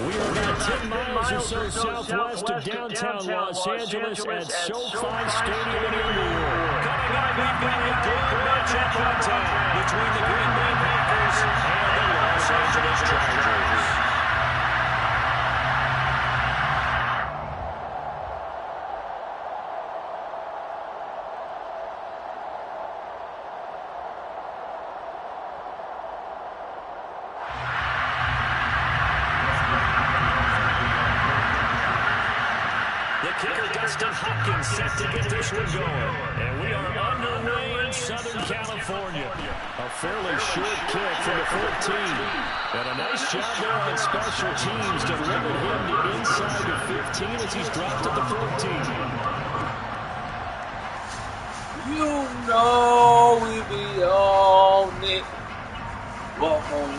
We are about 10 miles or so southwest of downtown Los Angeles at SoFi Stadium in Inglewood. Coming up, we've got a good matchup on tap between the Green Bay Packers and the Los Angeles Chargers. Hopkins set to get this one going. And we are underway in Southern California. A fairly short kick from the 14. And a nice job there on special teams to limit him to inside the 15 as he's dropped at the 14. You know we be on it. Welcome.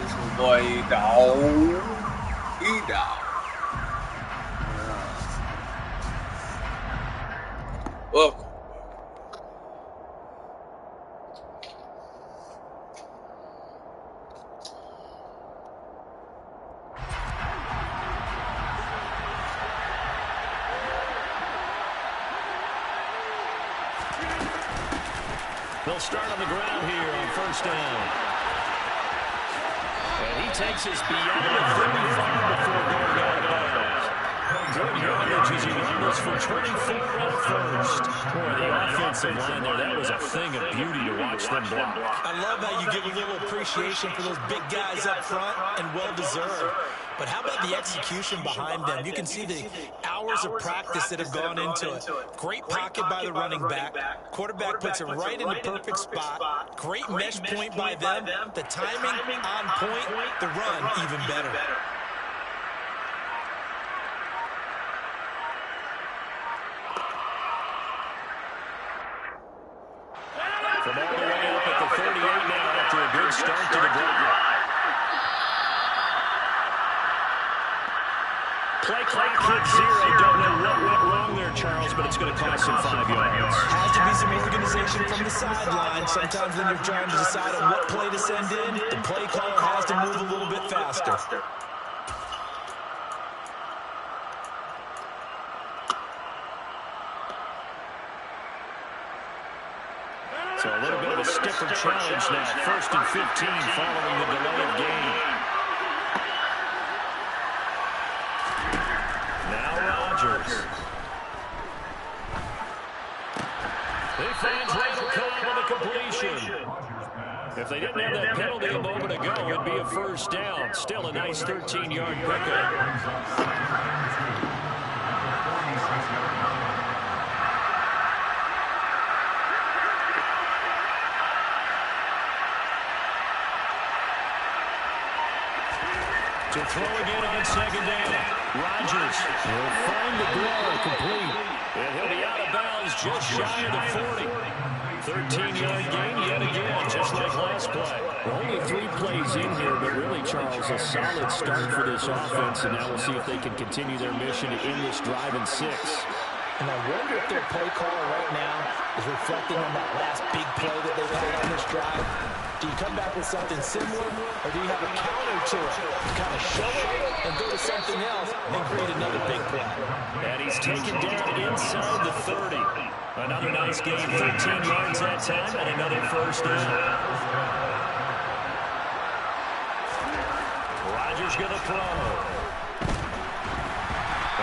This is boy E-Dog. E-Dog. Welcome. They'll start on the ground here on first down. And he takes us beyond the 35 before going out of bounds. Good yardage as he runs for 24 at first. Boy, the offensive line there, that was a thing of beauty to watch them block. I love how you give a little appreciation for those big guys up front, and well-deserved. But how about the execution behind them? You can see the hours of practice that have gone into it. Great pocket by the running back. Quarterback puts it right in the perfect spot. Great mesh point by them. The timing on point. The run even better. From all the way up at the 38 now after a good start to the drive. Play clock hit 0. Don't know what went wrong there, Charles, but it's going to cost him 5 yards. Has to be some organization from the sideline. Sometimes when you're trying to decide on what play to send in, the play caller has to move a little bit faster. So a little bit of a stiffer challenge now. 1st and 15 following the delay of game. Now Rodgers. He finds Randall Cobb on the completion. If they didn't have that penalty a moment ago, it'd be a first down. Still a nice 13-yard pickup. To throw again on second down. Rodgers will find the throw complete. And he'll be out of bounds just shy of the 40. 13-yard gain yet again, just like last play. Only 3 plays in here, but really, Charles, a solid start for this offense. And now we'll see if they can continue their mission to end this drive in 6. And I wonder if their play caller right now is reflecting on that last big play that they've had on this drive. Do you come back with something similar, or do you have a counter to it? You kind of show it and go to something else and create another big play. And he's taken down inside the 30. Another nice game, 13 yards that time, and another first down. Rodgers going to throw.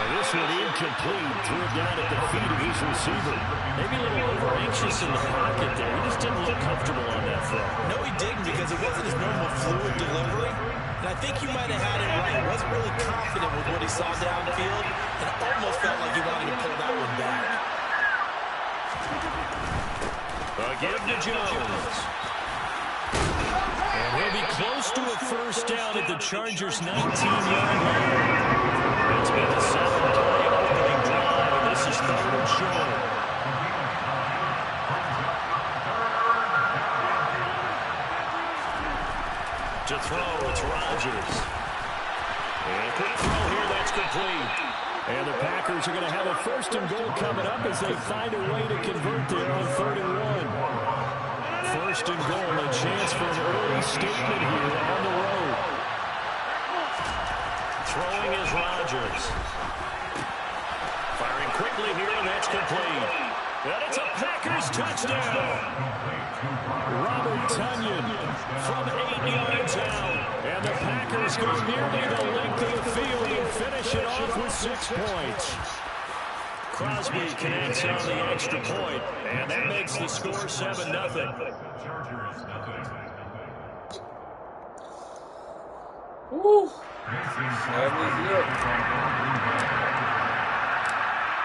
This one incomplete. Threw it down at the feet of his receiver. Maybe a little over-anxious in the pocket there. He just didn't look comfortable on that throw. No, he didn't, because it wasn't his normal fluid delivery. And I think he might have had it right. He wasn't really confident with what he saw downfield, and it almost felt like he wanted to pull that one back. Give to Jones. And he'll be close to a first down at the Chargers' 19-yard line. It's been a 7-play opening drive, and this is 3rd and short. To throw, it's Rodgers. And a quick throw here, that's complete. And the Packers are going to have a 1st and goal coming up as they find a way to convert there on 3rd and 1. 1st and goal, a chance for an early statement here on the road. Throwing is Rodgers. Firing quickly here, and that's complete. And it's a Packers touchdown. Robert Tonyan from 8 yards out. And the Packers go nearly the length of the field and finish it off with 6 points. Crosby connects on the extra point, and that makes the score 7-0. Woo.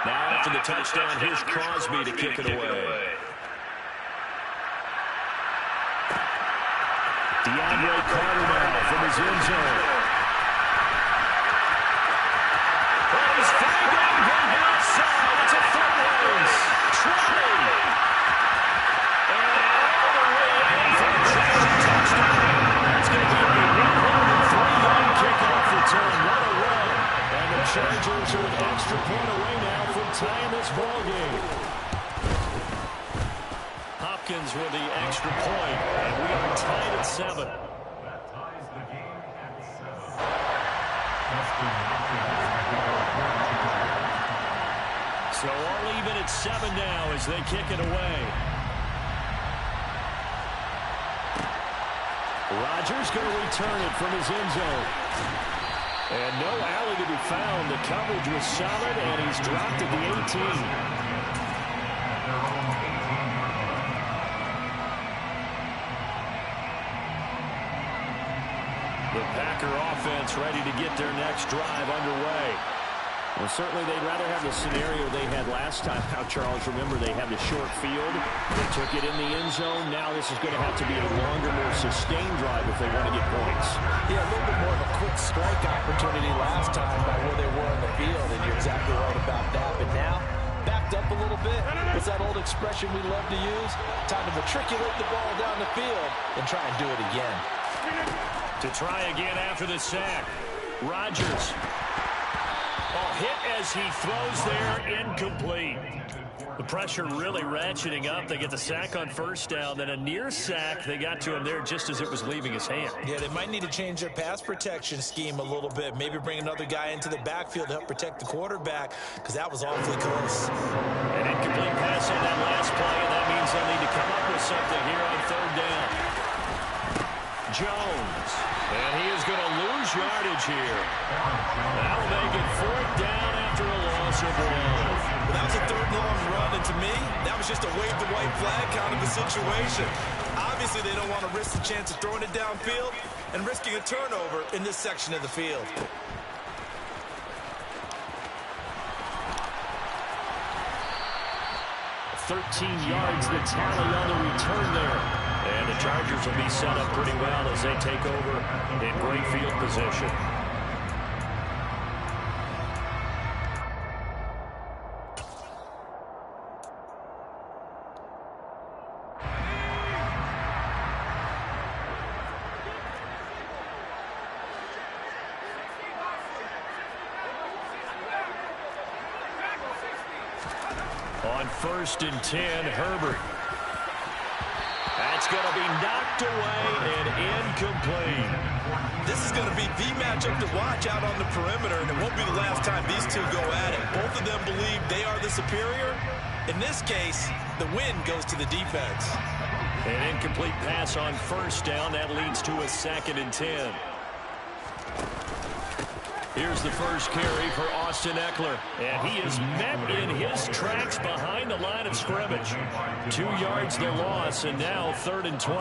Now after the touchdown, here's Crosby to kick it away. DeAndre Carter now from his end zone. Oh, he's flying down the outside. It's a foot race. Trey. And all the way in for a touchdown. That's going to be a 103-yard kickoff return. What a run. And the Chargers are an extra point away now from tying this ball game. Hopkins with the extra point, and we are tied at 7. So all even at 7 now as they kick it away. Rodgers going to return it from his end zone. And no alley to be found. The coverage was solid, and he's dropped at the 18. The Packer offense ready to get their next drive underway. Well, certainly they'd rather have the scenario they had last time. Now, Charles, remember they had the short field. They took it in the end zone. Now this is going to have to be a longer, more sustained drive if they want to get points. Yeah, a little bit more of a quick strike opportunity last time by where they were on the field, and you're exactly right about that. But now, backed up a little bit. What's that old expression we love to use? Time to matriculate the ball down the field and try and do it again. To try again after the sack. Rodgers. Oh, hit as he throws there, incomplete. The pressure really ratcheting up. They get the sack on first down, then a near sack. They got to him there just as it was leaving his hand. Yeah, they might need to change their pass protection scheme a little bit. Maybe bring another guy into the backfield to help protect the quarterback, because that was awfully close. An incomplete pass on that last play, and that means they'll need to come up with something here on third down. Jones, and he is going to lose yardage here. That'll make it fourth down after a loss of 1. Well, that was a third long run, and to me, that was just a wave the white flag kind of a situation. Obviously, they don't want to risk the chance of throwing it downfield and risking a turnover in this section of the field. $13 yards the tally on the return there. And the Chargers will be set up pretty well as they take over in great field position. On 1st and 10, Herbert. That's going to be knocked away and incomplete. This is going to be the matchup to watch out on the perimeter, and it won't be the last time these two go at it. Both of them believe they are the superior. In this case, the win goes to the defense. An incomplete pass on first down. That leads to a 2nd and 10. Here's the first carry for Austin Eckler. And he is met in his tracks behind the line of scrimmage. 2 yards the loss, and now 3rd and 12.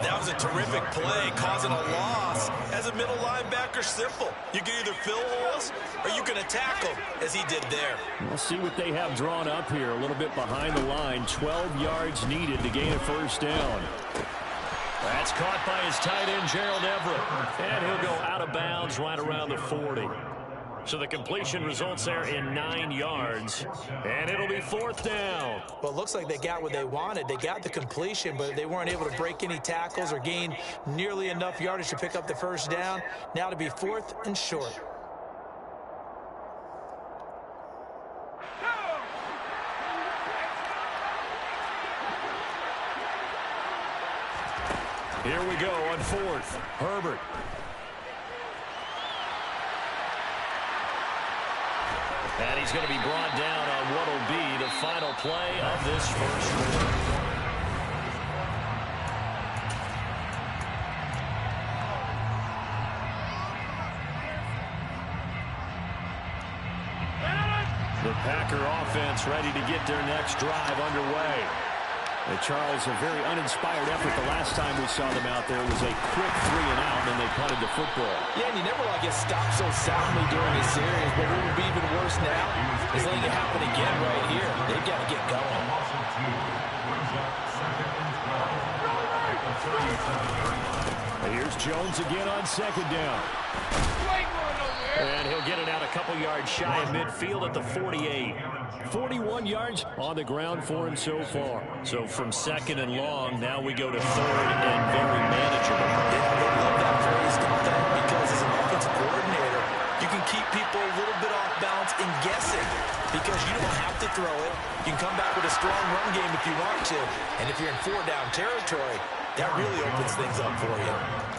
That was a terrific play, causing a loss. As a middle linebacker, simple. You can either fill holes or you can attack them, as he did there. We'll see what they have drawn up here. A little bit behind the line. 12 yards needed to gain a first down. That's caught by his tight end, Gerald Everett. And he'll go out of bounds right around the 40. So the completion results there in 9 yards. And it'll be 4th down. Well, it looks like they got what they wanted. They got the completion, but they weren't able to break any tackles or gain nearly enough yardage to pick up the first down. Now to be 4th and short. Here we go on 4th. Herbert. he's going to be brought down on what will be the final play of this first quarter. The Packer offense ready to get their next drive underway. Charles, a very uninspired effort. The last time we saw them out there was a quick 3-and-out, and they punted the football. Yeah, and you never want to get stopped so soundly during a series, but what would be even worse now is letting it happen again right here. They've got to get going. Here's Jones again on second down. And he'll get it out a couple yards shy of midfield at the 48. 41 yards on the ground for him so far. So from second and long, now we go to third and very manageable. Yeah, I love that phrase, don't they? Because as an offensive coordinator, you can keep people a little bit off balance and guessing because you don't have to throw it. You can come back with a strong run game if you want to. And if you're in 4-down territory, that really opens things up for you.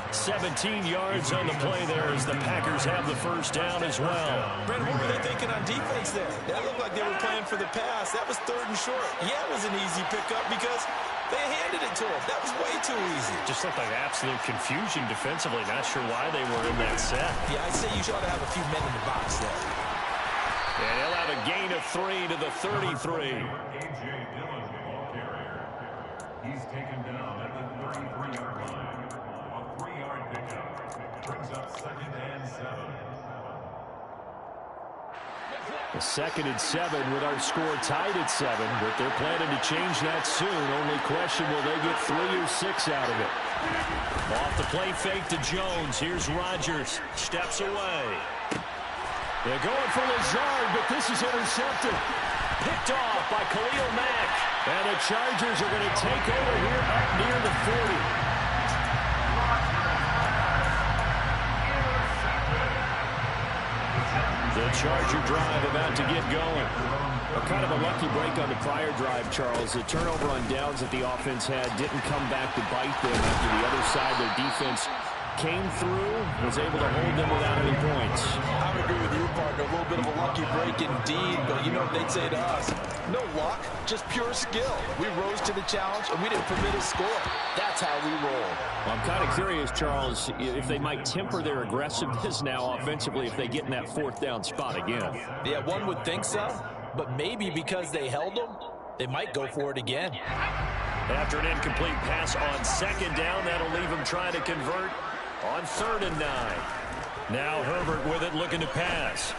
17 yards on the play there as the Packers have the first down as well. Brent, what were they thinking on defense there? That looked like they were playing for the pass. That was 3rd and short. Yeah, it was an easy pickup because they handed it to him. That was way too easy. Just looked like absolute confusion defensively. Not sure why they were in that set. Yeah, I'd say you ought to have a few men in the box there. And he'll have a gain of 3 to the 33. He's taken down at the 33-yard line. A 3-yard pickup brings up 2nd and 7. A 2nd and 7 with our score tied at 7, but they're planning to change that soon. Only question, will they get 3 or 6 out of it? Off the play fake to Jones. Here's Rodgers. Steps away. They're going for Lazard, but this is intercepted. Picked off by Khalil Mack. And the Chargers are going to take over here up near the 40. The Charger drive about to get going. Kind of a lucky break on the prior drive, Charles. The turnover on downs that the offense had didn't come back to bite them after the other side. Their defense came through, was able to hold them without any points. I would agree with you, partner. A little bit of a lucky break indeed, but you know what they'd say to us? No luck, just pure skill. We rose to the challenge, and we didn't permit a score. That's how we roll. Well, I'm kind of curious, Charles, if they might temper their aggressiveness now offensively if they get in that 4th down spot again. Yeah, one would think so, but maybe because they held them, they might go for it again. After an incomplete pass on 2nd down, that'll leave them trying to convert on 3rd and 9. Now Herbert with it, looking to pass.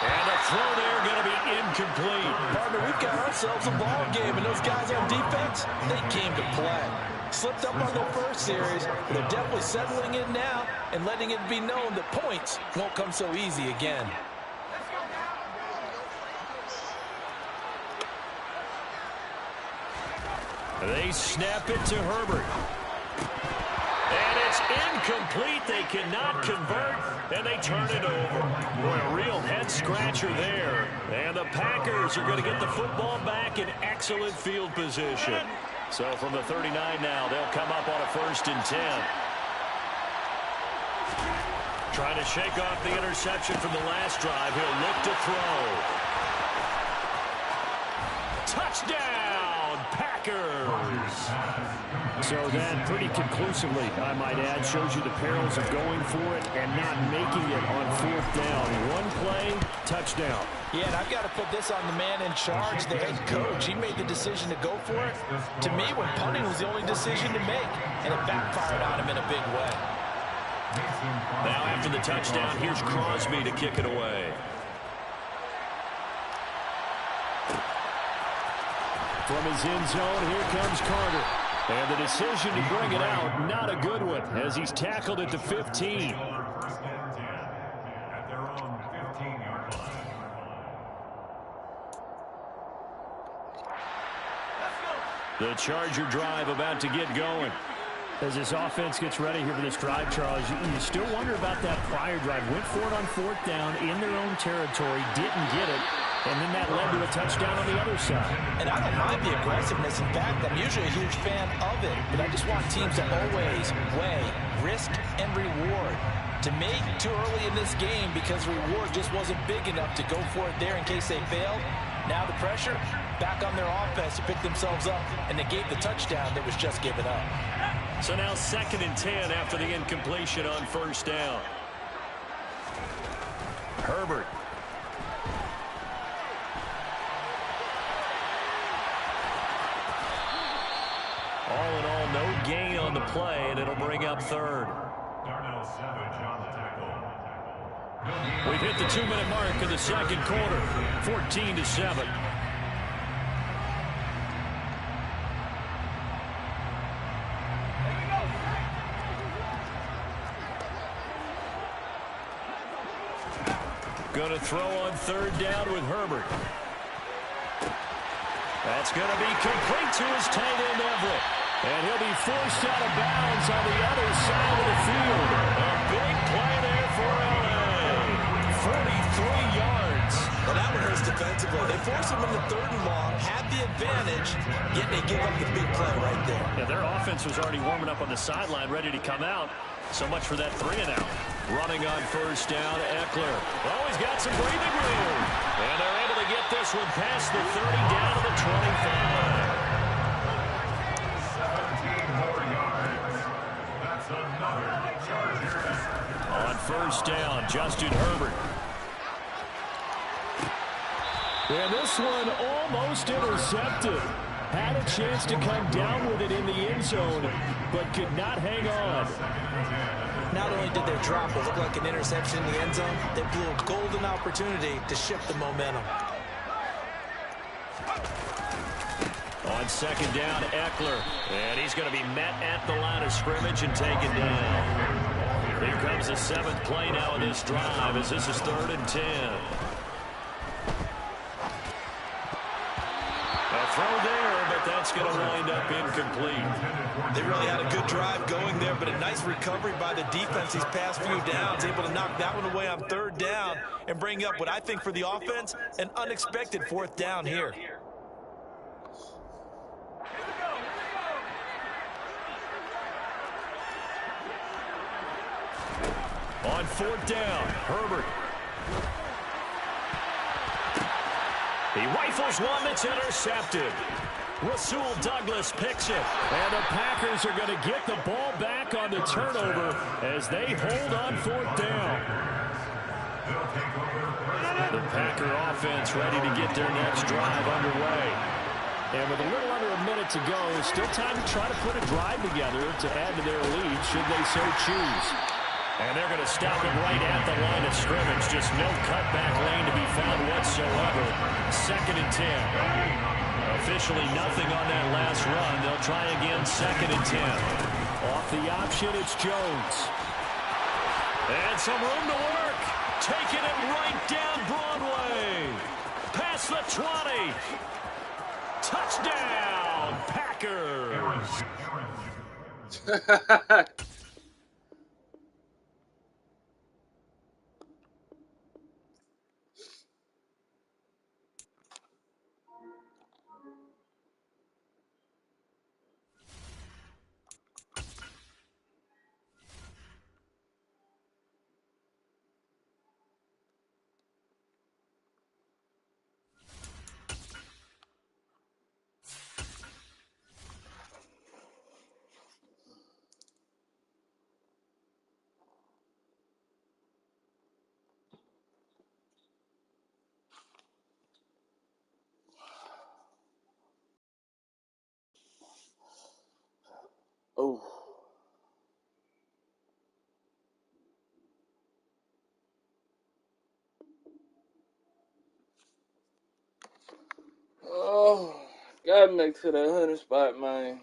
And a throw there going to be incomplete. Partner, we've got ourselves a ball game, and those guys on defense, they came to play. Slipped up on their first series, but they're definitely settling in now and letting it be known that points won't come so easy again. They snap it to Herbert. And it's incomplete. They cannot convert, and they turn it over. Boy, a real head-scratcher there. And the Packers are going to get the football back in excellent field position. So from the 39 now, they'll come up on a 1st and 10. Trying to shake off the interception from the last drive. He'll look to throw. Touchdown, Packers! So that pretty conclusively, I might add, shows you the perils of going for it and not making it on 4th down. One play, touchdown. Yeah, and I've got to put this on the man in charge, the head coach. He made the decision to go for it. To me, when punting was the only decision to make, and it backfired on him in a big way. Now after the touchdown, here's Crosby to kick it away. From his end zone, here comes Carter. And the decision to bring it out, not a good one, as he's tackled at the 15. The Charger drive about to get going. As this offense gets ready here for this drive, Charles, you still wonder about that prior drive. Went for it on 4th down in their own territory, didn't get it, and then that led to a touchdown on the other side. And I don't mind the aggressiveness. In fact, I'm usually a huge fan of it, but I just want teams to always weigh risk and reward. To me, too early in this game because the reward just wasn't big enough to go for it there in case they failed. Now the pressure back on their offense to pick themselves up and negate the touchdown that was just given up. So now 2nd and 10 after the incompletion on 1st down. Herbert. All in all, no gain on the play, and it'll bring up 3rd. Darnell Savage on the tackle. We've hit the 2-minute mark of the 2nd quarter, 14-7. Going to throw on 3rd down with Herbert. That's going to be complete to his tight end, Everett. And he'll be forced out of bounds on the other side of the field. A big play there for L.A. 43 yards. Well, that one hurts defensively. They force him into 3rd and long, have the advantage, yet they give up the big play right there. Yeah, their offense was already warming up on the sideline, ready to come out. So much for that 3-and-out. Running on 1st down, Eckler. Oh, he's got some breathing room. And they're able to get this one past the 30 down to the 25. 17 more yards. That's another Chargers. On 1st down, Justin Herbert. And this one almost intercepted. Had a chance to come down with it in the end zone, but could not hang on. Not only did they drop what looked like an interception in the end zone, they blew a golden opportunity to shift the momentum. On 2nd down, Eckler. And he's going to be met at the line of scrimmage and taken down. Here comes the 7th play now in this drive as this is 3rd and 10. A throw there, but that's going to wind up incomplete. They really had a good drive going there, but a nice recovery by the defense these past few downs, able to knock that one away on 3rd down and bring up what I think for the offense, an unexpected 4th down here. On 4th down, Herbert. He rifles one that's intercepted. Rasul Douglas picks it. And the Packers are going to get the ball back on the turnover as they hold on 4th down. The Packer offense ready to get their next drive underway. And with a little under a minute to go, still time to try to put a drive together to add to their lead should they so choose. And they're going to stop it right at the line of scrimmage. Just no cutback lane to be found whatsoever. 2nd and 10. Officially nothing on that last run. They'll try again 2nd and 10. Off the option, it's Jones. And some room to work. Taking it right down Broadway. Past the 20. Touchdown, Packers. Oh. Oh, gotta make to that 100 spot, man.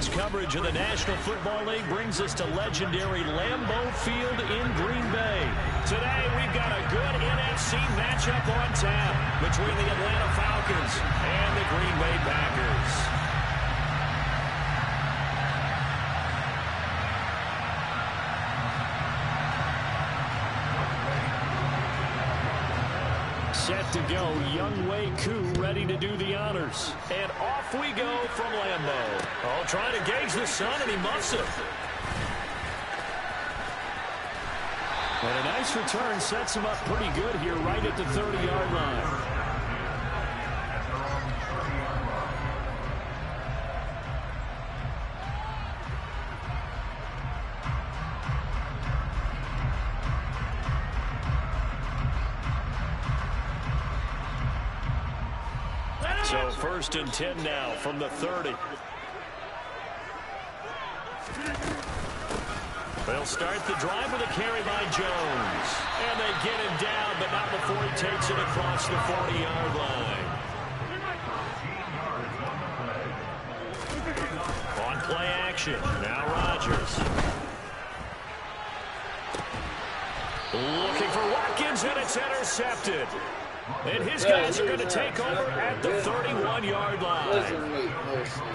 Sports coverage of the National Football League brings us to legendary Lambeau Field in Green Bay. Today, we've got a good NFC matchup on tap between the Atlanta Falcons and the Green Bay Packers. Set to go, Younghoe Koo ready to do the honors. And off we go from Lambeau. Oh, trying to gauge the sun, and he muffs it. And a nice return sets him up pretty good here right at the 30-yard line. So 1st and 10 now from the 30. They'll start the drive with a carry by Jones. And they get him down, but not before he takes it across the 40-yard line. On play action, now Rodgers. Looking for Watkins, and it's intercepted. And his guys are going to take over at the 31-yard line.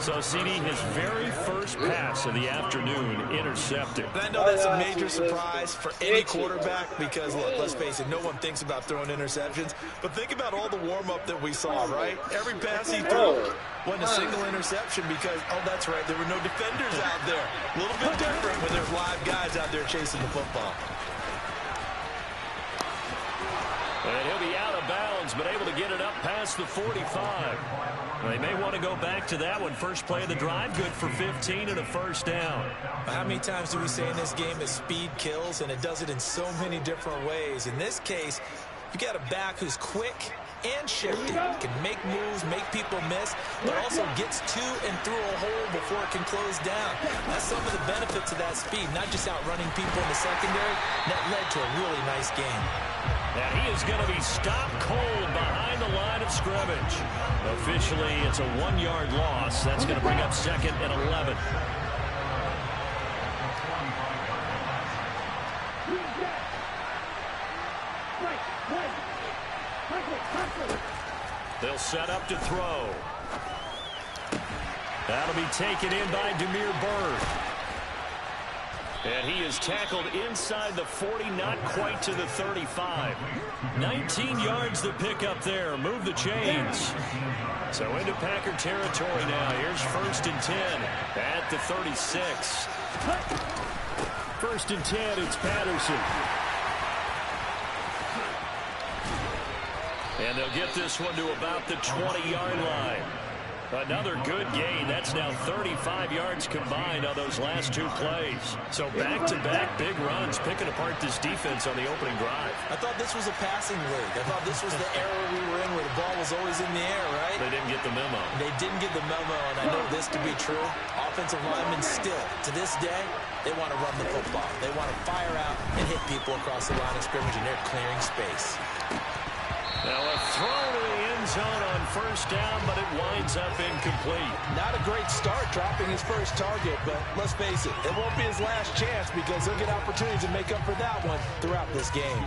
So, CD, his very first pass of the afternoon intercepted. And I know that's a major surprise for any quarterback because, look, let's face it, no one thinks about throwing interceptions. But think about all the warm-up that we saw, right? Every pass he threw wasn't a single interception because, oh, that's right, there were no defenders out there. A little bit different when there's live guys out there chasing the football. And he'll be out of bounds, but able to get it up past the 45. They may want to go back to that one. First play of the drive, good for 15 and a first down. How many times do we say in this game that speed kills, and it does it in so many different ways? In this case, you got a back who's quick and shifty, can make moves, make people miss, but also gets to and through a hole before it can close down. That's some of the benefits of that speed, not just outrunning people in the secondary. That led to a really nice game. Now he is going to be stopped cold behind the line of scrimmage. Officially, it's a 1-yard loss. That's going to bring up 2nd and 11. They'll set up to throw. That'll be taken in by Damiere Byrd. And he is tackled inside the 40, not quite to the 35. 19 yards to pick up there. Move the chains. So into Packer territory now. Here's 1st and 10 at the 36. 1st and 10, it's Patterson. And they'll get this one to about the 20-yard line. Another good gain. That's now 35 yards combined on those last 2 plays. So back-to-back big runs, picking apart this defense on the opening drive. I thought this was a passing league. I thought this was the era we were in where the ball was always in the air, right? They didn't get the memo. They didn't get the memo, and I know this to be true. Offensive linemen still, to this day, they want to run the football. They want to fire out and hit people across the line of scrimmage, and they're clearing space. Now a throw to the end zone on 1st down, but it winds up incomplete. Not a great start dropping his first target, but let's face it, it won't be his last chance because he'll get opportunities to make up for that one throughout this game.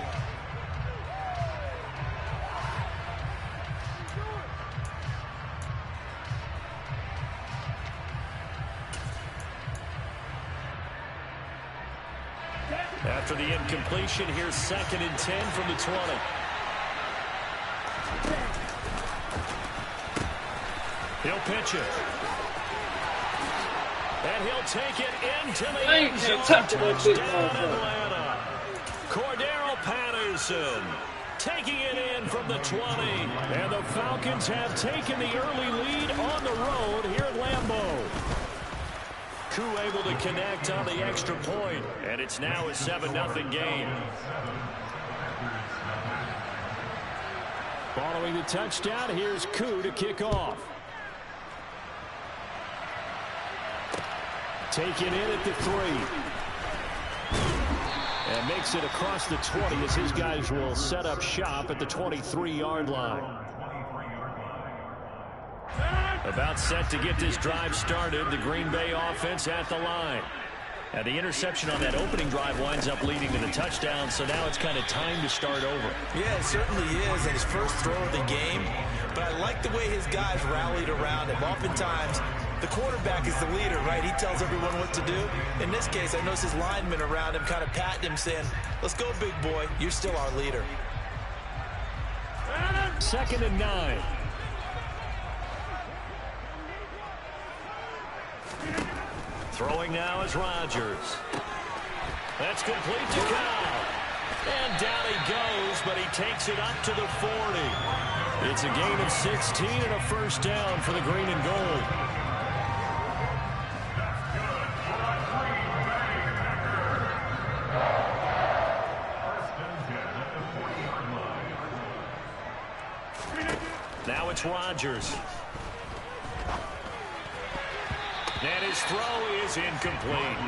After the incompletion, here's 2nd and 10 from the 20. He'll pitch it. And he'll take it into the end zone. Touchdown, Atlanta. Cordarrelle Patterson taking it in from the 20. And the Falcons have taken the early lead on the road here at Lambeau. Koo able to connect on the extra point. And it's now a 7-0 game. Following the touchdown, here's Koo to kick off. Taken in at the 3. And makes it across the 20 as his guys will set up shop at the 23-yard line. About set to get this drive started. The Green Bay offense at the line. And the interception on that opening drive winds up leading to the touchdown, so now it's kind of time to start over. Yeah, it certainly is, and his first throw of the game. But I like the way his guys rallied around him. Oftentimes, the quarterback is the leader, right? He tells everyone what to do. In this case, I noticed his linemen around him kind of patting him, saying, let's go, big boy. You're still our leader. 2nd and 9. Throwing now is Rodgers. That's complete to Kyle. And down he goes, but he takes it up to the 40. It's a gain of 16 and a first down for the green and gold. Now it's Rodgers. And his throw is incomplete.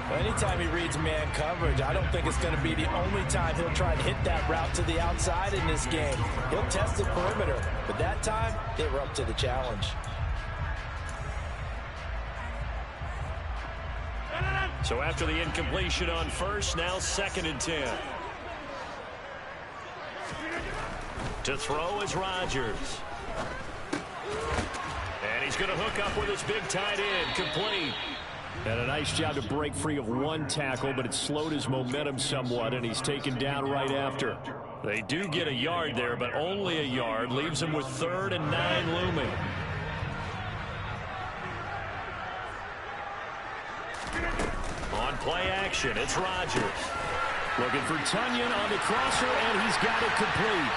Well, anytime he reads man coverage, I don't think it's going to be the only time he'll try to hit that route to the outside in this game. He'll test the perimeter, but that time, they were up to the challenge. So after the incompletion on first, now 2nd and 10. To throw is Rodgers. And he's going to hook up with his big tight end, complete. And a nice job to break free of one tackle, but it slowed his momentum somewhat, and he's taken down right after. They do get a yard there, but only a yard. Leaves him with 3rd and 9 looming. On play action, it's Rodgers. Looking for Tonyan on the crosser, and he's got it complete.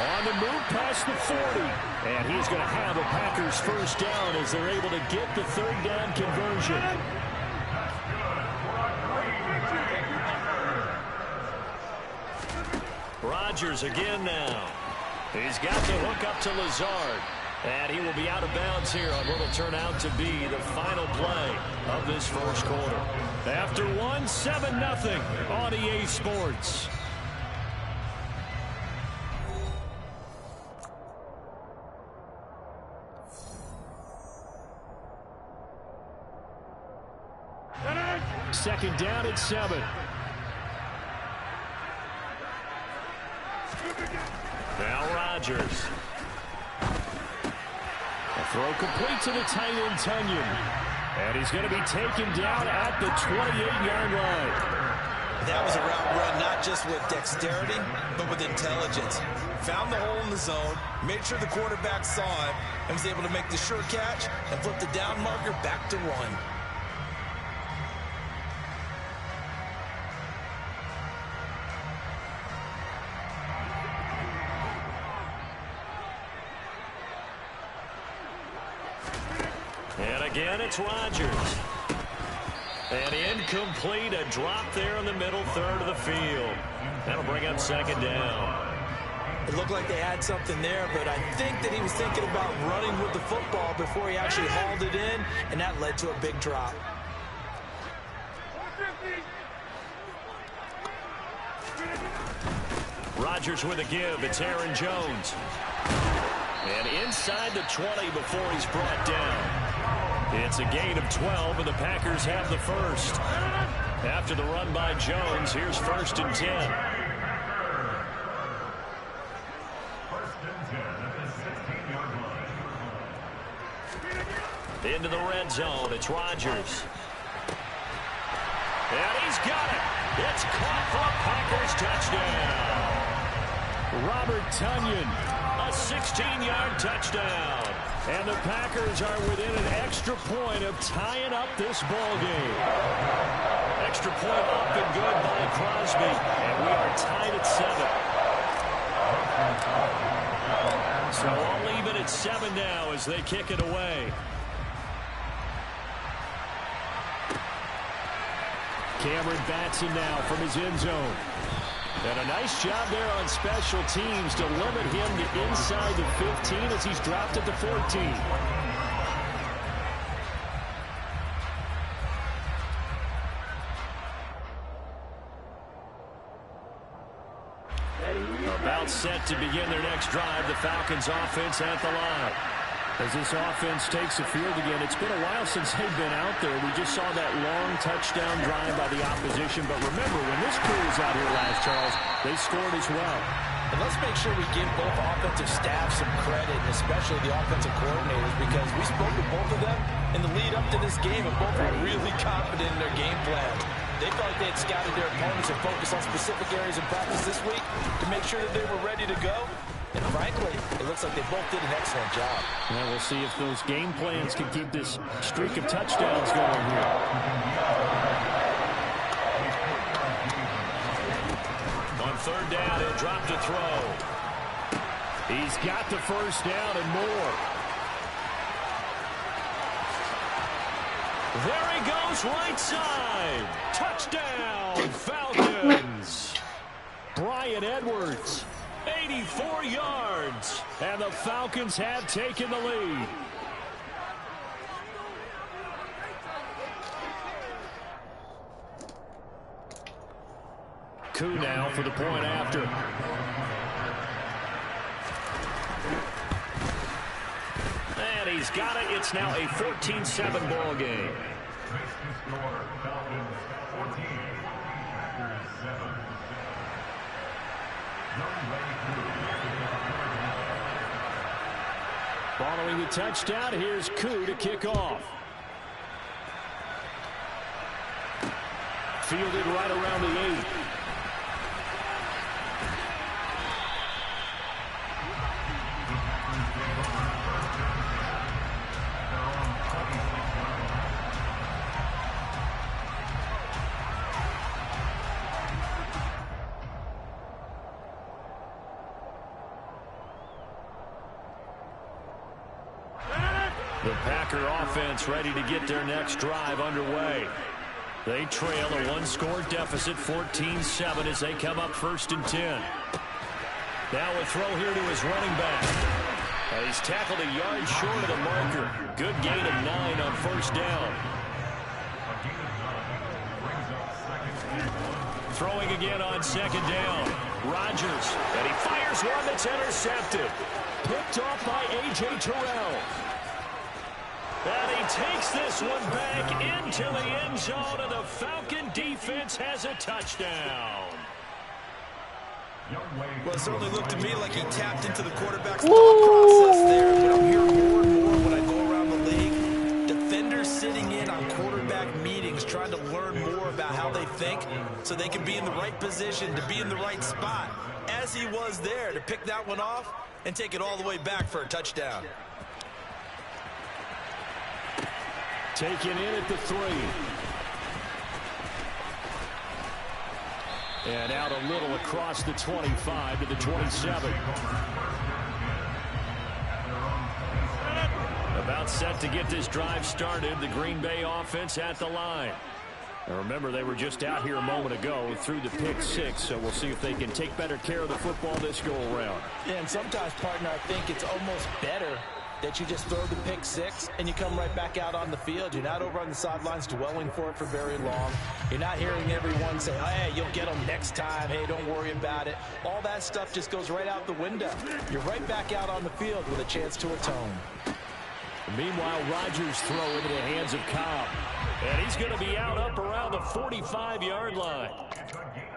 On the move past the 40. And he's going to have a Packers first down as they're able to get the 3rd down conversion. Rodgers again now. He's got the hook up to Lazard. And he will be out of bounds here on what will turn out to be the final play of this first quarter. After 1, 7-0 on EA Sports. Second down at 7. Now Rodgers. A throw complete to the tight end, Tonyan. And he's going to be taken down at the 28-yard line. That was a route run not just with dexterity, but with intelligence. Found the hole in the zone, made sure the quarterback saw it, and was able to make the sure catch and flip the down marker back to run. And again, it's Rodgers. And incomplete, a drop there in the middle third of the field. That'll bring up 2nd down. It looked like they had something there, but I think that he was thinking about running with the football before he actually hauled it in, and that led to a big drop. Rodgers with a give. It's Aaron Jones. And inside the 20 before he's brought down. It's a gain of 12, and the Packers have the first. After the run by Jones, here's 1st and 10. 1st and 10 at the 16-yard line. Into the red zone, it's Rodgers. And he's got it. It's caught for a Packers touchdown. Robert Tonyan, a 16-yard touchdown. And the Packers are within an extra point of tying up this ball game. Extra point up and good by Crosby. And we are tied at 7. So all even at 7 now as they kick it away. Cameron Batson now from his end zone. And a nice job there on special teams to limit him to inside the 15 as he's dropped at the 14. About set to begin their next drive, the Falcons offense at the line. As this offense takes the field again, it's been a while since they've been out there. We just saw that long touchdown drive by the opposition. But remember, when this crew was out here last, Charles, they scored as well. And let's make sure we give both offensive staffs some credit, and especially the offensive coordinators, because we spoke to both of them in the lead up to this game, and both were really confident in their game plan. They felt like they had scouted their opponents and focused on specific areas in practice this week to make sure that they were ready to go. And frankly, it looks like they both did an excellent job. Well, we'll see if those game plans can keep this streak of touchdowns going here. On third down, he'll drop to throw. He's got the first down and more. There he goes, right side. Touchdown, Falcons. Bryan Edwards. 84 yards. And the Falcons have taken the lead. Koo now for the point after. And he's got it. It's now a 14-7 ball game. Following the touchdown, here's Koo to kick off. Fielded right around the 8. The Packer offense ready to get their next drive underway. They trail a one-score deficit, 14-7, as they come up 1st and 10. Now a throw here to his running back. He's tackled a yard short of the marker. Good gain of 9 on 1st down. Throwing again on 2nd down. Rodgers, and he fires one that's intercepted. Picked off by A.J. Terrell. And he takes this one back into the end zone, and the Falcon defense has a touchdown. Well, it certainly looked to me like he tapped into the quarterback's thought process there. But I'm hearing more and more when I go around the league. Defenders sitting in on quarterback meetings trying to learn more about how they think so they can be in the right position, to be in the right spot, as he was there, to pick that one off and take it all the way back for a touchdown. Taken in at the 3. And out a little across the 25 to the 27. About set to get this drive started. The Green Bay offense at the line. Now remember, they were just out here a moment ago through the pick 6, so we'll see if they can take better care of the football this go-around. Yeah, and sometimes, partner, I think it's almost better that you just throw the pick 6 and you come right back out on the field. You're not over on the sidelines dwelling for it for very long. You're not hearing everyone say, oh, hey, you'll get them next time. Hey, don't worry about it. All that stuff just goes right out the window. You're right back out on the field with a chance to atone. Meanwhile, Rodgers throw into the hands of Cobb. And he's going to be out up around the 45-yard line.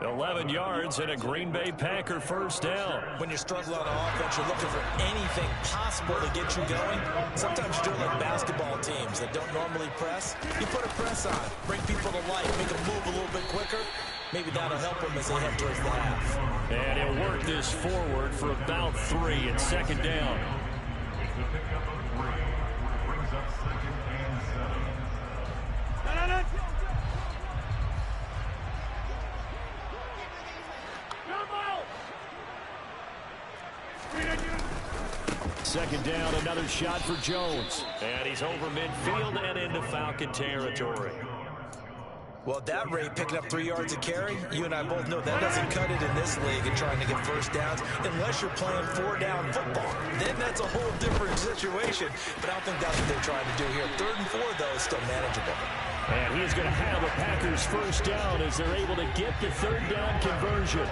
11 yards and a Green Bay Packer first down. When you're struggling on offense, you're looking for anything possible to get you going. Sometimes you're doing like basketball teams that don't normally press. You put a press on, bring people to life, make them move a little bit quicker. Maybe that'll help them as they head towards the half. And he'll work this forward for about 3 and 2nd down. Second down, another shot for Jones. And he's over midfield and into Falcon territory. Well, at that rate, picking up 3 yards a carry, you and I both know that doesn't cut it in this league and trying to get first downs unless you're playing 4-down football. Then that's a whole different situation. But I don't think that's what they're trying to do here. 3rd and 4, though, is still manageable. And he's going to have a Packers first down as they're able to get the 3rd down conversion.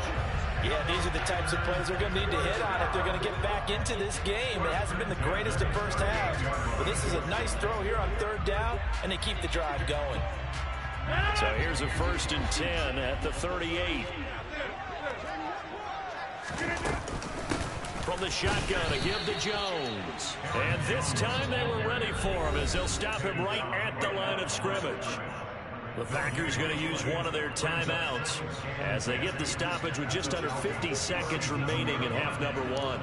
Yeah, these are the types of plays they're going to need to hit on if they're going to get back into this game. It hasn't been the greatest of first half, but this is a nice throw here on third down, and they keep the drive going. So here's a 1st and 10 at the 38. From the shotgun, a give to Jones. And this time they were ready for him as they'll stop him right at the line of scrimmage. The Packers going to use one of their timeouts as they get the stoppage with just under 50 seconds remaining in half number 1.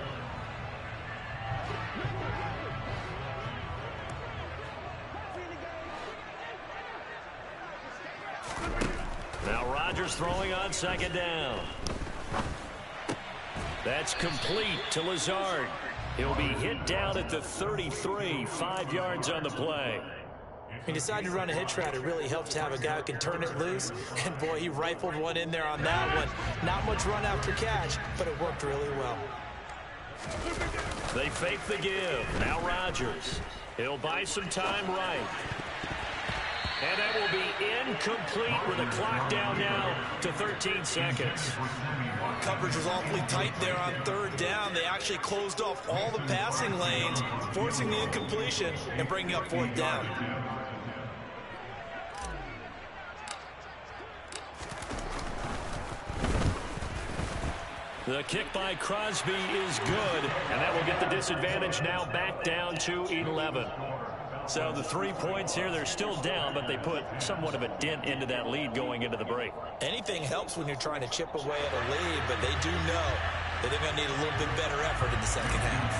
Now Rodgers throwing on 2nd down. That's complete to Lazard. He'll be hit down at the 33, 5 yards on the play. He decided to run a hitch route. It really helps to have a guy who can turn it loose. And, boy, he rifled one in there on that one. Not much run after catch, but it worked really well. They fake the give. Now Rodgers. He'll buy some time right. And that will be incomplete with the clock down now to 13 seconds. Coverage was awfully tight there on third down. They actually closed off all the passing lanes, forcing the incompletion and bringing up 4th down. The kick by Crosby is good, and that will get the disadvantage now back down to 11. So the 3 points here, they're still down, but they put somewhat of a dent into that lead going into the break. Anything helps when you're trying to chip away at a lead, but they do know that they're going to need a little bit better effort in the second half.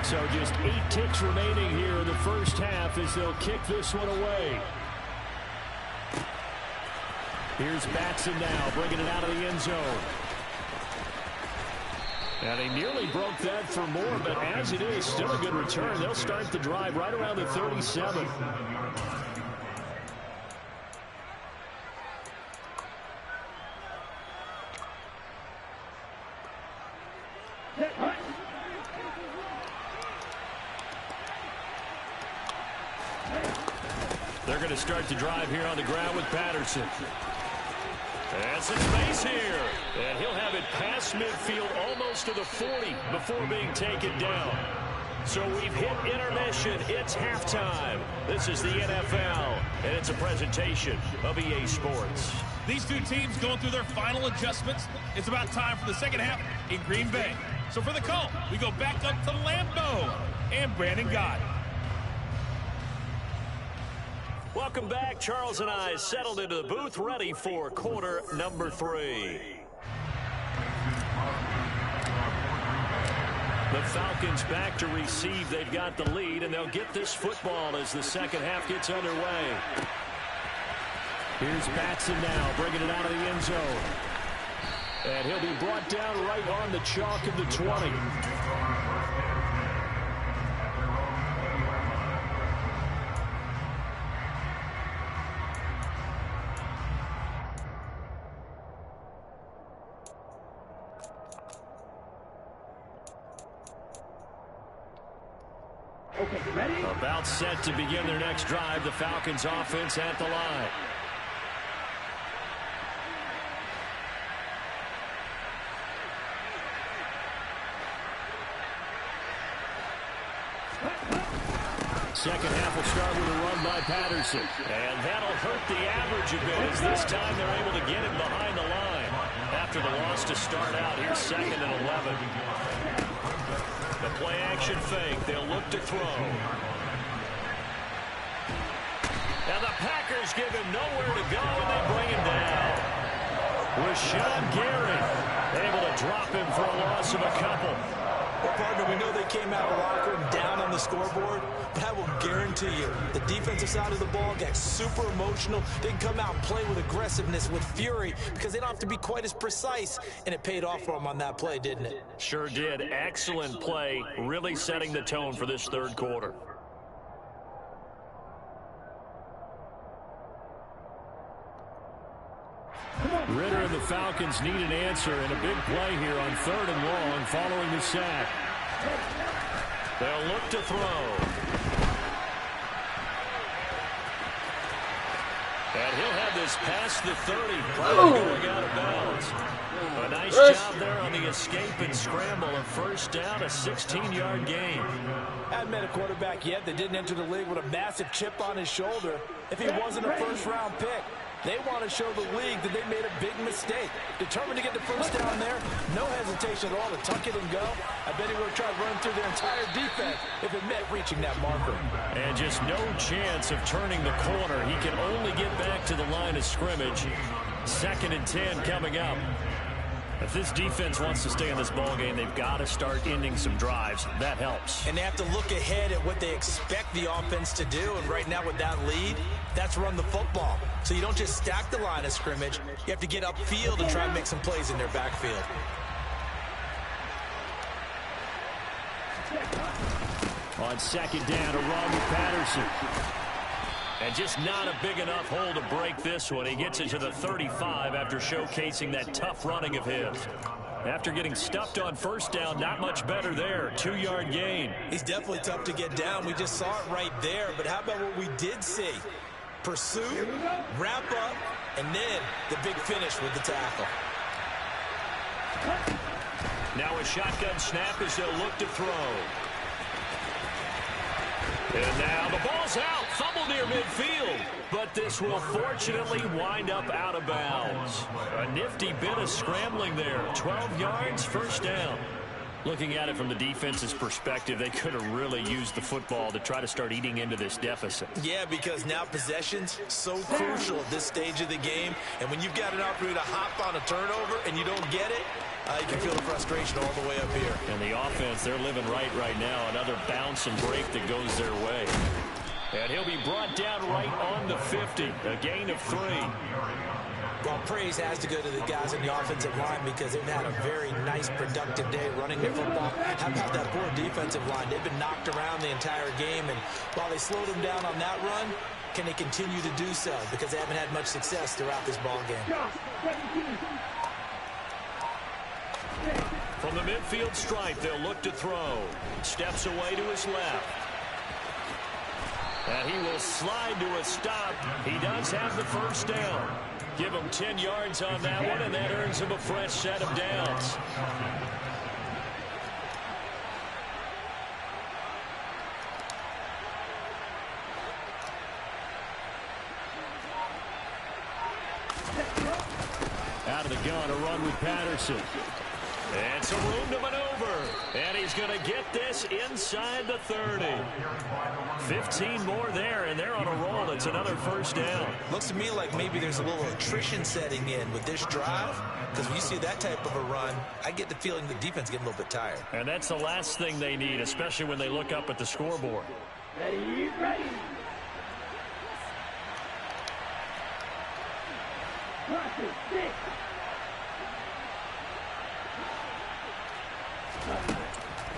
So just 8 ticks remaining here in the first half as they'll kick this one away. Here's Batson now, bringing it out of the end zone. And he nearly broke that for more, but as it is, still a good return. They'll start the drive right around the 37. They're going to start the drive here on the ground with Patterson. And some space here. And he'll have it past midfield almost to the 40 before being taken down. So we've hit intermission. It's halftime. This is the NFL, and it's a presentation of EA Sports. These two teams going through their final adjustments. It's about time for the second half in Green Bay. So for the call, we go back up to Lambeau and Brandon Gott. Welcome back. Charles and I settled into the booth, ready for quarter number 3. The Falcons back to receive. They've got the lead, and they'll get this football as the second half gets underway. Here's Batson now, bringing it out of the end zone. And he'll be brought down right on the chalk of the 20. About set to begin their next drive. The Falcons offense at the line. Second half will start with a run by Patterson. And that'll hurt the average a bit as this time they're able to get him behind the line. After the loss to start out, here's 2nd and 11. The play action fake. They'll look to throw. And the Packers give him nowhere to go, and they bring him down. Rashawn Gary able to drop him for a loss of a couple. Well, partner, we know they came out of the locker room down on the scoreboard, but I will guarantee you the defensive side of the ball got super emotional. They can come out and play with aggressiveness, with fury, because they don't have to be quite as precise, and it paid off for them on that play, didn't it? Sure did. Excellent play, really setting the tone for this third quarter. Ritter and the Falcons need an answer, and a big play here on 3rd and long following the sack. They'll look to throw. And he'll have is past the 30. Going out of bounds. A nice job there on the escape and scramble. A first down, a 16-yard gain. Haven't met a quarterback yet that didn't enter the league with a massive chip on his shoulder if he wasn't a first-round pick. They want to show the league that they made a big mistake. Determined to get the first down there, no hesitation at all to tuck it and go. I bet he would have tried running through their entire defense if it meant reaching that marker. And just no chance of turning the corner. He can only get back to the line of scrimmage. 2nd and 10 coming up. If this defense wants to stay in this ballgame, they've got to start ending some drives. That helps. And they have to look ahead at what they expect the offense to do. And right now with that lead, that's run the football. So you don't just stack the line of scrimmage. You have to get upfield and try and make some plays in their backfield. On 2nd down, Ronald Patterson. And just not a big enough hole to break this one. He gets it to the 35 after showcasing that tough running of his. After getting stuffed on first down, not much better there. 2-yard gain. He's definitely tough to get down. We just saw it right there. But how about what we did see? Pursue, wrap up, and then the big finish with the tackle. Now a shotgun snap as they'll look to throw. And now the ball's out. Fumble near midfield. But this will fortunately wind up out of bounds. A nifty bit of scrambling there. 12 yards, first down. Looking at it from the defense's perspective, they could have really used the football to try to start eating into this deficit. Yeah, because now possession's so crucial at this stage of the game. And when you've got an opportunity to hop on a turnover and you don't get it, you can feel the frustration all the way up here. And the offense, they're living right now. Another bounce and break that goes their way. And he'll be brought down right on the 50. A gain of 3. Well, praise has to go to the guys in the offensive line because they've had a very nice, productive day running the football. How about that poor defensive line? They've been knocked around the entire game, and while they slowed them down on that run, can they continue to do so? Because they haven't had much success throughout this ball game. From the midfield stripe, they'll look to throw. Steps away to his left. And he will slide to a stop. He does have the first down. Give him 10 yards on that one, and that earns him a fresh set of downs. Out of the gun, a run with Patterson. And some room to maneuver. And he's going to get this inside the 30. 15 more there, and they're on a roll. It's another first down. Looks to me like maybe there's a little attrition setting in with this drive. Because when you see that type of a run, I get the feeling the defense is getting a little bit tired. And that's the last thing they need, especially when they look up at the scoreboard. Ready, ready.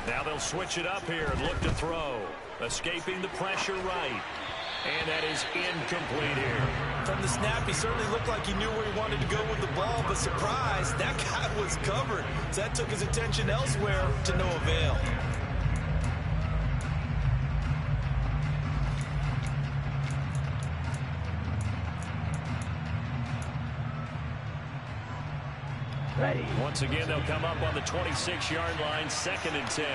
Now they'll switch it up here and look to throw. Escaping the pressure right. And that is incomplete here. From the snap, he certainly looked like he knew where he wanted to go with the ball, but surprise, that guy was covered. So that took his attention elsewhere to no avail. Ready. Once again, they'll come up on the 26-yard line, 2nd and 10.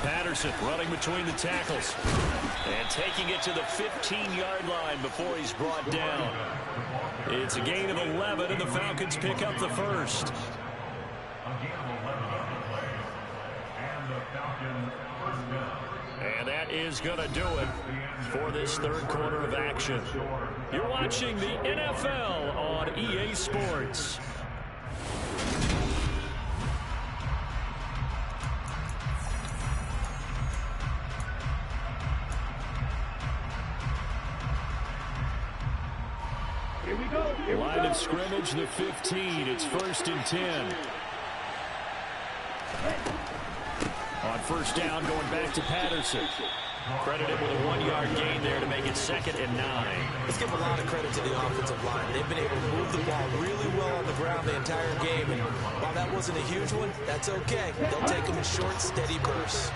Patterson running between the tackles and taking it to the 15-yard line before he's brought down. It's a gain of 11, and the Falcons pick up the first. And that is going to do it for this third quarter of action. You're watching the NFL on EA Sports. Here we go. Line of scrimmage, the 15. It's 1st and 10. On first down, going back to Patterson. Credited with a 1-yard gain there to make it 2nd and 9. Let's give a lot of credit to the offensive line. They've been able to move the ball really well on the ground the entire game. And while that wasn't a huge one, that's okay. They'll take them in short, steady bursts.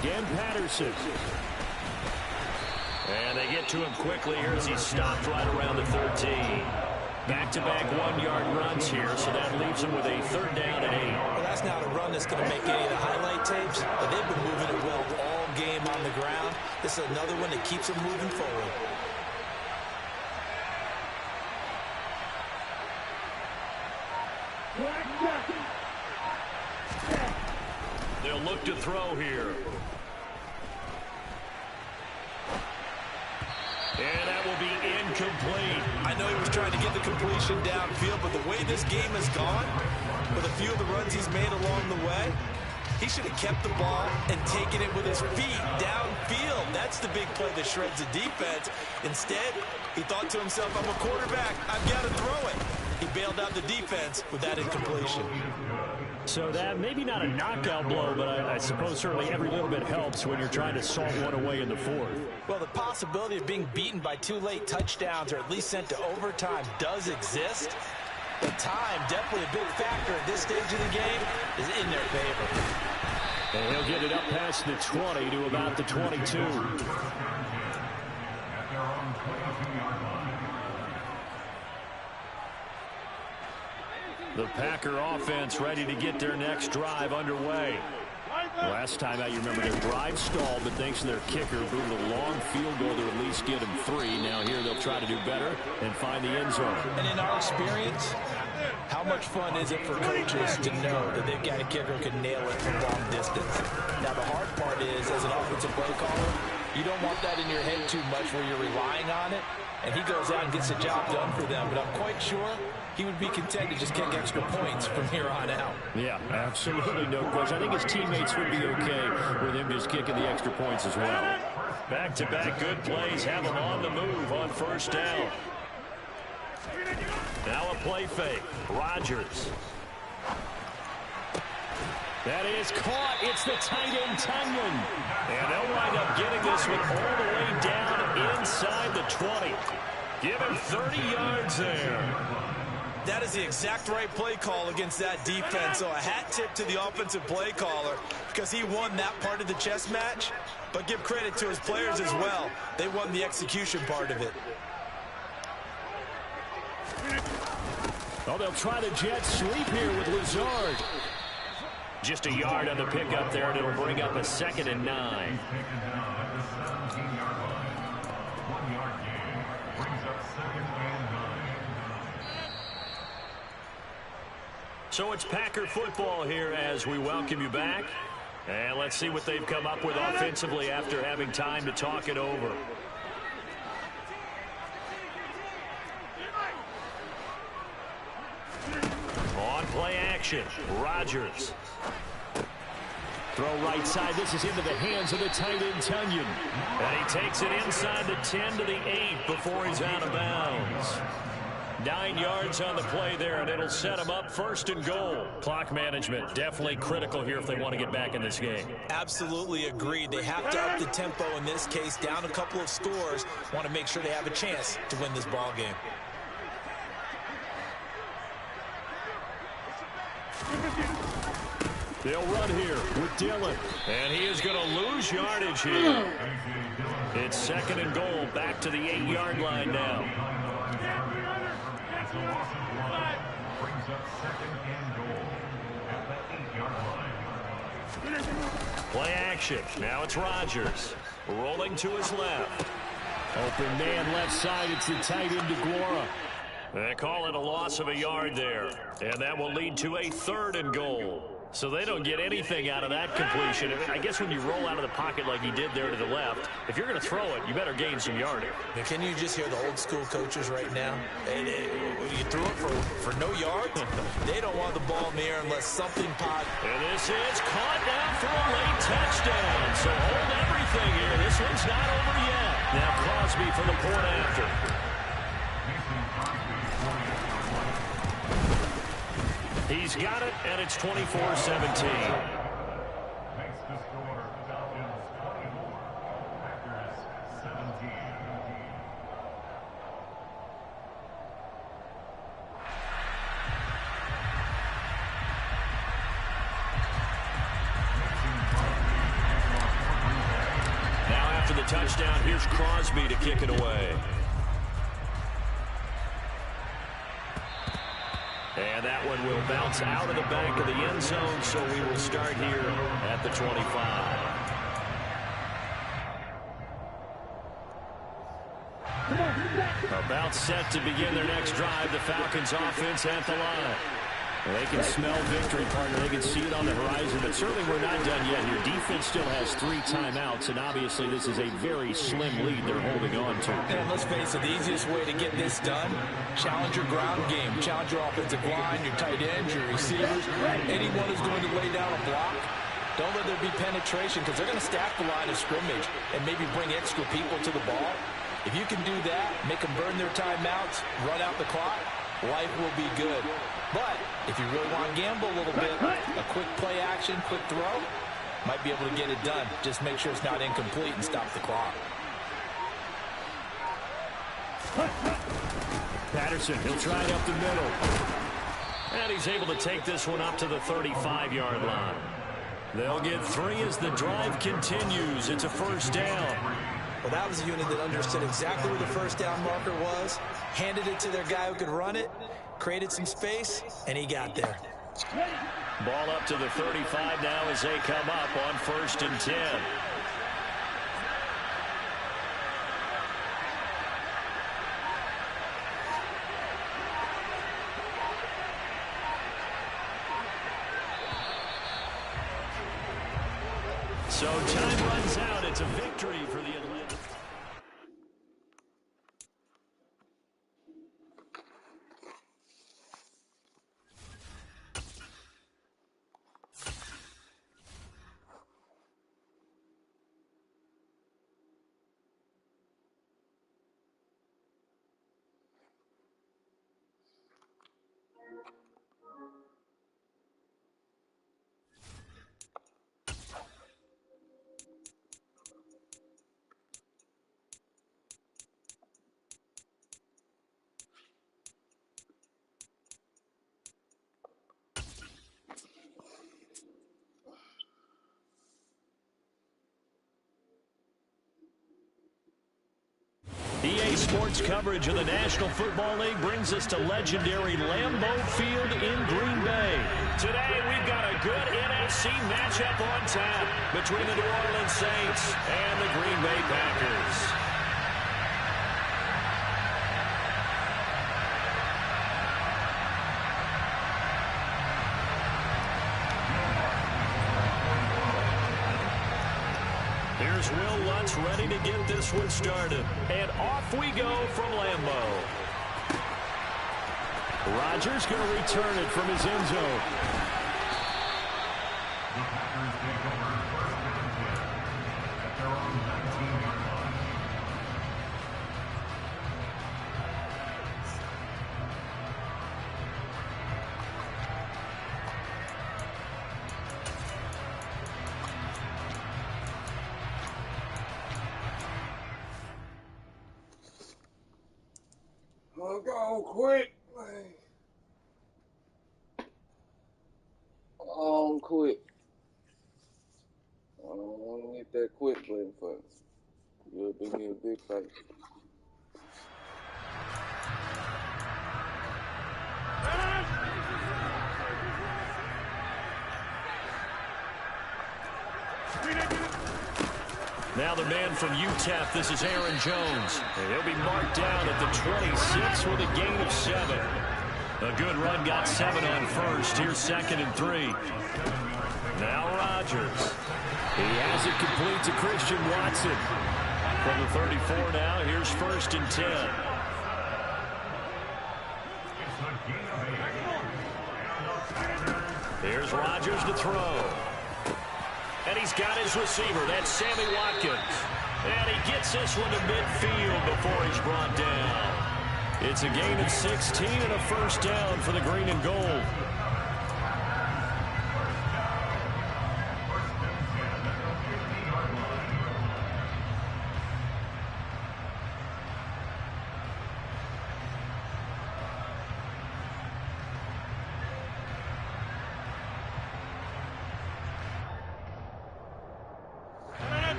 Again, Patterson. And they get to him quickly here as he's stopped right around the 13. Back-to-back 1-yard runs here, so that leaves them with a 3rd down and 8. Well, that's not a run that's going to make any of the highlight tapes, but they've been moving it well all game on the ground. This is another one that keeps them moving forward. They'll look to throw here. And that will be incomplete. I know he was trying to get the completion downfield, but the way this game has gone, with a few of the runs he's made along the way, he should have kept the ball and taken it with his feet downfield. That's the big play that shreds the defense. Instead, he thought to himself, I'm a quarterback, I've got to throw it. He bailed out the defense with that incompletion. So that maybe not a knockout blow, but I suppose certainly every little bit helps when you're trying to salt one away in the 4th. Well, the possibility of being beaten by 2 late touchdowns or at least sent to overtime does exist. But time, definitely a big factor at this stage of the game, is in their favor. And he'll get it up past the 20 to about the 22. At their own 22-yard line. The Packer offense ready to get their next drive underway. Last time out, you remember their drive stalled, but thanks to their kicker, booted a long field goal to at least get them 3. Now here they'll try to do better and find the end zone. And in our experience, how much fun is it for coaches to know that they've got a kicker who can nail it from long distance? Now the hard part is, as an offensive play caller, you don't want that in your head too much where you're relying on it, and he goes out and gets the job done for them. But I'm quite sure he would be content to just kick extra points from here on out. Yeah, absolutely no question. I think his teammates would be okay with him just kicking the extra points as well. Back-to-back good plays have him on the move on 1st down. Now a play fake. Rodgers. That is caught. It's the tight end, Tunyon. And they'll wind up getting this one all the way down inside the 20. Give him 30 yards there. That is the exact right play call against that defense. So a hat tip to the offensive play caller because he won that part of the chess match. But give credit to his players as well. They won the execution part of it. Oh, they'll try the jet sweep here with Lazard. Just a yard on the pickup there, and it'll bring up a 2nd and 9. So it's Packer football here as we welcome you back. And let's see what they've come up with offensively after having time to talk it over. On play action, Rodgers. Throw right side. This is into the hands of the tight end, Tunyon. And he takes it inside the 10 to the 8 before he's out of bounds. 9 yards on the play there, and it'll set them up 1st and goal. Clock management definitely critical here if they want to get back in this game. Absolutely agreed. They have to up the tempo in this case, down a couple of scores. Want to make sure they have a chance to win this ball game. They'll run here with Dillon. And he is going to lose yardage here. It's 2nd and goal, back to the 8-yard line now. Brings up 2nd and goal at the 8-yard line. Play action. Now it's Rodgers. Rolling to his left. Open man left side. It's the tight end, DeGuara. They call it a loss of a yard there. And that will lead to a 3rd and goal. So they don't get anything out of that completion. I guess when you roll out of the pocket like he did there to the left, if you're going to throw it, you better gain some yardage. Now, can you just hear the old school coaches right now? You threw it for no yards? They don't want the ball in the air unless something pops. And this is caught now for a late touchdown. So hold everything here. This one's not over yet. Now Crosby for the point after. He's got it, and it's 24-17. Makes the score Falcons 24, Packers 17. Now after the touchdown, here's Crosby to kick it away. And that one will bounce out of the back of the end zone, so we will start here at the 25. About set to begin their next drive. The Falcons offense at the line. Well, they can smell victory, partner. They can see it on the horizon, but certainly we're not done yet here. Defense still has 3 timeouts, and obviously this is a very slim lead they're holding on to. And let's face it, the easiest way to get this done, challenge your ground game. Challenge your offensive line, your tight ends, your receivers, anyone who's going to lay down a block. Don't let there be penetration because they're going to stack the line of scrimmage and maybe bring extra people to the ball. If you can do that, make them burn their timeouts, run out the clock, life will be good. But if you really want to gamble a little bit, a quick play action, quick throw, might be able to get it done. Just make sure it's not incomplete and stop the clock. Patterson, he'll try it up the middle. And he's able to take this one up to the 35-yard line. They'll get 3 as the drive continues. It's a first down. Well, that was a unit that understood exactly where the first down marker was, handed it to their guy who could run it, created some space, and he got there. Ball up to the 35 now as they come up on 1st and 10. So time runs out. It's a victory for the Atlanta. EA Sports coverage of the National Football League brings us to legendary Lambeau Field in Green Bay. Today, we've got a good NFC matchup on tap between the New Orleans Saints and the Green Bay Packers. Here's Will Lutz ready to get this one started. And off we go from Lambeau. Rodgers going to return it from his end zone. The Packers take over 1st and 10 at their own 19-yard line. Oh, go quick, man. Quick. I don't want to hit that quit button for me. You'll do me a big face. Now the man from UTEP, this is Aaron Jones. And he'll be marked down at the 26 with a gain of 7. A good run got 7 on first. Here's 2nd and 3. Now Rodgers. He has it complete to Christian Watson. From the 34 now, here's 1st and 10. Here's Rodgers to throw. And he's got his receiver. That's Sammy Watkins. And he gets this one to midfield before he's brought down. It's a gain of 16 and a first down for the green and gold.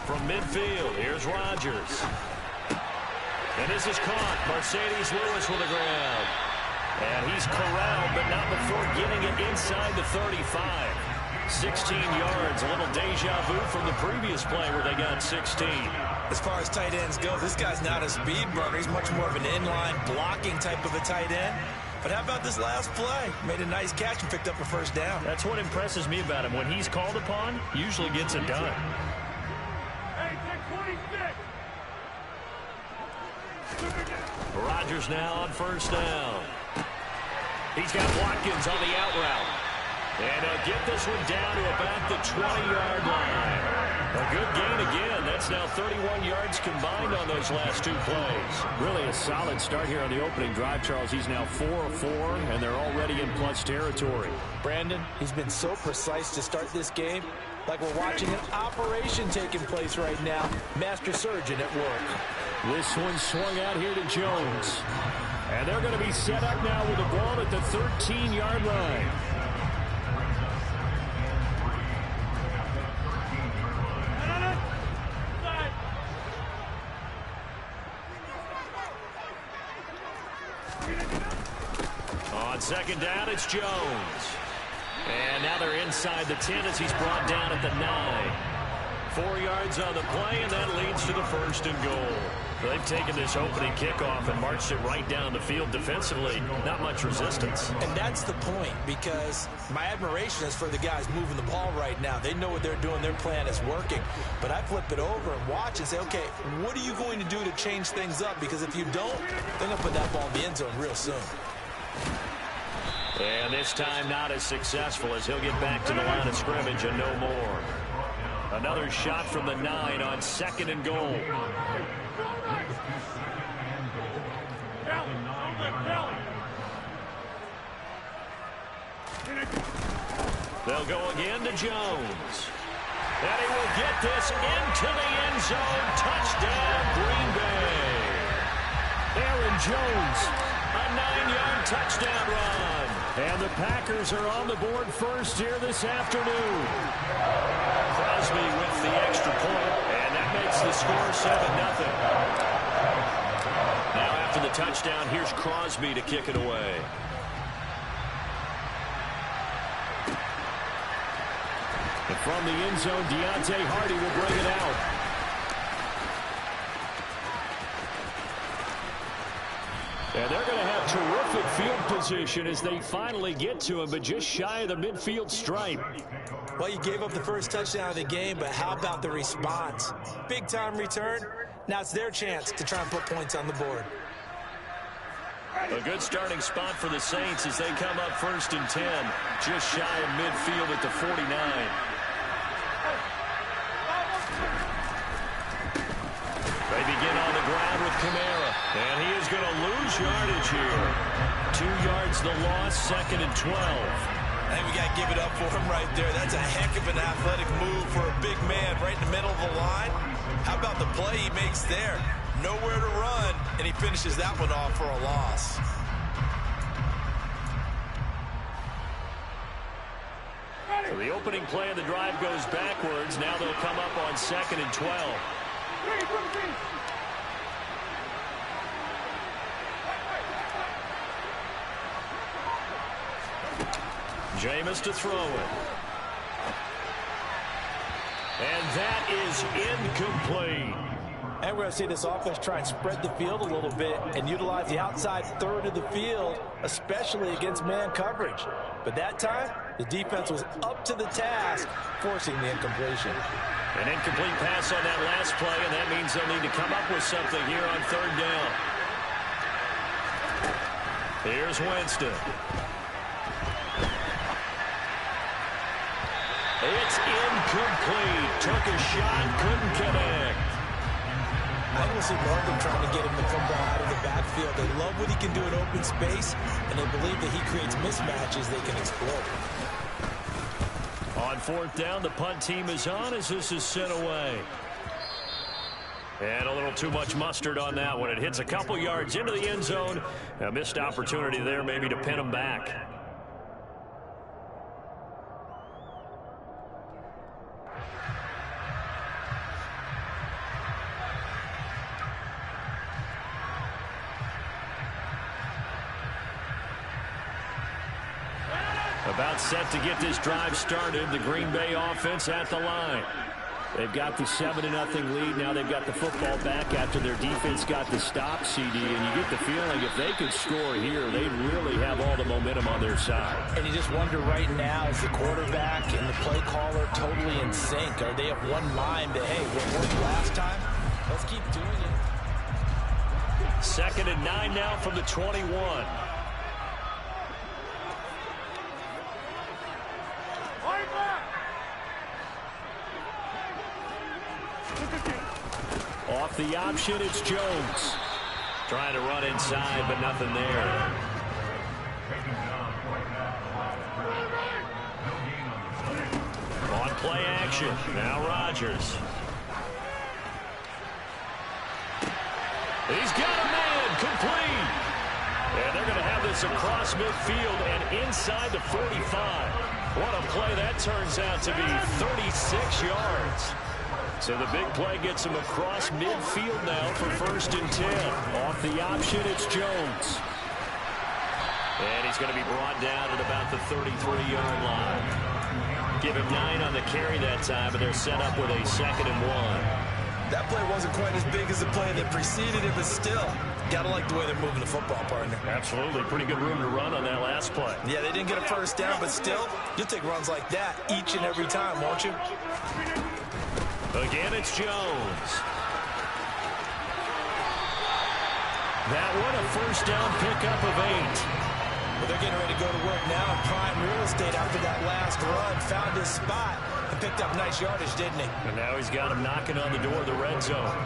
From midfield, here's Rodgers. And this is caught. Mercedes Lewis with the ground. And he's corralled, but not before getting it inside the 35. 16 yards, a little deja vu from the previous play where they got 16. As far as tight ends go, this guy's not a speed burner. He's much more of an inline blocking type of a tight end. But how about this last play? Made a nice catch and picked up a first down. That's what impresses me about him. When he's called upon, he usually gets it done. Rodgers now on first down. He's got Watkins on the out route. And he'll get this one down to about the 20-yard line. A good gain again. That's now 31 yards combined on those last two plays. Really a solid start here on the opening drive, Charles. He's now 4 of 4, and they're already in plus territory. Brandon, he's been so precise to start this game. Like we're watching an operation taking place right now. Master surgeon at work. This one swung out here to Jones. And they're going to be set up now with the ball at the 13-yard line. On second down, it's Jones. And now they're inside the 10 as he's brought down at the 9. 4 yards on the play, and that leads to the first and goal. They've taken this opening kickoff and marched it right down the field defensively. Not much resistance. And that's the point, because my admiration is for the guys moving the ball right now. They know what they're doing. Their plan is working. But I flip it over and watch and say, okay, what are you going to do to change things up? Because if you don't, they're going to put that ball in the end zone real soon. And this time not as successful as he'll get back to the line of scrimmage and no more. Another shot from the 9 on second and goal. They'll go again to Jones. And he will get this into the end zone. Touchdown, Green Bay. Aaron Jones. A 9-yard touchdown run. And the Packers are on the board first here this afternoon. Crosby with the extra point, and that makes the score 7-0. Now after the touchdown, here's Crosby to kick it away. And from the end zone, Deontay Hardy will bring it out. And they're going to have terrific field position as they finally get to him, but just shy of the midfield stripe. Well, you gave up the first touchdown of the game, but how about the response? Big-time return. Now it's their chance to try and put points on the board. A good starting spot for the Saints as they come up first and 10, just shy of midfield at the 49. They begin on the ground with Kamara, and he is going to lose yardage here. 2 yards the loss, second and 12. I think we got to give it up for him right there. That's a heck of an athletic move for a big man right in the middle of the line. How about the play he makes there? Nowhere to run, and he finishes that one off for a loss. So the opening play of the drive goes backwards. Now they'll come up on second and 12. Jameis to throw it. And that is incomplete. And we're going to see this offense try and spread the field a little bit and utilize the outside third of the field, especially against man coverage. But that time, the defense was up to the task, forcing the incompletion. An incomplete pass on that last play, and that means they'll need to come up with something here on third down. Here's Winston. It's incomplete. Took a shot, couldn't connect. I will see Markham trying to get him to come out of the backfield. They love what he can do in open space, and they believe that he creates mismatches they can exploit. On fourth down, the punt team is on as this is sent away. And a little too much mustard on that one. It hits a couple yards into the end zone. A missed opportunity there maybe to pin them back. About set to get this drive started. The Green Bay offense at the line. They've got the 7-0 lead. Now they've got the football back after their defense got the stop, CD. And you get the feeling if they could score here, they'd really have all the momentum on their side. And you just wonder right now, is the quarterback and the play caller totally in sync? Are they of one mind that, hey, what worked last time? Let's keep doing it. 2nd and 9 now from the 21. Off the option, it's Jones. Trying to run inside, but nothing there. On play action, now Rodgers. He's got a man, complete. And they're going to have this across midfield and inside the 45. What a play that turns out to be, 36 yards. So the big play gets him across midfield now for 1st and 10. Off the option, it's Jones. And he's going to be brought down at about the 33-yard line. Give him 9 on the carry that time, but they're set up with a 2nd and 1. That play wasn't quite as big as the play that preceded it, but still, got to like the way they're moving the football, partner. Absolutely. Pretty good room to run on that last play. Yeah, they didn't get a first down, but still, you'll take runs like that each and every time, won't you? Again, it's Jones. That one, a first down pickup of 8. Well, they're getting ready to go to work now in prime real estate after that last run. Found his spot and picked up nice yardage, didn't he? And now he's got him knocking on the door of the red zone.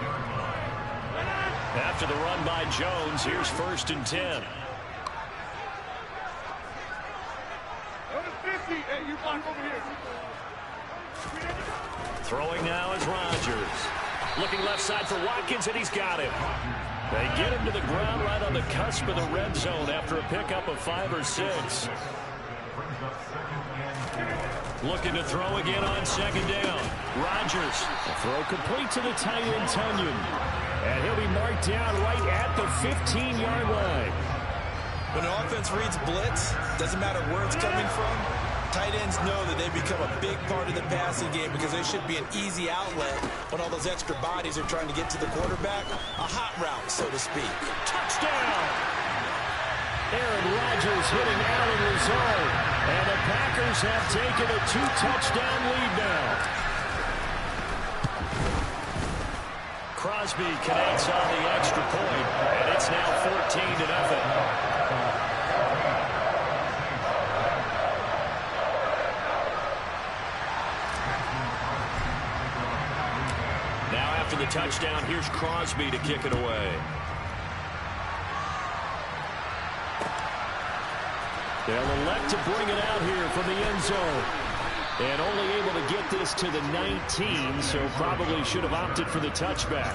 After the run by Jones, here's 1st and 10. Throwing now is Rodgers. Looking left side for Watkins, and he's got him. They get him to the ground right on the cusp of the red zone after a pickup of 5 or 6. Looking to throw again on 2nd down. Rodgers. A throw complete to the tight end, Tunyon. And he'll be marked down right at the 15-yard line. When an offense reads blitz, doesn't matter where it's coming from, tight ends know that they become a big part of the passing game because they should be an easy outlet when all those extra bodies are trying to get to the quarterback. A hot route, so to speak. Touchdown! Aaron Rodgers hitting Allen Lazard. And the Packers have taken a 2-touchdown lead now. Crosby connects on the extra point, and it's now 14-0. After the touchdown, here's Crosby to kick it away. They'll elect to bring it out here from the end zone. And only able to get this to the 19, so probably should have opted for the touchback.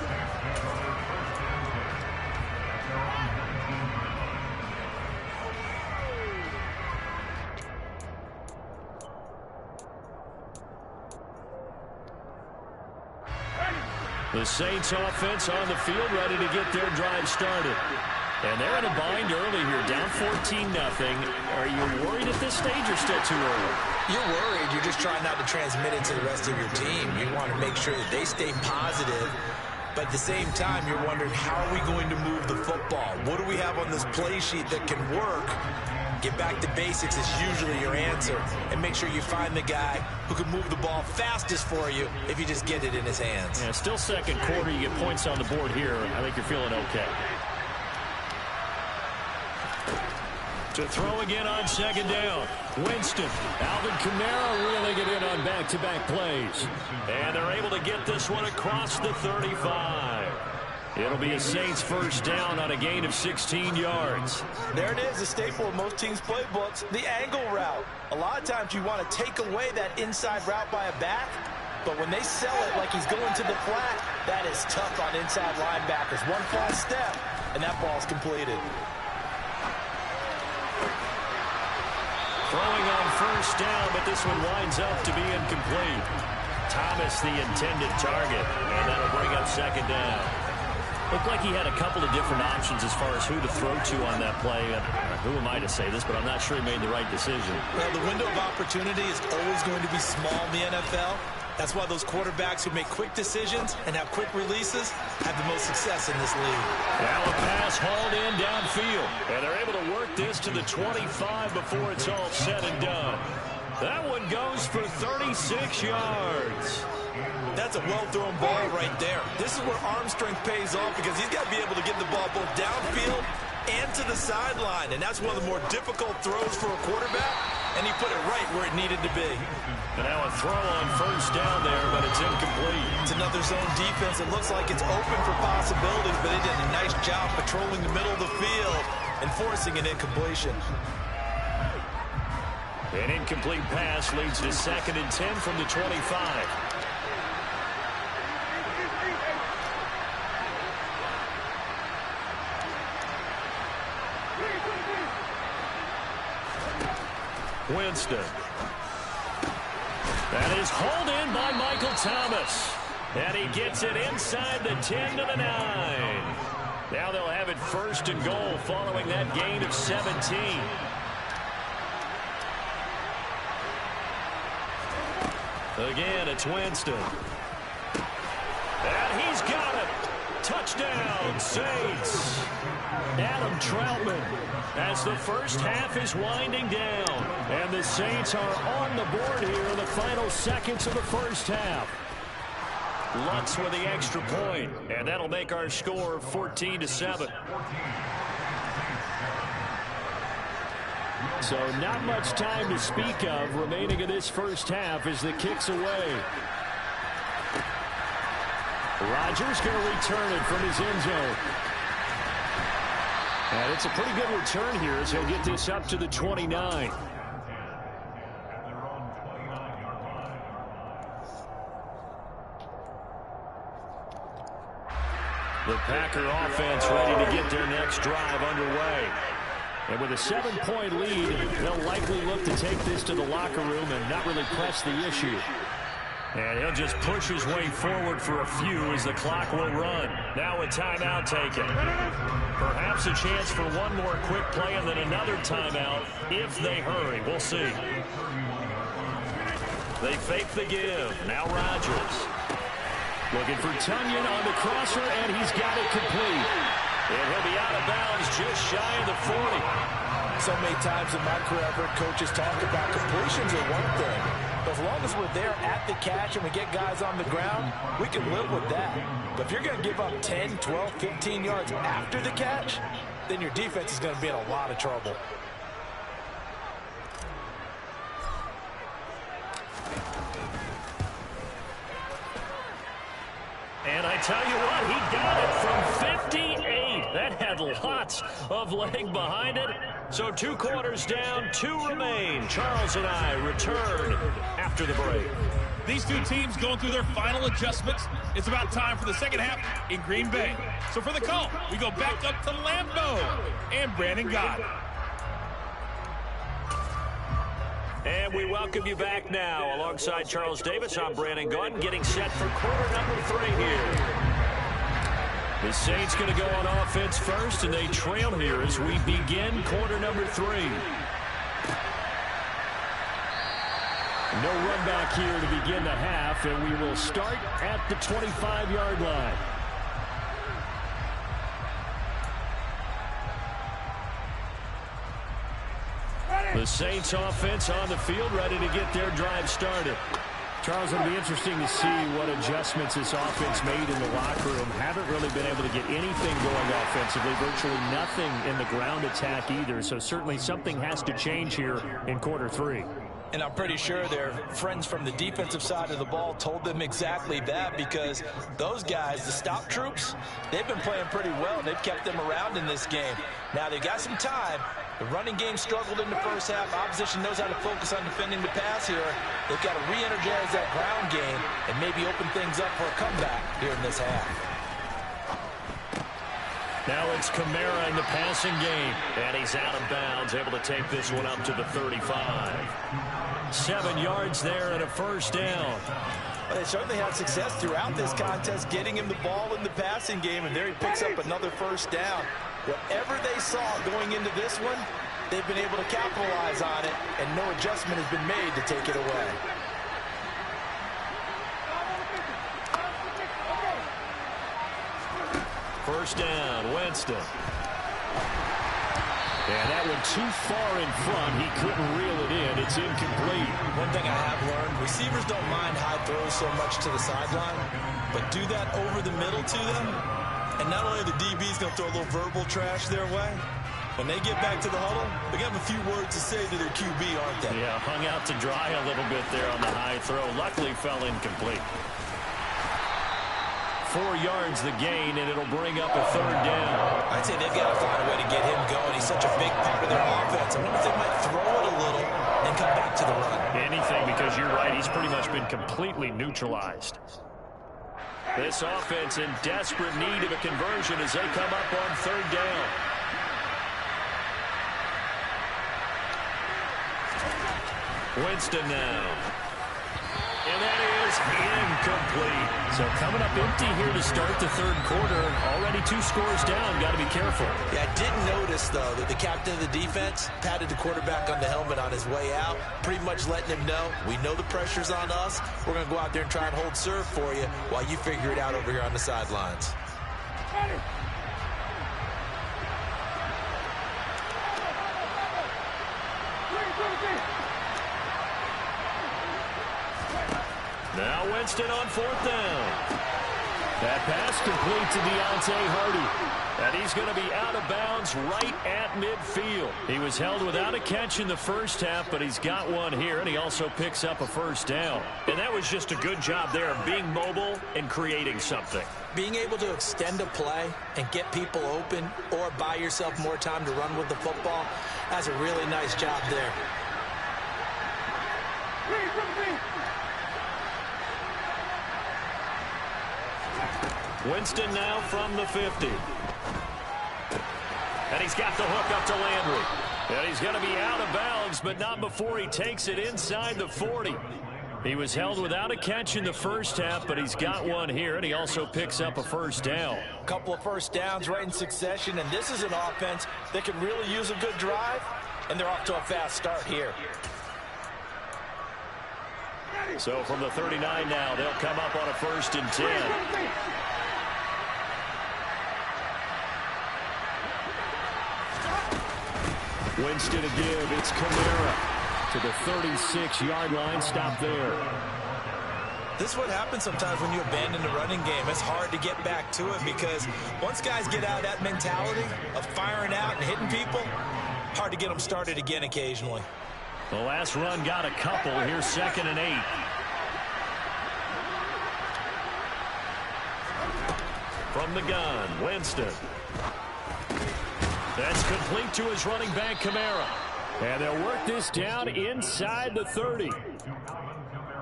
The Saints offense on the field ready to get their drive started. And they're in a bind early here, down 14-0. Are you worried at this stage or still too early? You're worried. You're just trying not to transmit it to the rest of your team. You want to make sure that they stay positive. But at the same time, you're wondering, how are we going to move the football? What do we have on this play sheet that can work? Get back to basics is usually your answer. And make sure you find the guy who can move the ball fastest for you if you just get it in his hands. Yeah, still second quarter. You get points on the board here. I think you're feeling okay. To throw again on 2nd down. Winston. Alvin Kamara reeling it in on back-to-back plays. And they're able to get this one across the 35. It'll be a Saints first down on a gain of 16 yards. There it is, a staple of most teams' playbooks, the angle route. A lot of times you want to take away that inside route by a back, but when they sell it like he's going to the flat, that is tough on inside linebackers. One false step, and that ball's completed. Throwing on first down, but this one winds up to be incomplete. Thomas the intended target, and that'll bring up 2nd down. Looked like he had a couple of different options as far as who to throw to on that play. Who am I to say this, but I'm not sure he made the right decision. Well, the window of opportunity is always going to be small in the NFL. That's why those quarterbacks who make quick decisions and have quick releases have the most success in this league. Now a pass hauled in downfield. And they're able to work this to the 25 before it's all said and done. That one goes for 36 yards. That's a well-thrown ball right there. This is where arm strength pays off because he's got to be able to get the ball both downfield and to the sideline. And that's one of the more difficult throws for a quarterback. And he put it right where it needed to be. And now a throw on first down there, but it's incomplete. It's another zone defense. It looks like it's open for possibilities, but they did a nice job patrolling the middle of the field and forcing an incompletion. An incomplete pass leads to 2nd and 10 from the 25. Winston. That is hauled in by Michael Thomas. And he gets it inside the 10 to the 9. Now they'll have it 1st and goal following that gain of 17. Again, it's Winston. And he's got it. Touchdown, Saints. Adam Troutman as the first half is winding down. And the Saints are on the board here in the final seconds of the first half. Lutz with the extra point, and that'll make our score 14-7. So not much time to speak of remaining in this first half as the kick's away. Rodgers going to return it from his end zone. And it's a pretty good return here as he'll get this up to the 29. The Packer offense ready to get their next drive underway. And with a 7-point lead, they'll likely look to take this to the locker room and not really press the issue. And he'll just push his way forward for a few as the clock will run. Now a timeout taken. Perhaps a chance for one more quick play and then another timeout if they hurry. We'll see. They fake the give. Now Rodgers. Looking for Tunyon on the crosser, and he's got it complete. And he'll be out of bounds just shy of the 40. So many times in my career, I've heard coaches talk about completions are one thing. But as long as we're there at the catch and we get guys on the ground, we can live with that. But if you're going to give up 10, 12, 15 yards after the catch, then your defense is going to be in a lot of trouble. And I tell you what, he got it from 58. That had lots of leg behind it. So 2 quarters down, 2 remain. Charles and I return after the break. These two teams going through their final adjustments. It's about time for the second half in Green Bay. So for the call, we go back up to Lambeau and Brandon Gott. And we welcome you back now. Alongside Charles Davis, I'm Brandon Gott, getting set for quarter number 3 here. The Saints going to go on offense first, and they trail here as we begin quarter number 3. No run back here to begin the half, and we will start at the 25-yard line. The Saints offense on the field, ready to get their drive started. Charles, it'll be interesting to see what adjustments this offense made in the locker room. Haven't really been able to get anything going offensively, virtually nothing in the ground attack either. So certainly something has to change here in quarter 3. And I'm pretty sure their friends from the defensive side of the ball told them exactly that, because those guys, the stop troops, they've been playing pretty well. They've kept them around in this game. Now they've got some time. The running game struggled in the first half. Opposition knows how to focus on defending the pass here. They've got to re-energize that ground game and maybe open things up for a comeback here in this half. Now it's Kamara in the passing game. And he's out of bounds, able to take this one up to the 35. 7 yards there and a first down. Well, they certainly had success throughout this contest, getting him the ball in the passing game, and there he picks up another first down. Whatever they saw going into this one, they've been able to capitalize on it, and no adjustment has been made to take it away. First down, Winston. And that went too far in front. He couldn't reel it in. It's incomplete. One thing I have learned, receivers don't mind high throws so much to the sideline, but do that over the middle to them, and not only the DB's going to throw a little verbal trash their way, when they get back to the huddle, they have a few words to say to their QB, aren't they? Yeah, hung out to dry a little bit there on the high throw. Luckily fell incomplete. 4 yards the gain, and it'll bring up a third down. I'd say they've got to find a way to get him going. He's such a big part of their offense. I wonder if they might throw it a little and come back to the run. Anything, because you're right, he's pretty much been completely neutralized. This offense in desperate need of a conversion as they come up on third down. Winston now. And that is incomplete. So coming up empty here to start the third quarter. Already 2 scores down. Got to be careful. Yeah, I did notice, though, that the captain of the defense patted the quarterback on the helmet on his way out, pretty much letting him know, we know the pressure's on us. We're going to go out there and try and hold serve for you while you figure it out over here on the sidelines. Now Winston on fourth down. That pass complete to Deontay Hardy. And he's going to be out of bounds right at midfield. He was held without a catch in the first half, but he's got one here, and he also picks up a first down. And that was just a good job there of being mobile and creating something. Being able to extend a play and get people open or buy yourself more time to run with the football, that's a really nice job there. Winston now from the 50. And he's got the hook up to Landry. And he's going to be out of bounds, but not before he takes it inside the 40. He was held without a catch in the first half, but he's got one here, and he also picks up a first down. A couple of first downs right in succession, and this is an offense that can really use a good drive, and they're off to a fast start here. So from the 39 now, they'll come up on a 1st and 10. Winston to give. It's Kamara to the 36-yard line. Stop there. This is what happens sometimes when you abandon the running game. It's hard to get back to it because once guys get out of that mentality of firing out and hitting people, hard to get them started again occasionally. The last run got a couple. Here's 2nd and 8. From the gun, Winston. That's complete to his running back, Kamara. And they'll work this down inside the 30.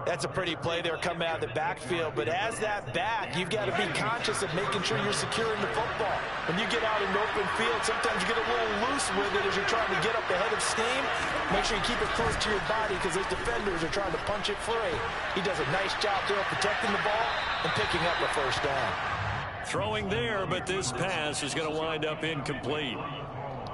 That's a pretty play there coming out of the backfield, but as that back, you've got to be conscious of making sure you're securing the football. When you get out in open field, sometimes you get a little loose with it as you're trying to get up ahead of steam. Make sure you keep it close to your body because those defenders are trying to punch it free. He does a nice job there protecting the ball and picking up a first down. Throwing there, but this pass is going to wind up incomplete.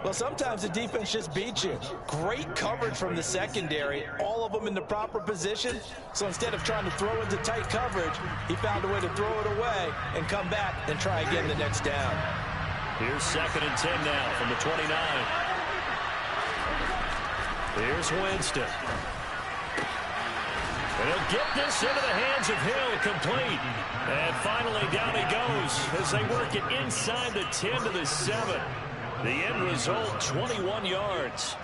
Well, sometimes the defense just beats you. Great coverage from the secondary, all of them in the proper position. So instead of trying to throw into tight coverage, he found a way to throw it away and come back and try again the next down. Here's 2nd and 10 now from the 29. Here's Winston. And he'll get this into the hands of Hill, complete. And finally down he goes as they work it inside the 10 to the 7. The end result, 21 yards.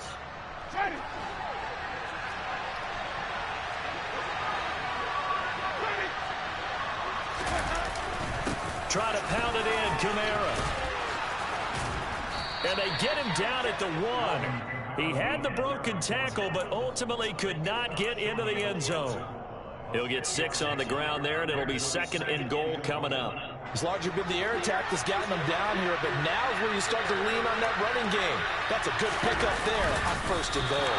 Try to pound it in, Kamara. And they get him down at the 1. He had the broken tackle, but ultimately could not get into the end zone. He'll get 6 on the ground there, and it'll be 2nd and goal coming up. It's largely been the air attack that's gotten them down here, but now is where you start to lean on that running game. That's a good pickup there on 1st and goal.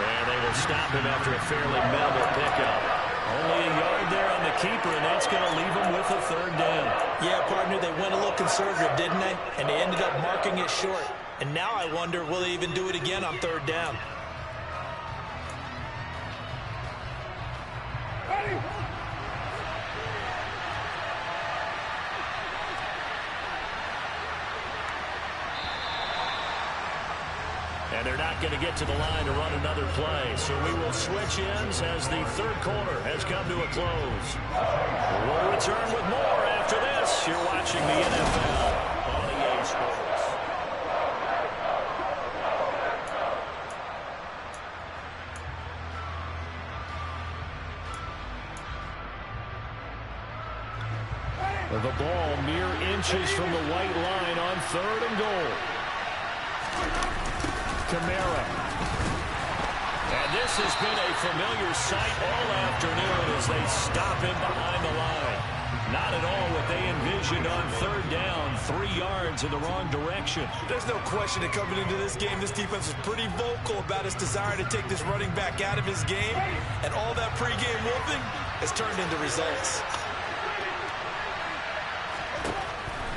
And they will stop him after a fairly minimal pickup. Only a yard there on the keeper, and that's going to leave them with a third down. Yeah, partner, they went a little conservative, didn't they? And they ended up marking it short. And now I wonder, will they even do it again on third down? And they're not going to get to the line to run another play. So we will switch ends as the third quarter has come to a close. We'll return with more after this. You're watching the NFL on EA Sports. The ball mere inches from the white line on 3rd and goal. Kamara. And this has been a familiar sight all afternoon as they stop him behind the line. Not at all what they envisioned on 3rd down, 3 yards in the wrong direction. There's no question that coming into this game, this defense was pretty vocal about its desire to take this running back out of his game. And all that pregame wolfing has turned into results.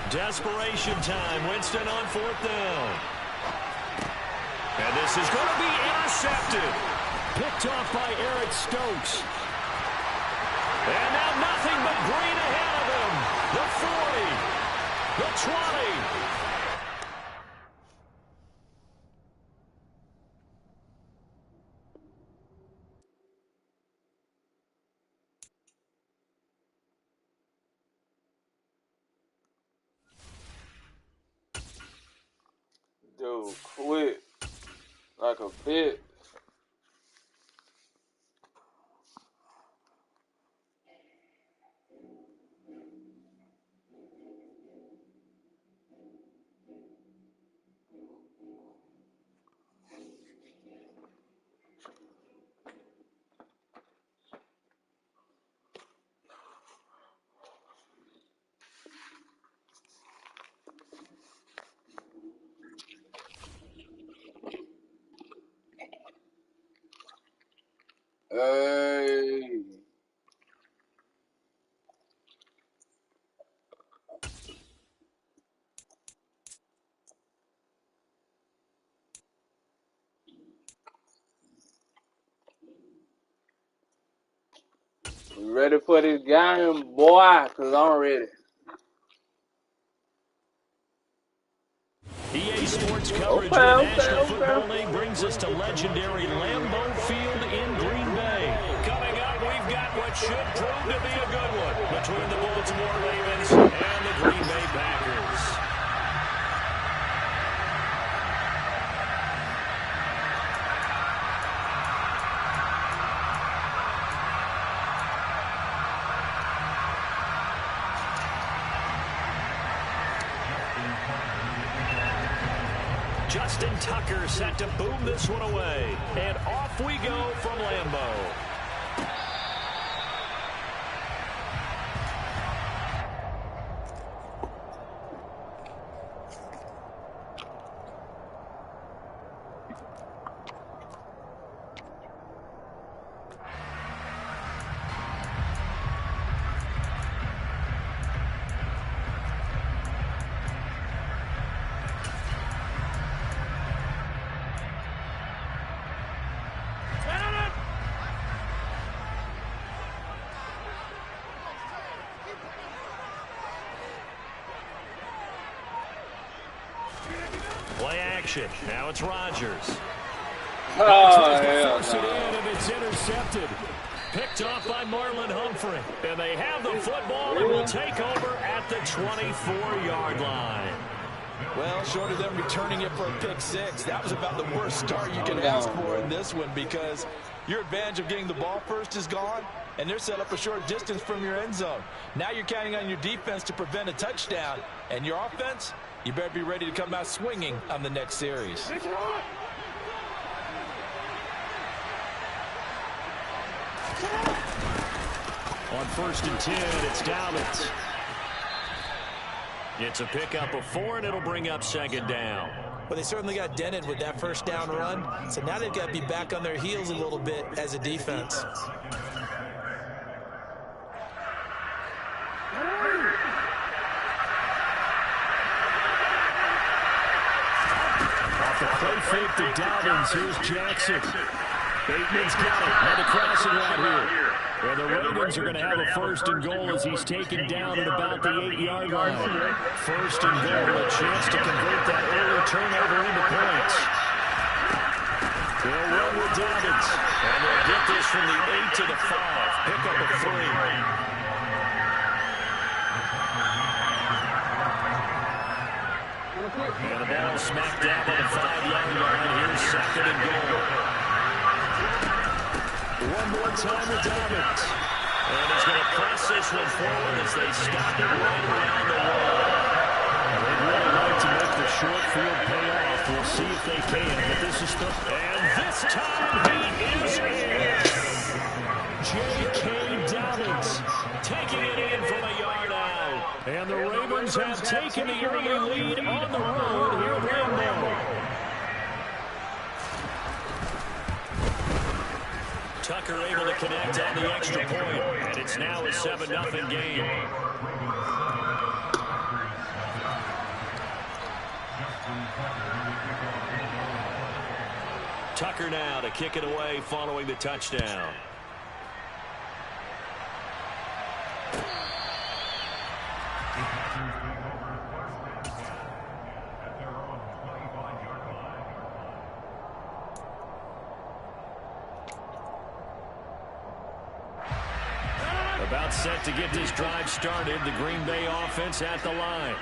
Desperation time. Winston on 4th down. And this is going to be intercepted. Picked off by Eric Stokes. And now nothing but green ahead of him. The 40. The 20. Dude, quit like a bitch. Hey. You ready for this game, boy? Because I'm ready. EA Sports coverage of the National Football League brings us to legendary Lambeau Field in Green Bay. Coming up, we've got what should prove to be a good one between the Baltimore Ravens and the Green Bay Packers. Justin Tucker set to boom this one away. And off we go from Lambeau. Play action. Now it's Rodgers. Oh, hell Force it no. in, and it's intercepted. Picked off by Marlon Humphrey. And they have the football and will take over at the 24-yard line. Well, short of them returning it for a pick 6, that was about the worst start you can ask for in this one, because your advantage of getting the ball first is gone, and they're set up a short distance from your end zone. Now you're counting on your defense to prevent a touchdown, and your offense, you better be ready to come out swinging on the next series. On 1st and 10, it's Dallas. It's a pickup of 4, and it'll bring up 2nd down. Well, they certainly got dented with that first down run, so now they've got to be back on their heels a little bit as a defense. fake to Dobbins. Here's Jackson. Bateman's got it. Had a crossing route here. And the Ravens are going to have a 1st and goal as he's taken down at about the 8-yard line. 1st and goal, a chance to convert that early turnover into points. They'll run with Dobbins. And they'll get this from the 8 to the 5. Pick up a 3. And the ball smacked down on the 5-yard line. Here's 2nd and goal. One more time with Dobbins. And he's going to press this one forward as they stop it right around the wall. They'd really like to make the short field pay off. We'll see if they can, but this is the... And this time he is in. J.K. Dobbins taking it in from a yard out. And the Ravens have taken the early lead on the road here at Lambeau. Tucker able to connect on the extra point, and it's now a 7-0 game. Tucker now to kick it away following the touchdown. About set to get this drive started. The Green Bay offense at the line.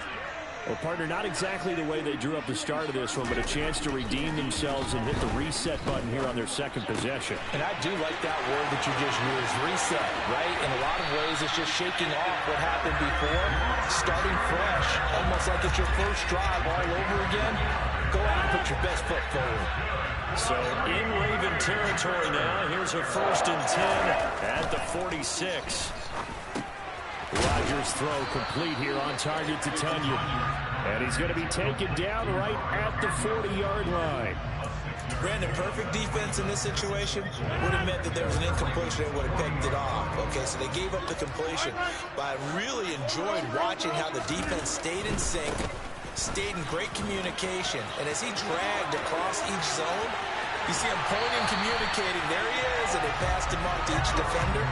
Well, partner, not exactly the way they drew up the start of this one, but a chance to redeem themselves and hit the reset button here on their 2nd possession. And I do like that word that you just used, reset, right? In a lot of ways, it's just shaking off what happened before, starting fresh, almost like it's your first drive all over again. Go out and put your best foot forward. So in Raven territory now. Here's a 1st and 10 at the 46. Rodgers' throw complete here on target to Tunyon. And he's going to be taken down right at the 40-yard line. Brandon, perfect defense in this situation would have meant that there was an incompletion and would have picked it off. Okay, so they gave up the completion. But I really enjoyed watching how the defense stayed in sync, stayed in great communication. And as he dragged across each zone, you see him pointing, communicating. There he is, and they passed him off to each defender.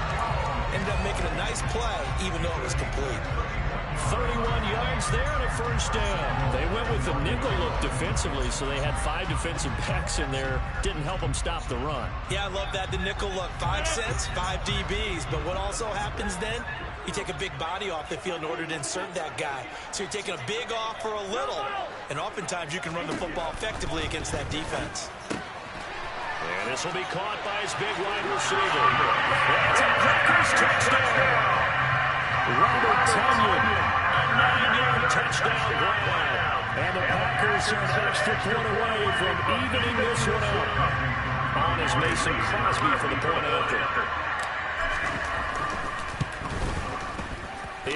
Ended up making a nice play, even though it was complete. 31 yards there and a 1st down. They went with the nickel look defensively, so they had 5 defensive backs in there. Didn't help them stop the run. Yeah, I love that, the nickel look. 5 cents, 5 DBs. But what also happens then, you take a big body off the field in order to insert that guy. So you're taking a big off for a little. And oftentimes you can run the football effectively against that defense. And this will be caught by his big wide receiver. It's a Packers touchdown. Robert Tunyon, a 9-yard touchdown grab. And the Packers are an extra point away from evening this one out. On is Mason Crosby for the point after.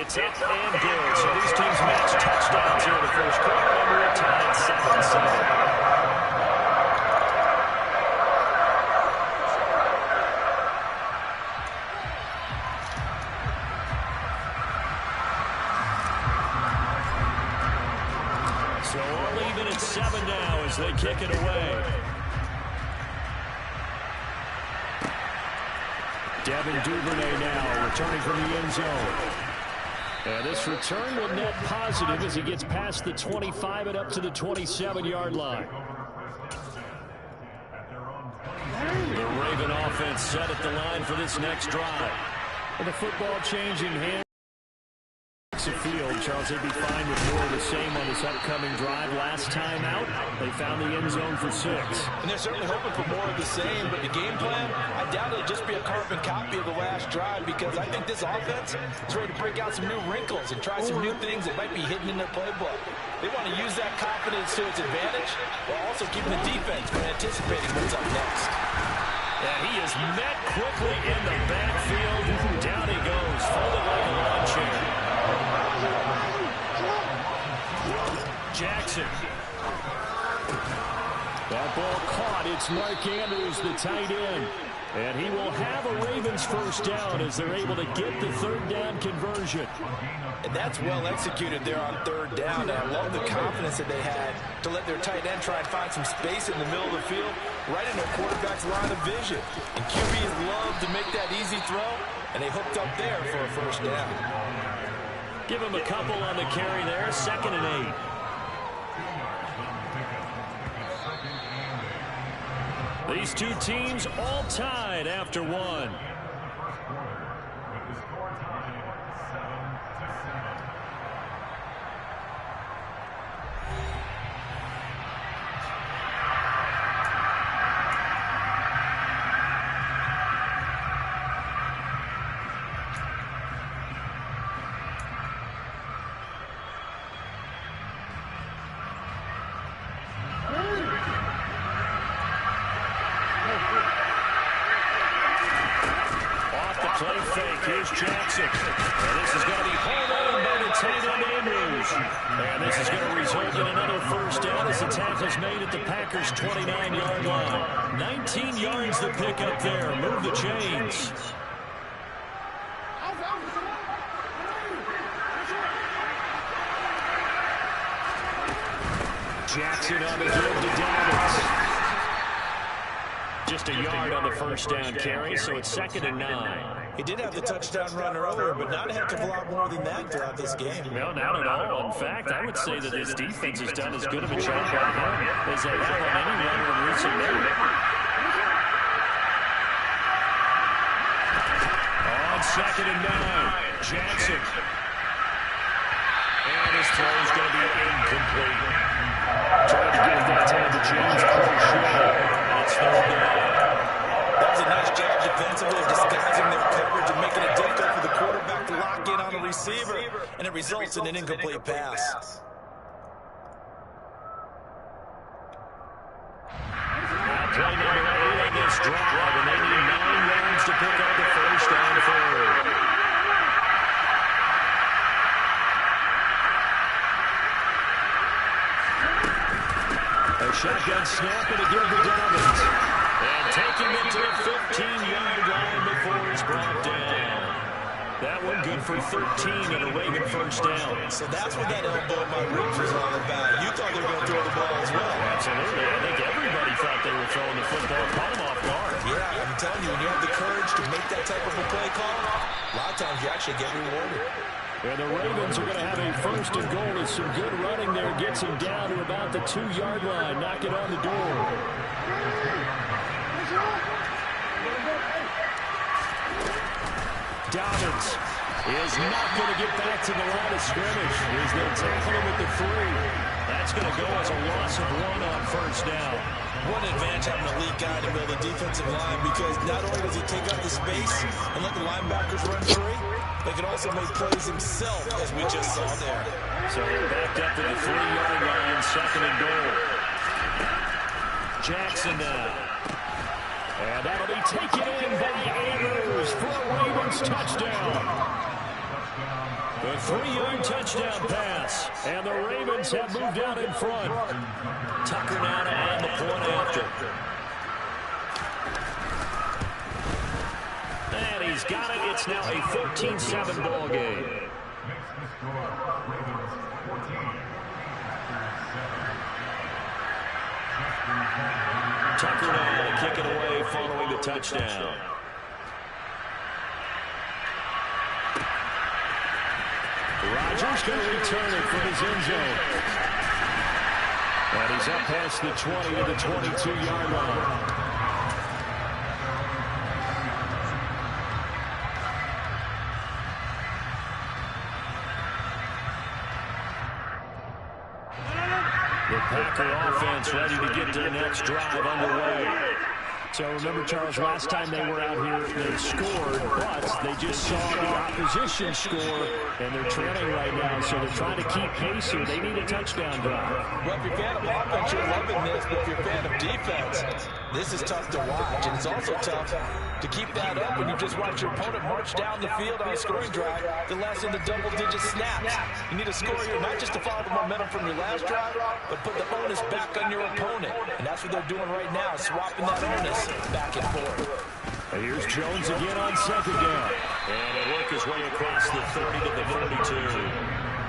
It's up and good. So these teams match touchdowns here in the 1st quarter. And we're tied 7-7. So all even at 7 now as they kick it away. Devin Duvernay now returning from the end zone. And this return will net positive as he gets past the 25 and up to the 27-yard line. The Raven offense set at the line for this next drive. And the football changing hands. Field, Charles, they'd be fine with more of the same on this upcoming drive. Last time out, they found the end zone for 6. And they're certainly hoping for more of the same, but the game plan, I doubt it'll just be a carbon copy of the last drive, because I think this offense is ready to break out some new wrinkles and try some new things that might be hidden in their playbook. They want to use that confidence to its advantage, while also keeping the defense from anticipating what's up next. And he is met quickly in the backfield. Down he goes, folded like a lawn chair. Jackson. That ball caught. It's Mark Andrews, the tight end. And he will have a Ravens first down as they're able to get the third down conversion. And that's well executed there on third down. And I love the confidence that they had to let their tight end try and find some space in the middle of the field, right in their quarterback's line of vision. And QBs love to make that easy throw, and they hooked up there for a first down. Give him a couple on the carry there, 2nd and 8. These two teams all tied after one. Play fake. Here's Jackson. And this is going to be hauled in by the tight end Andrews. And this is going to result in another first down as the tackle's made at the Packers' 29-yard line. 19 yards to pick up there. Move the chains. Jackson on the give to Dobbins. Just a yard on the first down carry, so it's 2nd and 9. He did have the touchdown run earlier, but not a heck of a lot more than that throughout this game. No, not at all. In fact, I would say that this defense has done as good of a job on him as they have on any runner in recent memory. On 2nd and 9, Jackson. And his throw is going to be incomplete. Trying to get it that time to James Crochet. That's third down. That was a nice job defensively of disguising their coverage and making it difficult for the quarterback to lock in on a receiver, and it results in an incomplete pass. Now play number 8 on this drive, and they need 9 yards to pick up the first down third. A shotgun snap and a give to Dobbins. And taking it to the 15-yard line before it's brought down. That one good for 13 and a Raven first down. So that's what that elbow in my ribs was all about. You thought they were going to throw the ball as well. Absolutely. I think everybody thought they were throwing the football. Caught them off guard. Yeah, I'm telling you, when you have the courage to make that type of a play call, a lot of times you actually get rewarded. And the Ravens are going to have a first and goal as some good running there gets him down to about the 2-yard line. Knock it on the door. Dobbins is not going to get back to the line of scrimmage. He's going to tackle him at the 3. That's going to go as a loss of 1 on first down. What an advantage having an elite guy to build a defensive line, because not only does he take up the space and let the linebackers run free, they can also make plays himself, as we just saw there. So they're backed up to the 3-yard line, 2nd and goal. Jackson now. And that'll be taken in by Andrews for a Ravens touchdown. The 3-yard touchdown pass. And the Ravens have moved out in front. Tucker now to add the point after. And he's got it. It's now a 13-7 ball game. Tucker now to kick it away following the touchdown. Rodgers going to return it from his end zone. And he's up past the 20 to the 22-yard line. The Packer offense ready to get to the next drive underway. So remember, Charles, last time they were out here, they scored, but they just saw the opposition score, and they're trailing right now, so they're trying to keep pace here. They need a touchdown drive. Well, if you're a fan of offense, you're loving this, but if you're a fan of defense, this is tough to watch, and it's also tough to keep that up when you just watch your opponent march down the field on a scoring drive to last in the double-digit snaps. You need a score here, not just to follow the momentum from your last drive, but put the onus back on your opponent, and that's what they're doing right now, swapping that onus back and forth. Here's Jones again on second down. And he'll work his way across the 30 to the 32.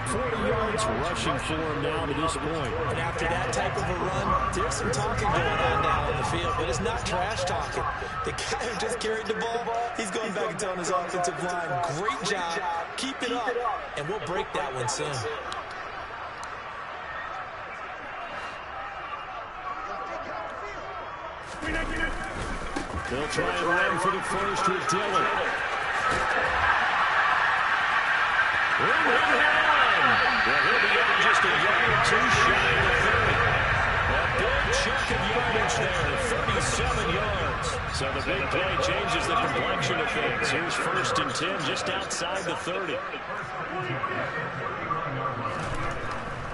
40 yards rushing for him now to this point. And after that type of a run, there's some talking going on now on the field, but it's not trash talking. The guy who just carried the ball, he's going back and telling his offensive line, great job, keep it up, and we'll break that one soon. They'll try and run for the first with Dillon. Well, he'll be out just a yard or two shy of the 30. A big chunk of yardage there, 37 yards. So the big play changes the complexion of things. Here's 1st and 10 just outside the 30.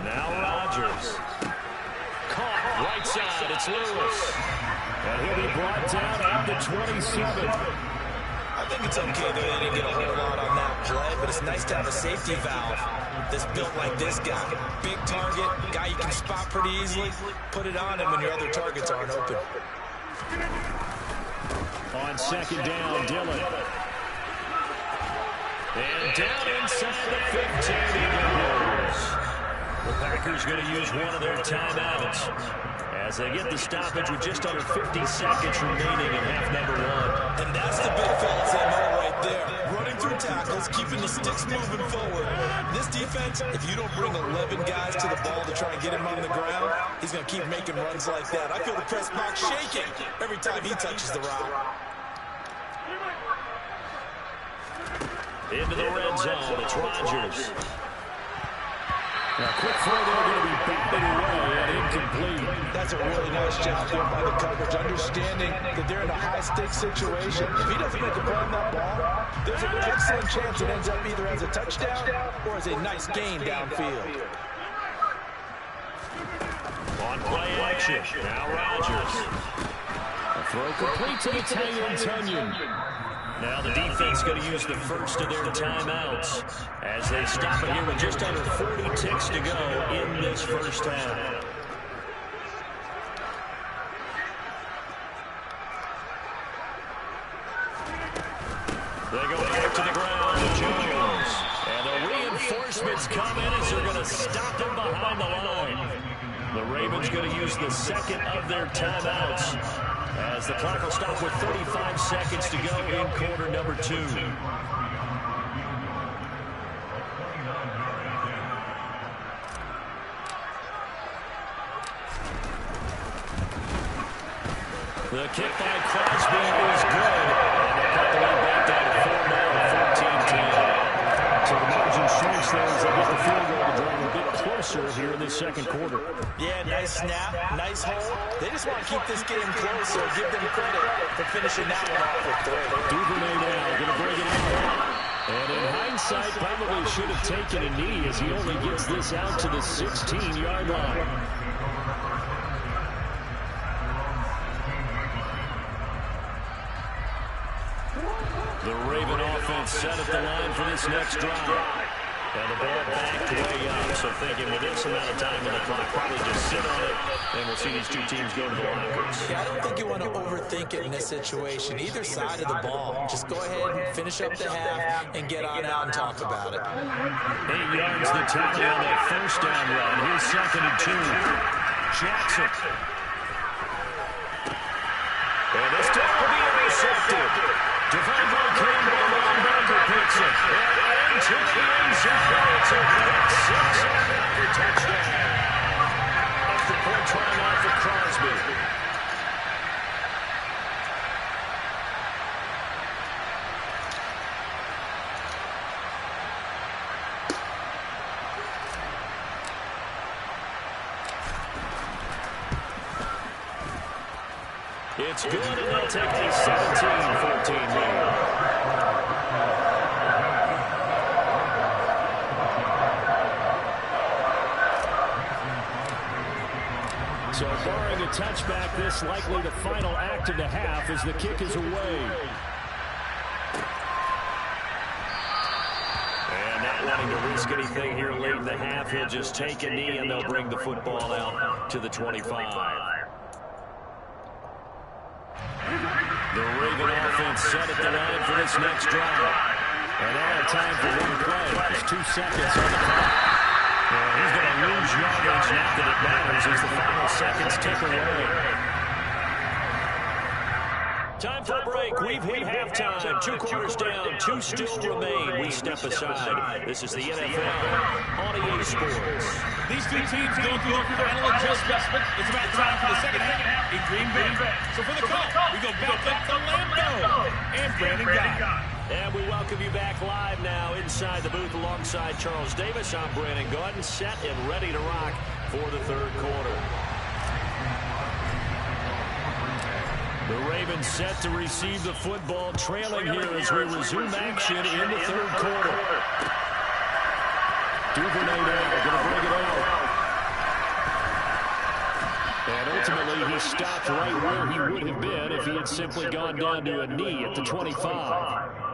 Now Rodgers. Caught right side. It's Lewis. And he'll be brought down at the 27. I think it's okay that they didn't get a whole lot on that play, but it's nice to have a safety valve that's built like this guy. Big target, guy you can spot pretty easily. Put it on him when your other targets aren't open. On second down, Dillon. And down inside the 15 he goes. The Packers going to use one of their timeouts as they get the stoppage with just under 50 seconds remaining in half number 1. And that's the big fellas they know right there. Running through tackles, keeping the sticks moving forward. This defense, if you don't bring 11 guys to the ball to try and get him on the ground, he's going to keep making runs like that. I feel the press box shaking every time he touches the rock. Into the red zone, it's Rodgers. Now, quick throw there, going to be batted away and incomplete. That's a really nice job there by the coverage, understanding that they're in a high-stakes situation. If he doesn't make a play on that ball, there's an excellent chance it ends up either as a touchdown or as a nice gain downfield. On play action, now Rodgers. A throw complete to the Tunyon. Now the defense going to use the first of their timeouts as they stop it here with just under 40 ticks to go in this first half. They go back to the ground to Jones. And the reinforcements come in as they're going to stop him behind the line. The Ravens going to use the second of their timeouts as the clock will stop with 35 seconds to go in quarter number 2. The kick by Crosby is good. And they cut the lead back down to 4 now, 14-10. So the margin shrinks there as they get the field goal to draw a bit closer here in the second quarter. Yeah, nice snap, nice hold. They just want to keep this game close, so give them credit for finishing that one off with 3. Duvernay now going to bring it out. And in hindsight, probably should have taken a knee as he only gets this out to the 16-yard line. The Raven offense set at the line for this next drive. And the ball backed way up, so thinking with this amount of time on the clock, probably just sit on it, and we'll see these two teams go to the lockers. Yeah, I don't think you want to overthink it in this situation. Either side of the ball. Just go ahead and finish up the half and get on out and talk about it. 8 yards the tally on that first down run. Here's 2nd and 2. Jackson. And this time will be intercepted. Devondre Campbell, linebacker, picks it. And into the end zone. It's a quick 6-yard touchdown. Extra point trying out for Crosby. It's good, and they'll take a 17-14 lead. So barring a touchback, this likely the final act of the half as the kick is away. And not wanting to risk anything here late in the half, he'll just take a knee, and they'll bring the football out to the 25. The Raven offense set at the line for this next drive. And they have time for one play. There's 2 seconds on the clock. Well, he's going to lose yardage, not that it matters, as the final seconds tick away. Time for a break. We've hit halftime. 2 quarters down. 2 still remain. We step aside. This is the NFL on EA Sports. These 2 teams go through their final adjustments. It's about time for the second half in Green Bay. So for the call, we go back up to Lambeau and Brandon Gott. And we welcome you back live now inside the booth alongside Charles Davis. I'm Brandon Gaudin, set and ready to rock for the third quarter. The Ravens set to receive the football, trailing here as we resume action in the third quarter. Duvernay now, going to bring it out. And ultimately, he stopped right where he would have been if he had simply gone down to a knee at the 25.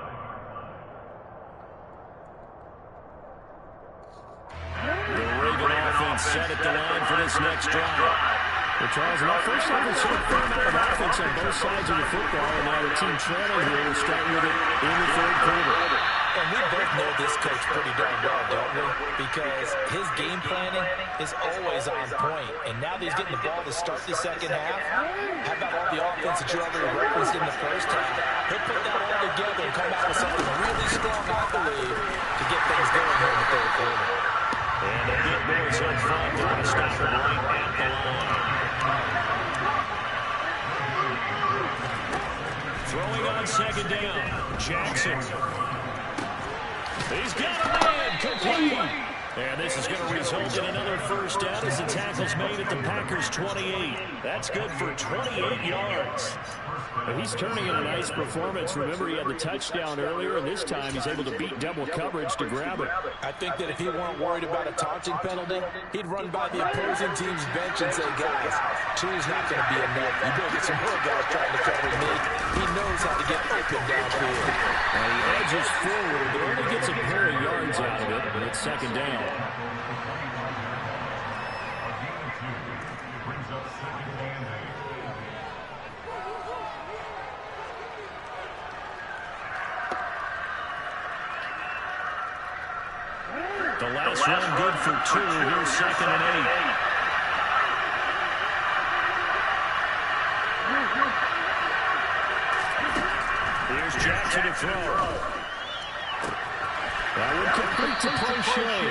The Raven offense set at the line for this next drive. Well, Charles, in that first half, we saw a fair amount of offense on both sides of the football, and now the team trailing here will start with it in the third quarter. And we both know this coach pretty darn well, don't we? Because his game planning is always on point. And now that he's getting the ball to start the second half, how about all the offense that you already referenced in the first half? He'll put that all together and come out with something really strong, I believe, to get things going here in the third quarter. And a bit more is up front. They're going to stop him right at the line. Throwing on second down, Jackson. He's got a man, complete. And this is going to result in another first down as the tackle's made at the Packers' 28. That's good for 28 yards. And he's turning in a nice performance. Remember, he had the touchdown earlier, and this time he's able to beat double coverage to grab it. I think that if he weren't worried about a taunting penalty, he'd run by the opposing team's bench and say, guys, 2 is not going to be enough. You better get some more guys trying to cover me. He knows how to get open downfield. And he edges forward, but only gets a pair of yards out of it, and it's second down. The last run good for 2. Here's second and 8. Here's Jackson to throw. That would complete to Prochet.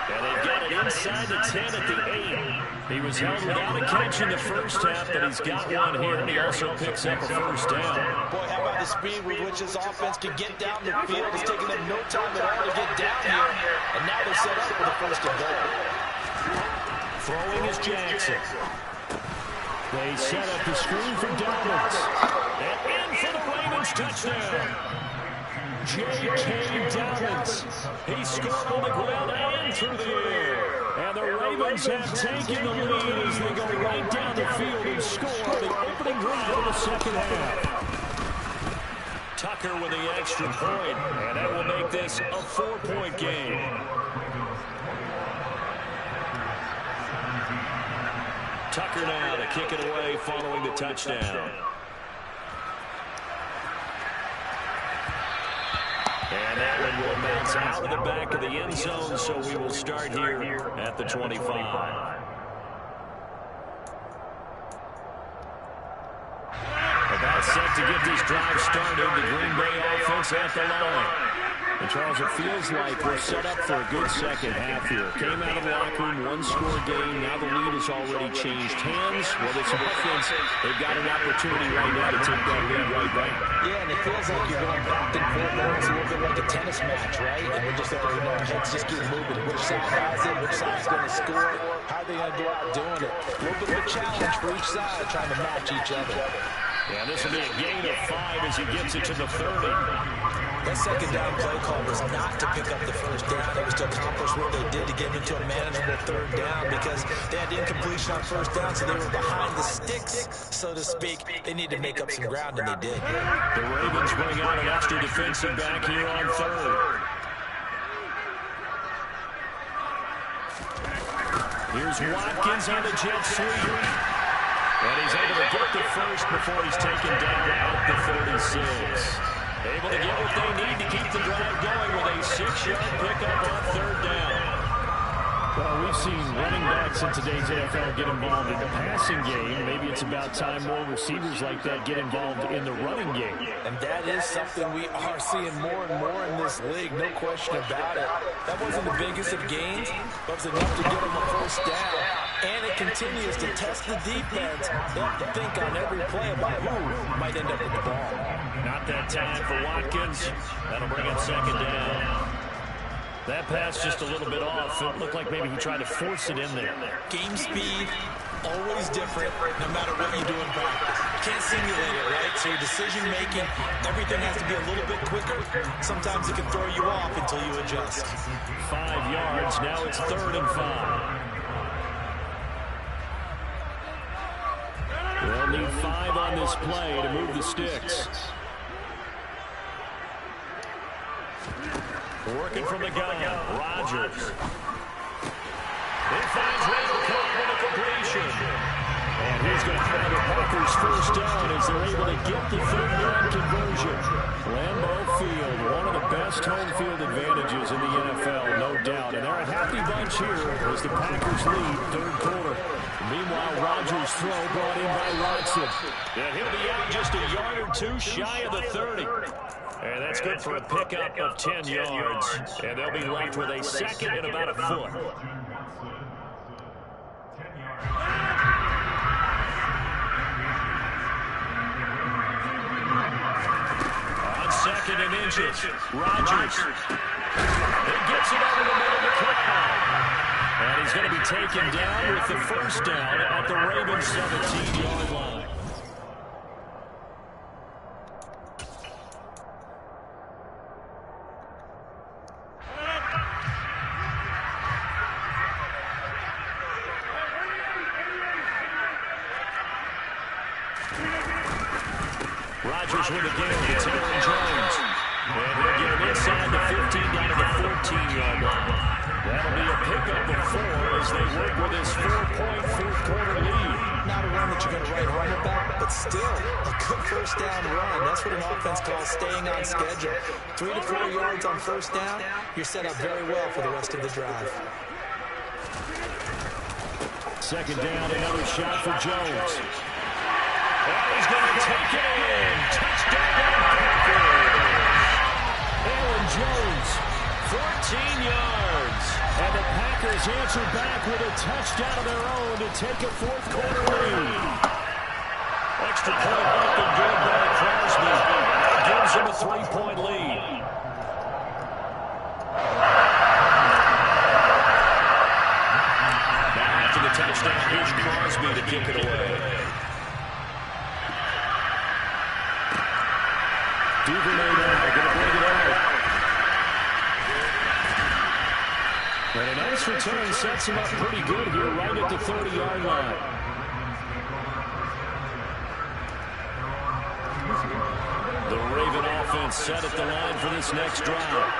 And they've got it inside the 10 at the 8. He was held without a catch in the first half, but he's got one here, and he also picks up a first down. Boy, how about the speed with which this offense can get down the field? It's taking them no time at all to get down here, and now they're set up for the first and goal. Throwing is Jackson. They set up the screen for Dobbins. And in for the Ravens touchdown. J.K. Dobbins. He scored on the ground and through the air. And the Ravens have taken the lead as they go right down the field and score the opening drive of the second half. Tucker with the extra point, and that will make this a 4-point game. Tucker now to kick it away following the touchdown. And that one will bounce out of the back of the end zone, so we will start here at the 25. About set to get this drive started, the Green Bay offense at the line. And Charles, it feels like we're set up for a good second half here. Came out of the locker room, 1-score game. Now the lead has already changed hands. Well, this offense, they've got an opportunity right now to take that lead right back. Yeah, and it feels like you're going back and forth. It's a little bit like a tennis match, right? And we're just like, our heads just keep moving. Which side has it? Which side's going to score? How are they going to go out doing it? A little bit of a challenge for each side, trying to match each other. Yeah, this will be a gain of 5 as he gets it to the 30. That second down play call was not to pick up the first down. It was to accomplish what they did to get into a manageable third down because they had incompletion on first down, so they were behind the sticks, so to speak. They need to make up some ground, and they did. The Ravens bring out an extra defensive back here on third. Here's Watkins on the jet sweep. And he's able to get the first before he's taken down at the 36. Able to get what they need to keep the drive going with a 6-yard pickup on third down. Well, we've seen running backs in today's NFL get involved in the passing game. Maybe it's about time more receivers like that get involved in the running game. And that is something we are seeing more and more in this league, no question about it. That wasn't the biggest of gains, but it was enough to get them a first down. And it continues to test the defense. They have to think on every play about who might end up with the ball. Not that time for Watkins. That'll bring up second down. That pass just a little bit off. It looked like maybe he tried to force it in there. Game speed, always different, no matter what you do in practice. Can't simulate it, right? So your decision-making, everything has to be a little bit quicker. Sometimes it can throw you off until you adjust. 5 yards. Now it's 3rd and 5. They'll need 5 on this play to move the sticks. Working from the gun, Rodgers. He finds Randall Cobb with a completion. And he's going to have the Packers first down as they're able to get the 3rd-down conversion. Lambeau Field, one of the best home field advantages in the NFL, no doubt. And they're a happy bunch here as the Packers lead 3rd quarter. Meanwhile, Rodgers' throw brought in by Watson. And he'll be out just a yard or two shy of the 30. And that's good for a pickup of 10 yards. And they'll be left with a second and about a foot. On 2nd and inches, Rodgers. He gets it over the middle of the crowd. And he's going to be taken down with the first down at the Ravens' 17-yard line. Rodgers with a gain. It's Aaron Jones. And he'll get him inside the 15 down to the 14-yard line. That'll be a pickup of 4 as they work with his 4-point 4th quarter lead. Not a run that you're going to write home about, but still a good first down run. That's what an offense calls staying on schedule. 3 to 4 yards on first down, you're set up very well for the rest of the drive. 2nd down, another shot for Jones. And he's going to take it in. Touchdown, Packers. Aaron Jones, 14 yards. And the Packers answer back with a touchdown of their own to take a 4th quarter lead. Extra point up and good by Crosby. Gives him a 3-point lead. Now after the touchdown, here's Crosby to kick it away. Duvernay now going to bring it out. And a nice return sets him up pretty good here right at the 30-yard line. The Raven offense set at the line for this next drive.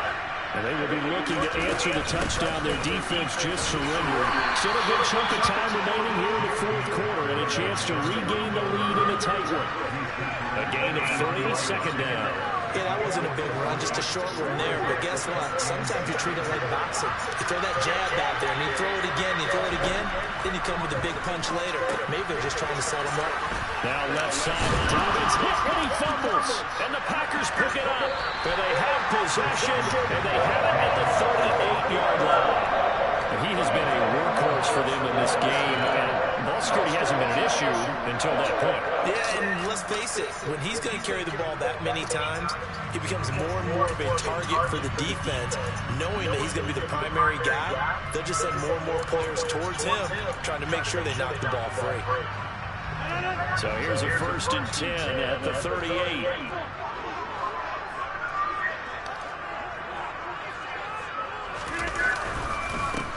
And they will be looking to answer the touchdown their defense just surrendered. Still a good chunk of time remaining here in the 4th quarter and a chance to regain the lead in a tight one. A gain of 3, 2nd down. Yeah, that wasn't a big run, just a short one there. But guess what? Sometimes you treat it like boxing. You throw that jab out there, and you throw it again, then you come with a big punch later. Maybe they're just trying to set him up. Now left side, Dobbins hit, and he fumbles. And the Packers pick it up. And they have possession, and they have it at the 38-yard line. And he has been a workhorse for them in this game, and ball security hasn't been an issue until that point. Yeah, and let's face it, when he's going to carry the ball that many times, he becomes more and more of a target for the defense, knowing that he's going to be the primary guy. They'll just send more and more players towards him, trying to make sure they knock the ball free. So here's a 1st and 10 at the 38.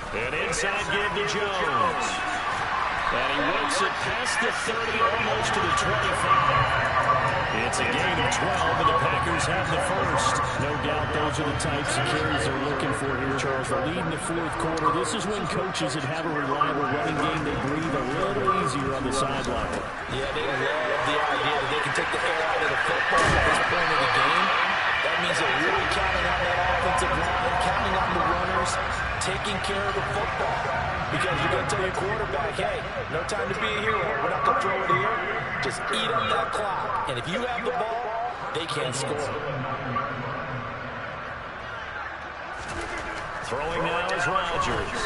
And inside give to Jones. And he works it past the 30, almost to the 25. It's a gain of 12, and the Packers have the first. No doubt those are the types of carries they're looking for here, Charles. The lead in the fourth quarter. This is when coaches that have a reliable running game, they breathe a little easier on the sideline. Yeah, they love the idea that they can take the air out of the football at this point of the game. That means they're really counting on that offensive line, counting on the runners, taking care of the football. Because you're going to tell your quarterback, hey, no time to be a hero. We're not going to throw it here. Just eat up that clock. And if you have the ball, they can't score. Throwing now is Rodgers.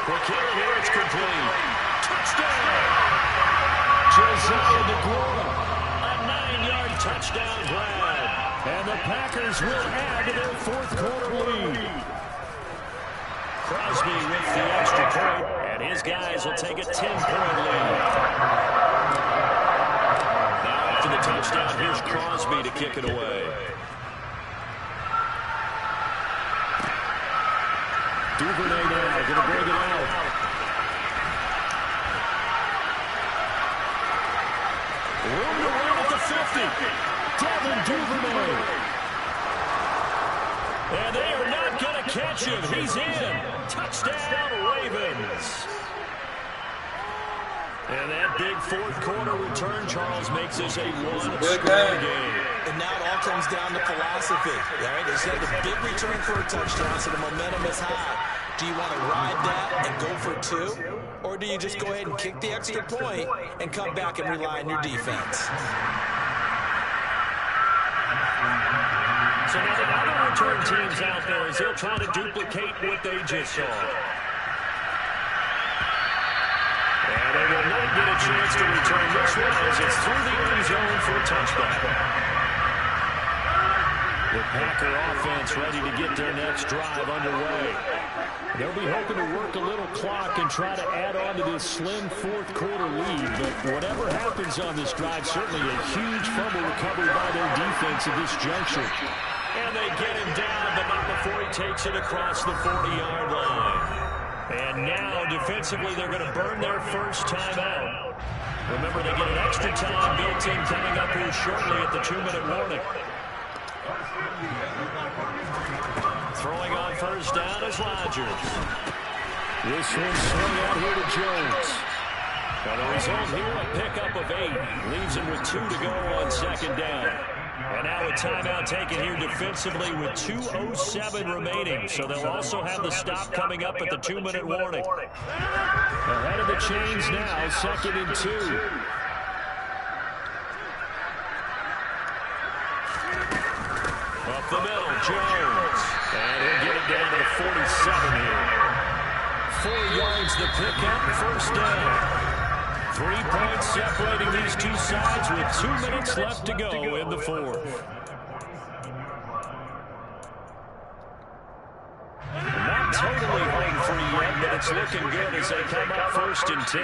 Quick hit here, it's complete. Touchdown! Josiah DeGuara. A 9-yard touchdown grab. And the Packers will add to their fourth quarter lead. Crosby with the extra point, and his guys will take a 10-point lead. Now after the touchdown, here's Crosby to kick it away. Duvernay now going to bring it out. Room to run at the 50. Devin Duvernay. And they are not going to catch him. He's in. Touchdown, Ravens. And that big fourth quarter return, Charles, makes this a one-score game. And now it all comes down to philosophy. All right, they said the big return for a touchdown, so the momentum is high. Do you want to ride that and go for two? Or do you just go ahead and kick the extra point and come back and rely on your defense? So now the other return teams out there as they'll try to duplicate what they just saw. And they will not get a chance to return this one as it's through the end zone for a touchdown. The Packer offense ready to get their next drive underway. They'll be hoping to work a little clock and try to add on to this slim fourth quarter lead. But whatever happens on this drive, certainly a huge fumble recovery by their defense at this juncture. And they get him down, but not before he takes it across the 40-yard line. And now, defensively, they're going to burn their first timeout. Remember, they get an extra time built in coming up here shortly at the 2-minute warning. Throwing on first down is Rodgers. This one swung out here to Jones. Now the result here, a pickup of 8. Leaves him with 2 to go on second down. And now a timeout taken here defensively with 2:07 remaining. So they'll also have the stop coming up at the 2-minute warning. Ahead of the chains now, 2nd and 2. Up the middle, Jones. And he'll get it down to the 47 here. 4 yards the pickup, first down. 3 points separating these two sides with 2 minutes left to go in the fourth. Not totally home free yet, but it's looking good as they come up 1st and 10.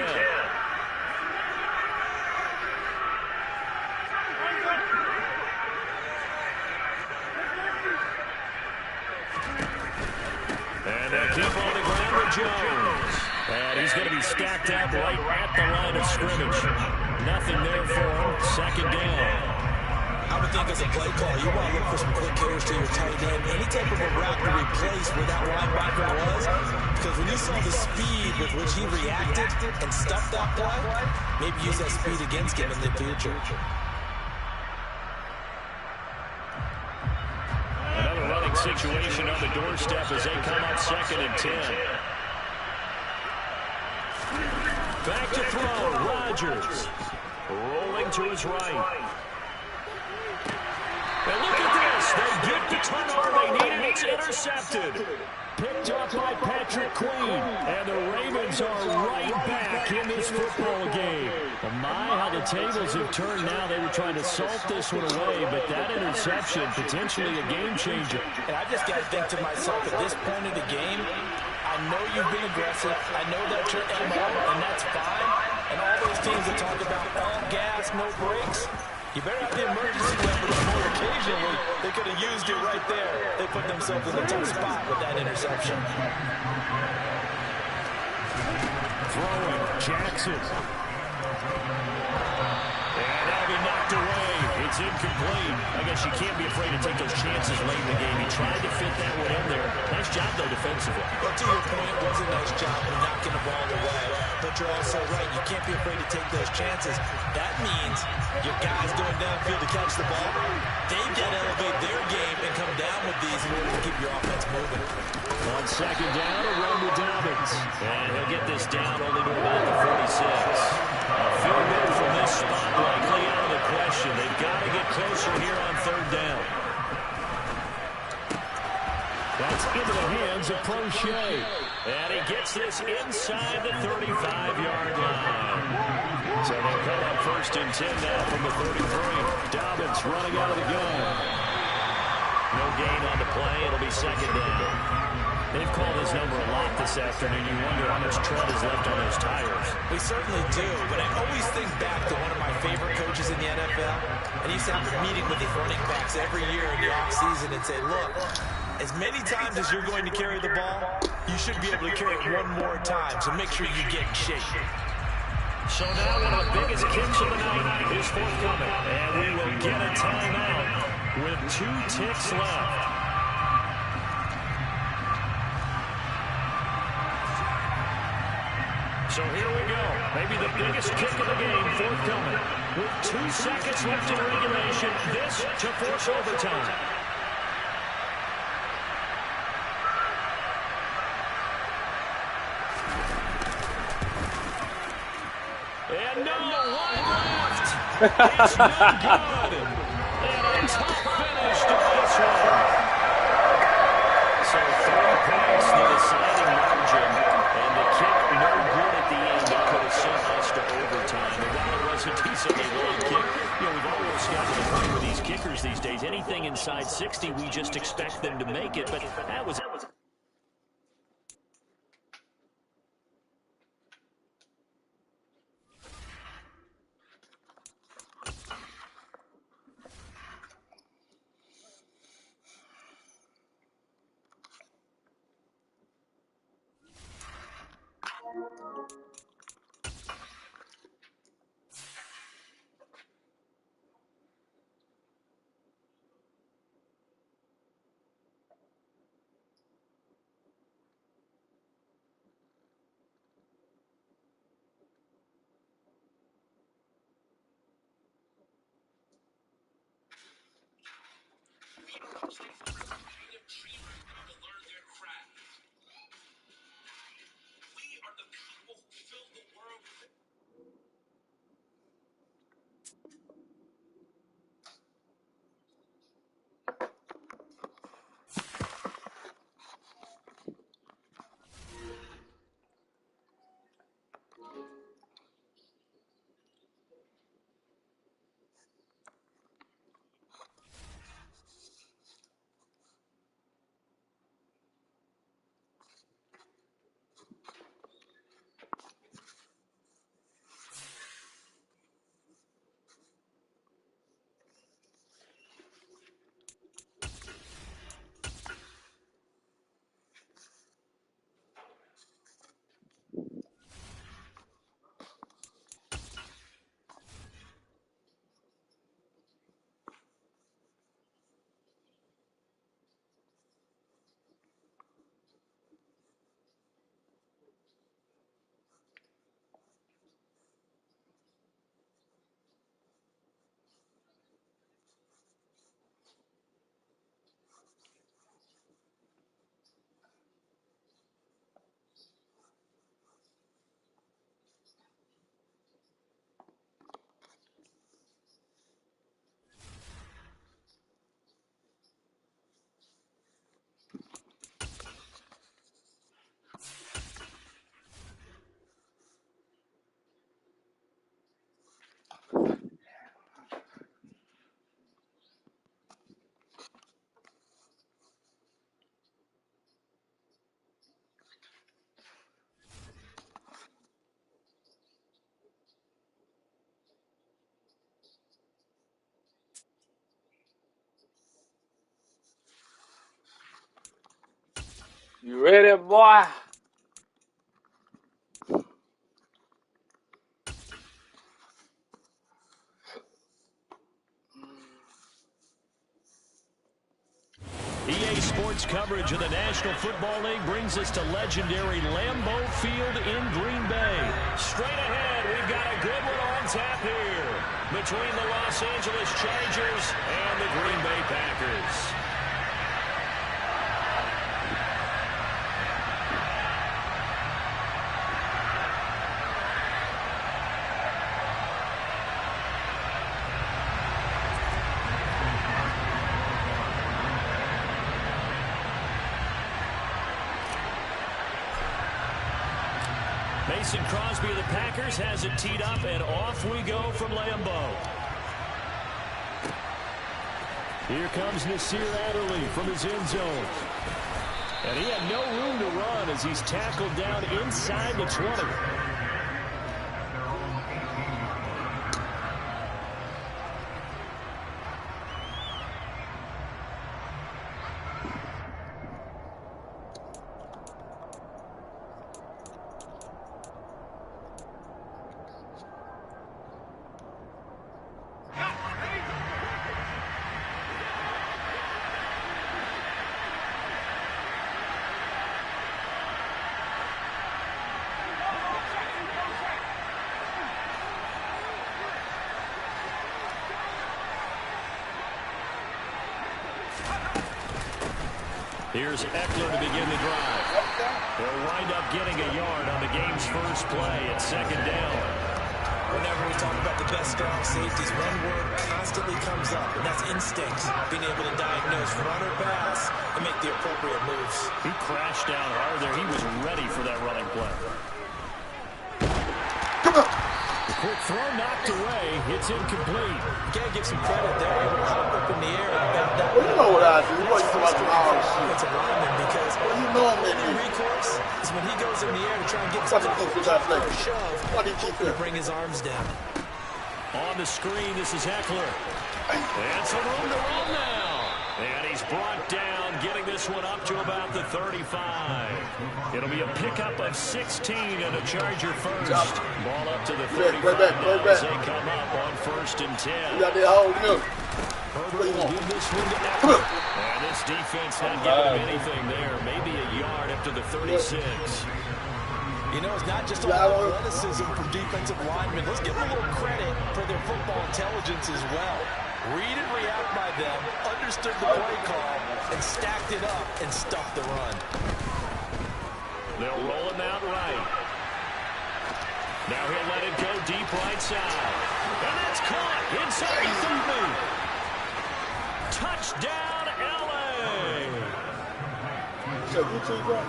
And they keep on the ground with Jones. And he's going to be stacked up right at the line of scrimmage. Nothing there for him. 2nd down. I would think as a play call, you want to look for some quick hitters to your tight end. Any type of a route to replace where that linebacker was. Because when you saw the speed with which he reacted and stuffed that play, maybe use that speed against him in the future. Another running situation on the doorstep as they come up 2nd and 10. Back to throw, Rodgers. Rolling to his right. And look at this. They get the turnover they needed. It's intercepted. Picked up by Patrick Queen. And the Ravens are right back in this football game. Well, my, how the tables have turned now. They were trying to salt this one away, but that interception, potentially a game changer. And I just got to think to myself, at this point of the game, I know you've been aggressive. I know that's your MO, and that's fine. And all those teams that talk about all gas, no brakes, you better have the emergency weapon more occasionally. They could have used it right there. They put themselves in a tough spot with that interception. Throwing, Jackson. And that'll be knocked knocked away. It's incomplete. I guess you can't be afraid to take those chances late in the game. He tried to fit that one in there. Nice job, though, defensively. Well, to your point, it was a nice job of knocking the ball away. But you're also right. You can't be afraid to take those chances. That means your guys going downfield to catch the ball, they've got to elevate their game and come down with these in order to keep your offense moving. On second down, a run with Dobbins. And he'll get this down only to about the 46. A field goal from this spot likely out of the question. They've got to get closer here on third down. That's into the hands of Prochet. And he gets this inside the 35-yard line. So they'll come up first and 10 now from the 33. Dobbins running out of the gun. No gain on the play. It'll be second down. They've called his number a lot this afternoon. You wonder how much tread is left on those tires. We certainly do, but I always think back to one of my favorite coaches in the NFL, and he used to have a meeting with his running backs every year in the offseason and say, look, as many times as you're going to carry the ball, you should be able to carry it one more time, so make sure you get in shape. So now one of the biggest kicks of the night is forthcoming, and we will get a timeout with 2 ticks left. So here we go. Maybe the biggest kick of the game forthcoming. With 2 seconds left in regulation, this to force overtime. And no one left. It's no good. And a top finish to this one. So 3 points, the deciding margin. And the kick no good at the end. It could have sent us to overtime. And while it was a decently long kick, we've almost gotten to the point with these kickers these days. Anything inside 60, we just expect them to make it. But that was... You ready, boy? Sports coverage of the National Football League brings us to legendary Lambeau Field in Green Bay. Straight ahead, we've got a good one on tap here between the Los Angeles Chargers and the Green Bay Packers. Mason Crosby of the Packers has it teed up, and off we go from Lambeau. Here comes Nasir Adderley from his end zone. And he had no room to run as he's tackled down inside the 20. Here's Eckler to begin the drive. They'll wind up getting a yard on the game's first play at second down. Whenever we talk about the best strong safeties, one word constantly comes up, and that's instinct. Being able to diagnose run or pass and make the appropriate moves. He crashed down hard there. He was ready for that running play. The quick throw knocked away. It's incomplete. You gotta give some credit there. Able to hop up in the air and bend down. You know what I do. What you talking about? It's a lineman because You know I'm in the here. recourse is when he goes in the air to try and get something or a shove. What did you To do? bring his arms down. On the screen, this is Eckler. And some room to run now. And he's brought down, getting this one up to about the 35. It'll be a pickup of 16 and a Charger first. Ball up to the 35 now as they come up on 1st and 10. You got that hole in. Herbert will give this one to Eckler. And this defense not giving him anything there. Maybe a yard up to the 36. You know, it's not just all athleticism from defensive linemen. Let's give them a little credit for their football intelligence as well. Read and react by them, understood the play call, and stacked it up and stuffed the run. They'll roll him out right. Now he'll let it go deep right side. And that's caught inside the 30. Touchdown, L.A. So you two go.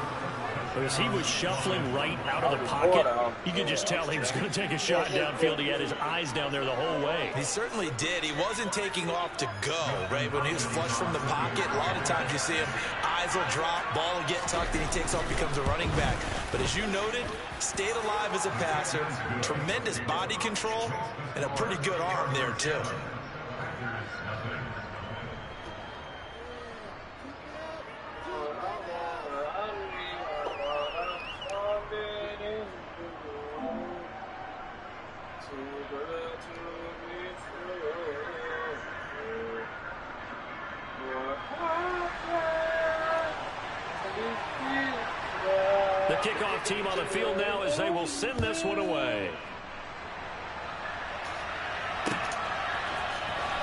As he was shuffling right out of the pocket, you could just tell he was going to take a shot downfield. He had his eyes down there the whole way. He certainly did. He wasn't taking off to go, right? When he was flush from the pocket, a lot of times you see him, eyes will drop, ball will get tucked, and he takes off, becomes a running back. But as you noted, stayed alive as a passer, tremendous body control, and a pretty good arm there, too. The kickoff team on the field now as they will send this one away.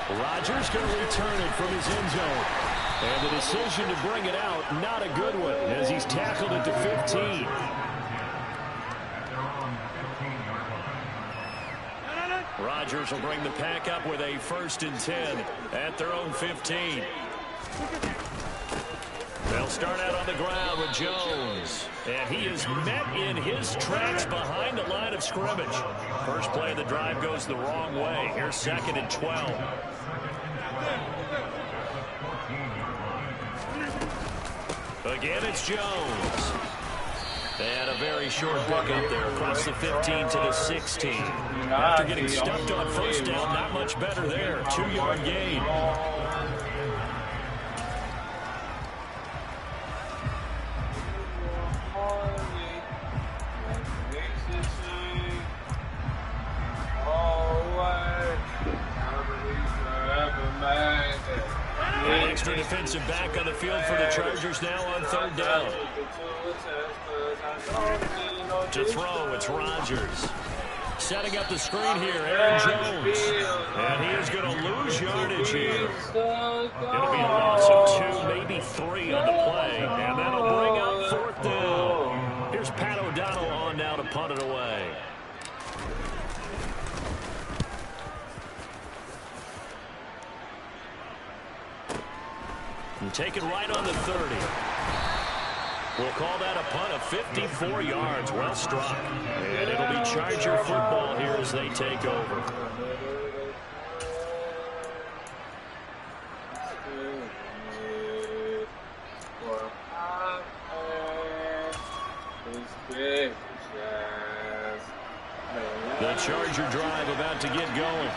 Rodgers going to return it from his end zone. And the decision to bring it out, not a good one, as he's tackled it to 15. Rodgers will bring the pack up with a 1st and 10 at their own 15. They'll start out on the ground with Jones. And he is met in his tracks behind the line of scrimmage. First play of the drive goes the wrong way. Here's 2nd and 12. Again, it's Jones. And a very short pickup there across the 15 to the 16. After getting stuffed on 1st down, not much better there. 2-yard gain. An extra defensive back on the field for the Chargers now on 3rd down. To throw, it's Rodgers. Setting up the screen here, Aaron Jones. And he is going to lose yardage here. It'll be a loss of 2, maybe 3 on the play. And that'll bring up 4th down. Here's Pat O'Donnell on now to punt it away. And take it right on the 30. We'll call that a punt of 54 yards. Well struck. And it'll be Charger football here as they take over. The Charger drive about to get going.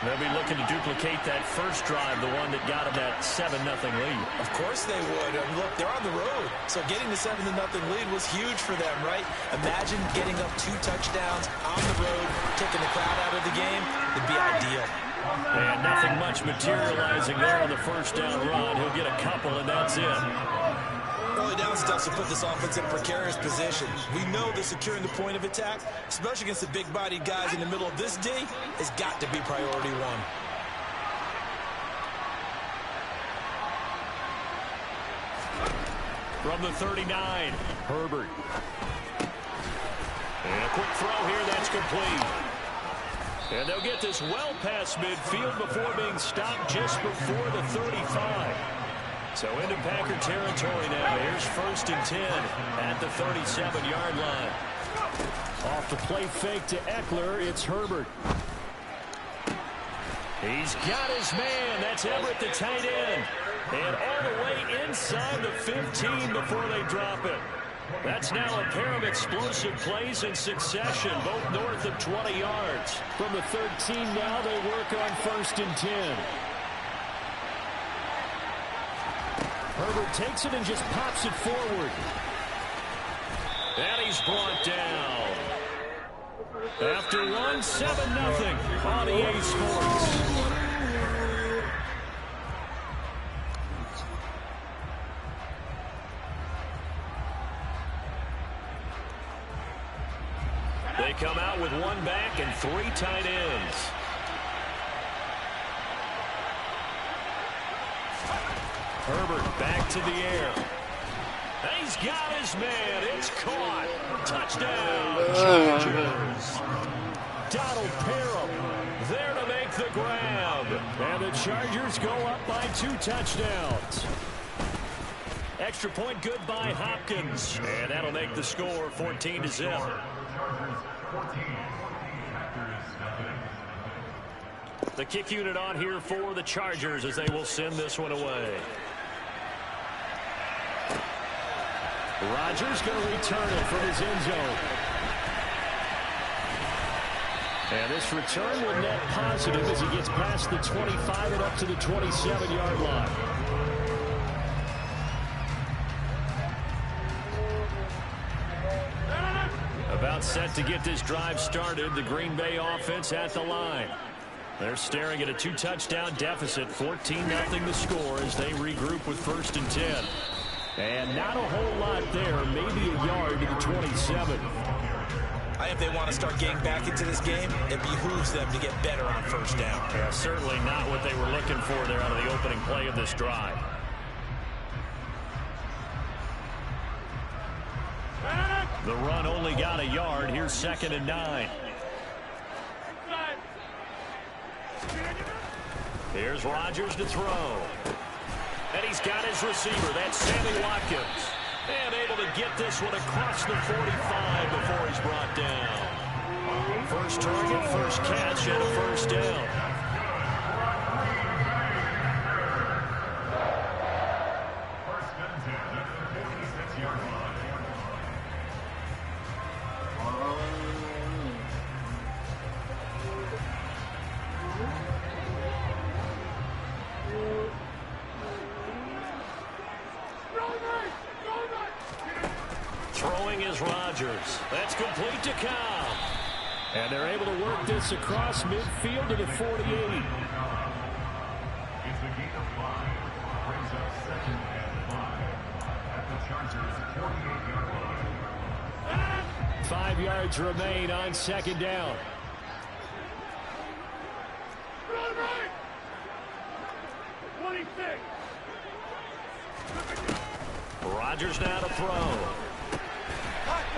They'll be looking to duplicate that first drive, the one that got them that 7-0 lead. Of course they would. Look, they're on the road. So getting the 7-0 lead was huge for them, right? Imagine getting up 2 touchdowns on the road, taking the crowd out of the game. It'd be ideal. And nothing much materializing there on the first down run. He'll get a couple, and that's it. Early down stuff to put this offense in a precarious position. We know that securing the point of attack, especially against the big-bodied guys in the middle of this D, has got to be priority 1. From the 39, Herbert. And a quick throw here, that's complete. And they'll get this well past midfield before being stopped just before the 35. So into Packer territory now. Here's 1st and 10 at the 37-yard line. Off the play fake to Eckler, it's Herbert. He's got his man. That's Everett, the tight end. And all the way inside the 15 before they drop it. That's now a pair of explosive plays in succession, both north of 20 yards. From the 13 now, they work on 1st and 10. Herbert takes it and just pops it forward. And he's brought down. After one, 7-0 on EA Sports. They come out with 1 back and 3 tight ends. Herbert back to the air. He's got his man. It's caught. Touchdown, Chargers. Donald Parham there to make the grab. And the Chargers go up by 2 touchdowns. Extra point good by Hopkins. And that'll make the score 14-0. The kick unit on here for the Chargers as they will send this one away. Rodgers going to return it from his end zone. And this return will net positive as he gets past the 25 and up to the 27-yard line. About set to get this drive started. The Green Bay offense at the line. They're staring at a 2-touchdown deficit. 14-0 the score as they regroup with 1st and 10. And not a whole lot there. Maybe a yard to the 27. I think if they want to start getting back into this game, it behooves them to get better on 1st down. Yeah, certainly not what they were looking for there out of the opening play of this drive. The run only got a yard. Here's 2nd and 9. Here's Rodgers to throw. And he's got his receiver. That's Sammy Watkins. And able to get this one across the 45 before he's brought down. First target, first catch, and a 1st down. Throwing is Rodgers. That's complete to Cobb. And they're able to work this across midfield to the 48. It's a gain of 5. Brings up Second and 5 at the Chargers' 48-yard line. 5 yards remain on second down. Rodgers now to throw.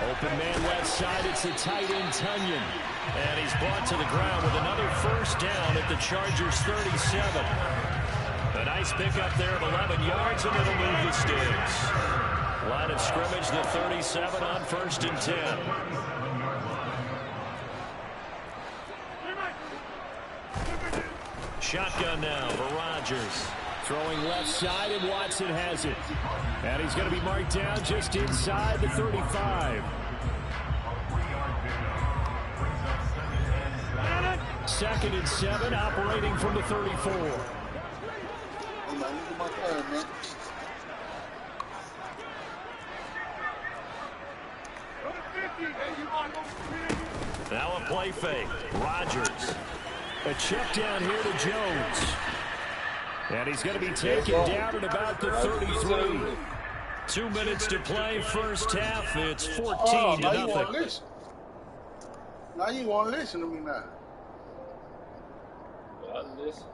Open man left side. It's the tight end Tunyon. And he's brought to the ground with another first down at the Chargers 37. A nice pickup there of 11 yards, and it'll move the sticks. Line of scrimmage, the 37 on 1st and 10. Shotgun now for Rodgers. Throwing left side, and Watson has it. And he's going to be marked down just inside the 35. Second and 7, operating from the 34. Now a play fake. Rodgers. A check down here to Jones. And he's going to be taken down at about the 33. 2 minutes to play, first half. It's 14-0. Now you want to listen. Now you want to listen to me now. I listen.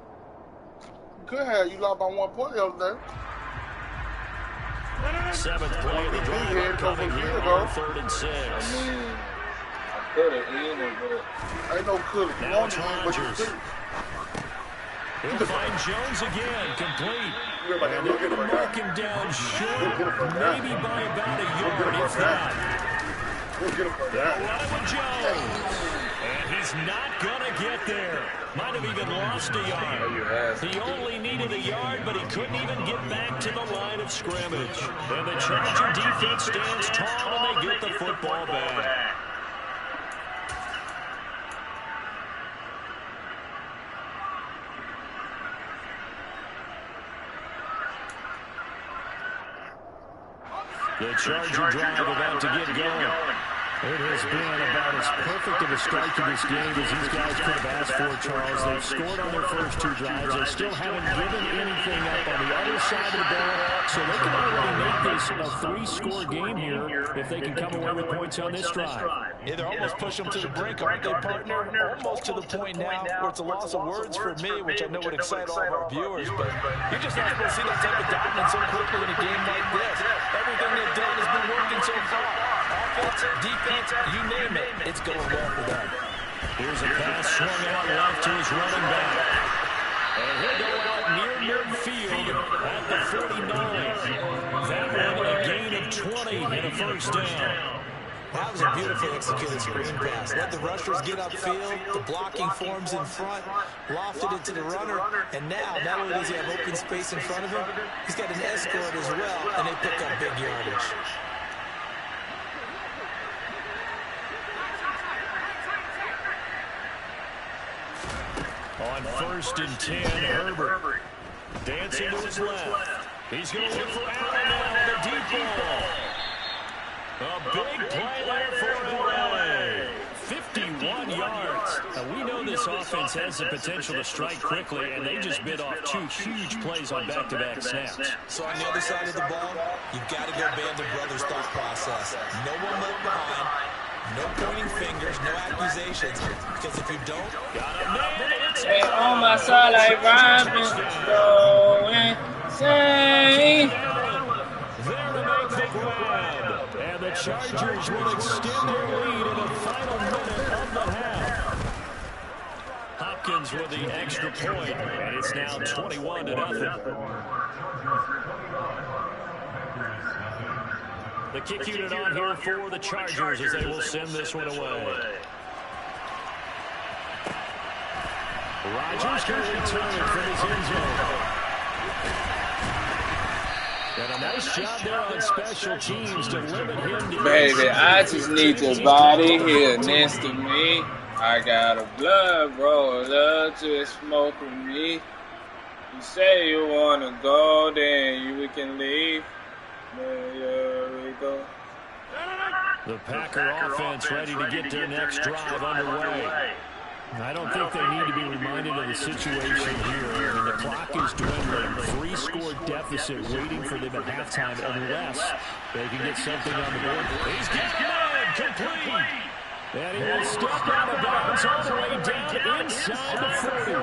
You could have. You lost by 1 point the other day. 7th play of the drive coming here on 3rd and 6. I could have ended, but Ain't no could have. Now it's Rodgers. He'll find Jones again, complete. And they're going to mark him down short, maybe by about a yard, if not. They'll run it with Jones. And he's not going to get there. Might have even lost a yard. He only needed a yard, but he couldn't even get back to the line of scrimmage. And the Charger defense stands tall, and they get the football back. The Charger drive about to get going. It has been about as perfect of a start to this game as these guys could have asked for, Charles. They've scored on their first 2 drives. They still haven't given anything up on the other side of the ball, so they can already make this a 3-score game here if they can come away with points on this drive. Yeah, they're almost pushing them to the brink, aren't they, partner? Almost to the point now where it's a loss of words for me, which I know would excite all of our viewers, but you're just not going to see that type of dominance so quickly in a game like this. Everything they've done has been working so far. Offense, defense, you name it, it's going well for them. Here's a pass swung out left to his running back. And he'll go out near midfield at the 49. That one a gain of 20 and a first down. That was a beautifully executed screen pass. Let the rushers get upfield, the blocking forms in front, lofted it to the runner, and now, not only does he have open space in front of him, he's got an escort as well, and they pick up big yardage. On 1st and 10, Herbert dancing to his left. He's going to look for Allen now, the deep ball. A big play there for LA. 51 yards. Now, we know this offense has the potential to strike quickly, and they just bit off 2 huge plays on back-to-back snaps. So on the other side of the ball, you've got to go band of brothers thought process. No one left behind. No pointing fingers, no accusations, because if you don't, hey, on my side like Robin, go insane. There to make the grab, and the Chargers will extend their lead in the final minute of the half. Hopkins with the extra point, and it's now 21-0. The kick unit on here for the Chargers as they will send this one away. Rodgers can return it from his end zone. And a nice job there on special teams to limit him to... baby, I just need your body here next to me. I got a blood roller to smoke with me. You say you want to go, then we can leave. There we go. The Packer offense ready to get their next drive underway. I don't think they need to be reminded of the situation here. I mean, the clock is dwindling. 3-score deficit waiting for them at halftime unless they can get something on the board. He's got it, complete. And he will step out of bounds all the way down inside the 40. A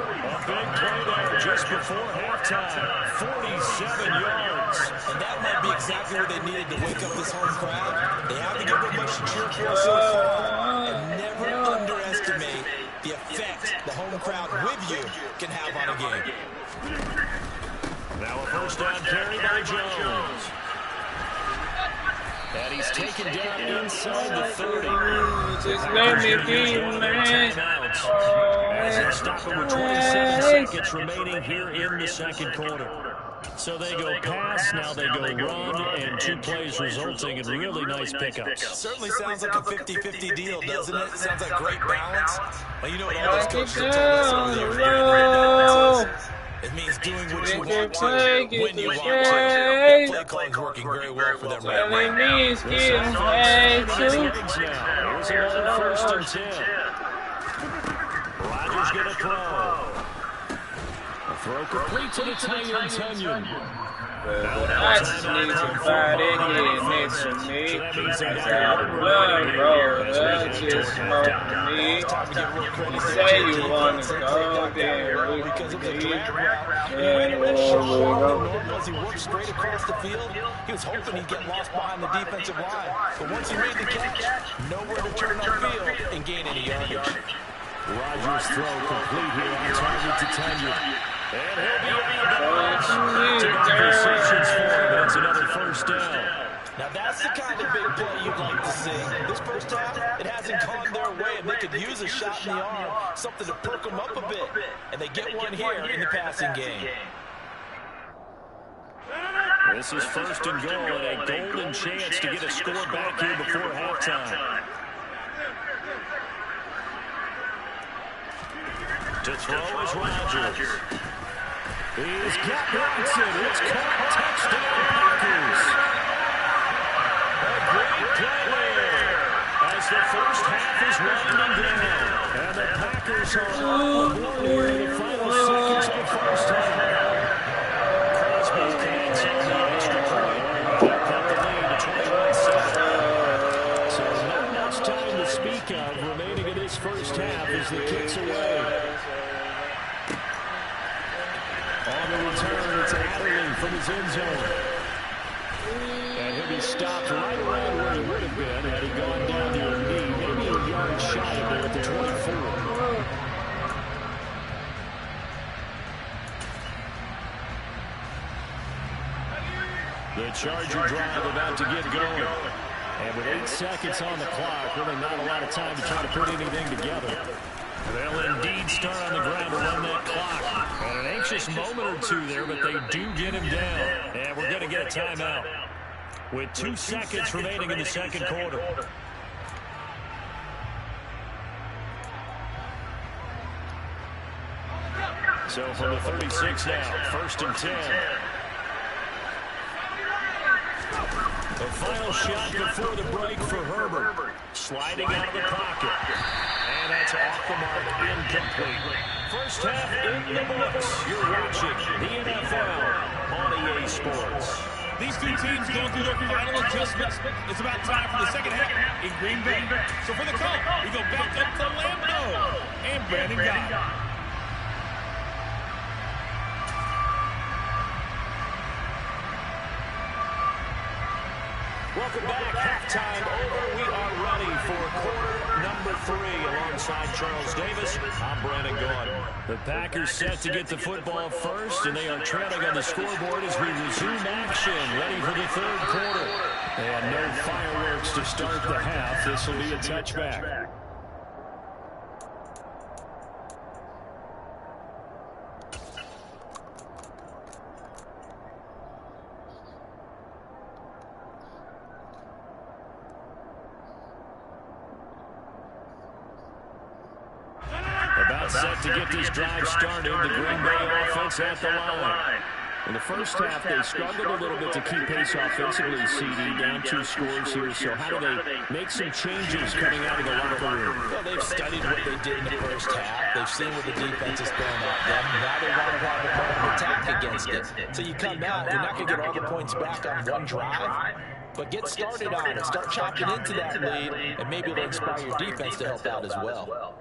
big play there just before halftime. 47 yards. And that might be exactly what they needed to wake up this home crowd. They haven't given much to cheer for so far. And never underestimate the effect the home crowd with you can have on a game. Now a first down carry by Jones. And he's taken down inside the 30. Just let me be, man. As they stop him with 27 seconds remaining here in the second quarter. So they go pass, now they go run, and 2 plays resulting in really nice pickups. Certainly sounds like a 50-50 deal, doesn't it? Sounds like great balance. Well, you know what all those coaches have told us over there. It means doing what you want to, when you want to. The play calling's working very well for them right now. He's getting paid too. Here's another 1st and 10. Rodgers going to throw. A throw complete to the Italian Tunyon. I just need somebody here next to me. I got a blood roller, just smoke me. You say you want to go there with me. As he worked straight across the field, he was hoping he'd get lost behind the defensive line. But once he made the catch, nowhere to turn upfield and gain any yardage. Rodgers' throw complete here on target to Tunyon. And he'll be out of bounds. Receptions for him. That's another 1st down. Now that's the kind of big play you'd like to see. This first half, it hasn't gone their way, and they could use a shot in the arm, something to perk them up a bit. And they get one here in the passing game. This is 1st and goal, and a golden chance to get a score back here before halftime. To throw is Rodgers. He's got Watson. It's caught. Touchdown, Packers. A great play there as the first half is winding down. And the Packers are on the board here in the final seconds of the first half. Crosby's connects on the extra point. That cut the lead to 21-7. So not much time to speak of remaining in this first half as the kicks away. On the return, it's Adderley from his end zone. And he'll be stopped right around where he would have been had he gone down to a knee, maybe a yard shy of there at the 24. The Charger drive about to get going. And with 8 seconds on the clock, really not a lot of time to try to put anything together. They'll indeed start on the ground to run that clock. And an anxious moment or two there, but they do get him down. And we're going to get a timeout with 2 seconds remaining in the second quarter. So from the 36 now, 1st and 10. The final shot before the break for Herbert. Sliding out of the pocket. And that's off the mark, incomplete. First half in the books. You're watching the NFL on EA Sports. These two teams going through their final adjustments. It's about time for the second half in Green Bay. So for the call, we go back up to Lambeau and Brandon Gott. Welcome back. Halftime over. We are ready for quarter number 3 alongside Charles Davis. I'm Brandon Gordon. The Packers set to get the football first, and they are trailing on the scoreboard as we resume action, ready for the 3rd quarter. And no fireworks to start the half. This will be a touchback. About set to get this drive started. The Green Bay offense at the line. In the first half, they struggled a little bit to keep pace offensively, CD, down 2 scores here. So how do they make some changes coming out of the locker room? Well, they've studied what they did in the first half. They've seen what the defense is throwing at them. Now they want to have a plan of attack against it. So you come out, you're not going to get all the points back on one drive, but get started on it. Start chopping into that lead, and maybe it'll inspire your defense to help out as well.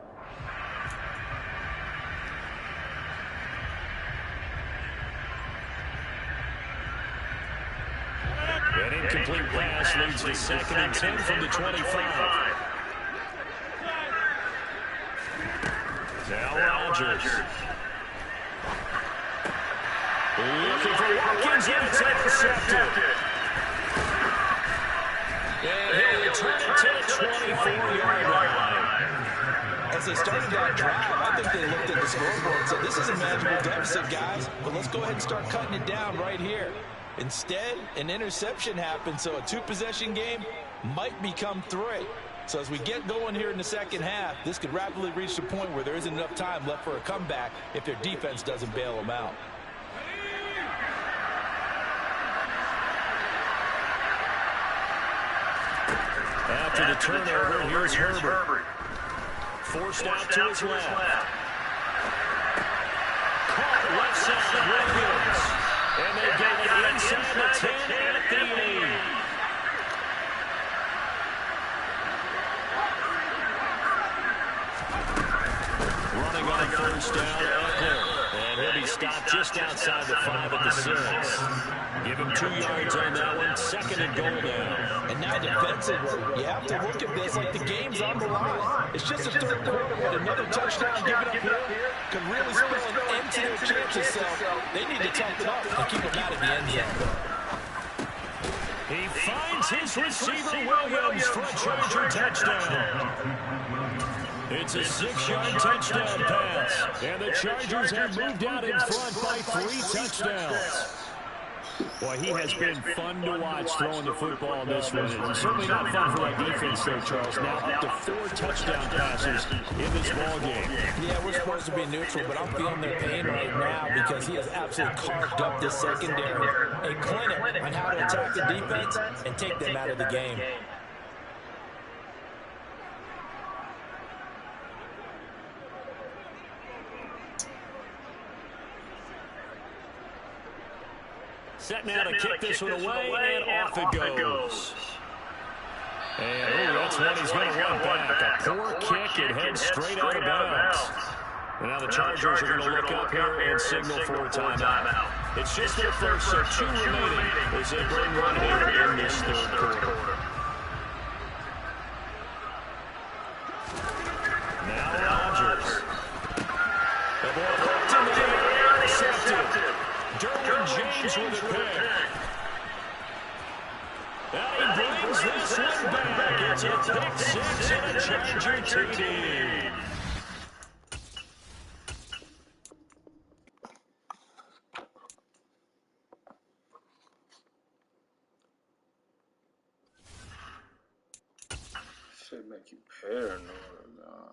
An incomplete pass leads to 2nd and 10 from the 25. Now Rodgers. Looking for Watkins, and it's intercepted. And he'll return it to the 24-yard line. As they started that drive, I think they looked at the scoreboard and said, this is a manageable deficit, guys, but let's go ahead and start cutting it down right here. Instead, an interception happened, so a 2-possession game might become 3. So as we get going here in the second half, this could rapidly reach the point where there isn't enough time left for a comeback if their defense doesn't bail them out. After the turnover, here's Herbert. Forced out to his left. Caught left side, Williams. And they get it inside the 10 at the 8. Running on first down, Eckler. And he'll be stopped just outside the 5 at the 6. Give him 2 yards on that one. 2nd and goal now. And now defensively, you have to look at this like the game's on the line. It's just a 3rd quarter, but another touchdown given up here could really spell an end to their chances. So they need to toughen up and keep them out of the end zone. He finds his receiver Williams for a Charger touchdown. It's a 6-yard touchdown pass. And the Chargers have moved out in front by 3 touchdowns. Boy, he has been fun to watch throwing the football in this one. It's certainly not fun for that defense there, Charles. Now up to 4 touchdown passes in this ballgame. Yeah, we're supposed to be neutral, but I'm feeling their pain right now because he has absolutely carved up this secondary. A clinic on how to attack the defense and take them out of the game. Set now to kick this one away, and off it goes. And that's one he's going to run back. A poor kick, it heads straight out of bounds. And now the Chargers are going to look up here and signal for a timeout. It's just their first, so 2 remaining as they bring one here in this 3rd quarter. Now Rodgers. The ball hooked in the air, intercepted. Derwin James with a pick. And he brings this one back. It's a pick 6 and a Charger TD. Should make you paranoid, nah.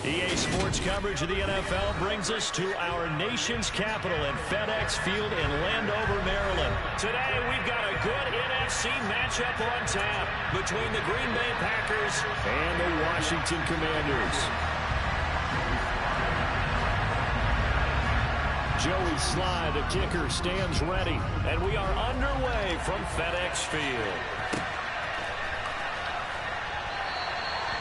EA Sports coverage of the NFL brings us to our nation's capital at FedEx Field in Landover, Maryland. Today, we've got a good NFC matchup on tap between the Green Bay Packers and the Washington Commanders. Joey Sly, the kicker, stands ready, and we are underway from FedEx Field.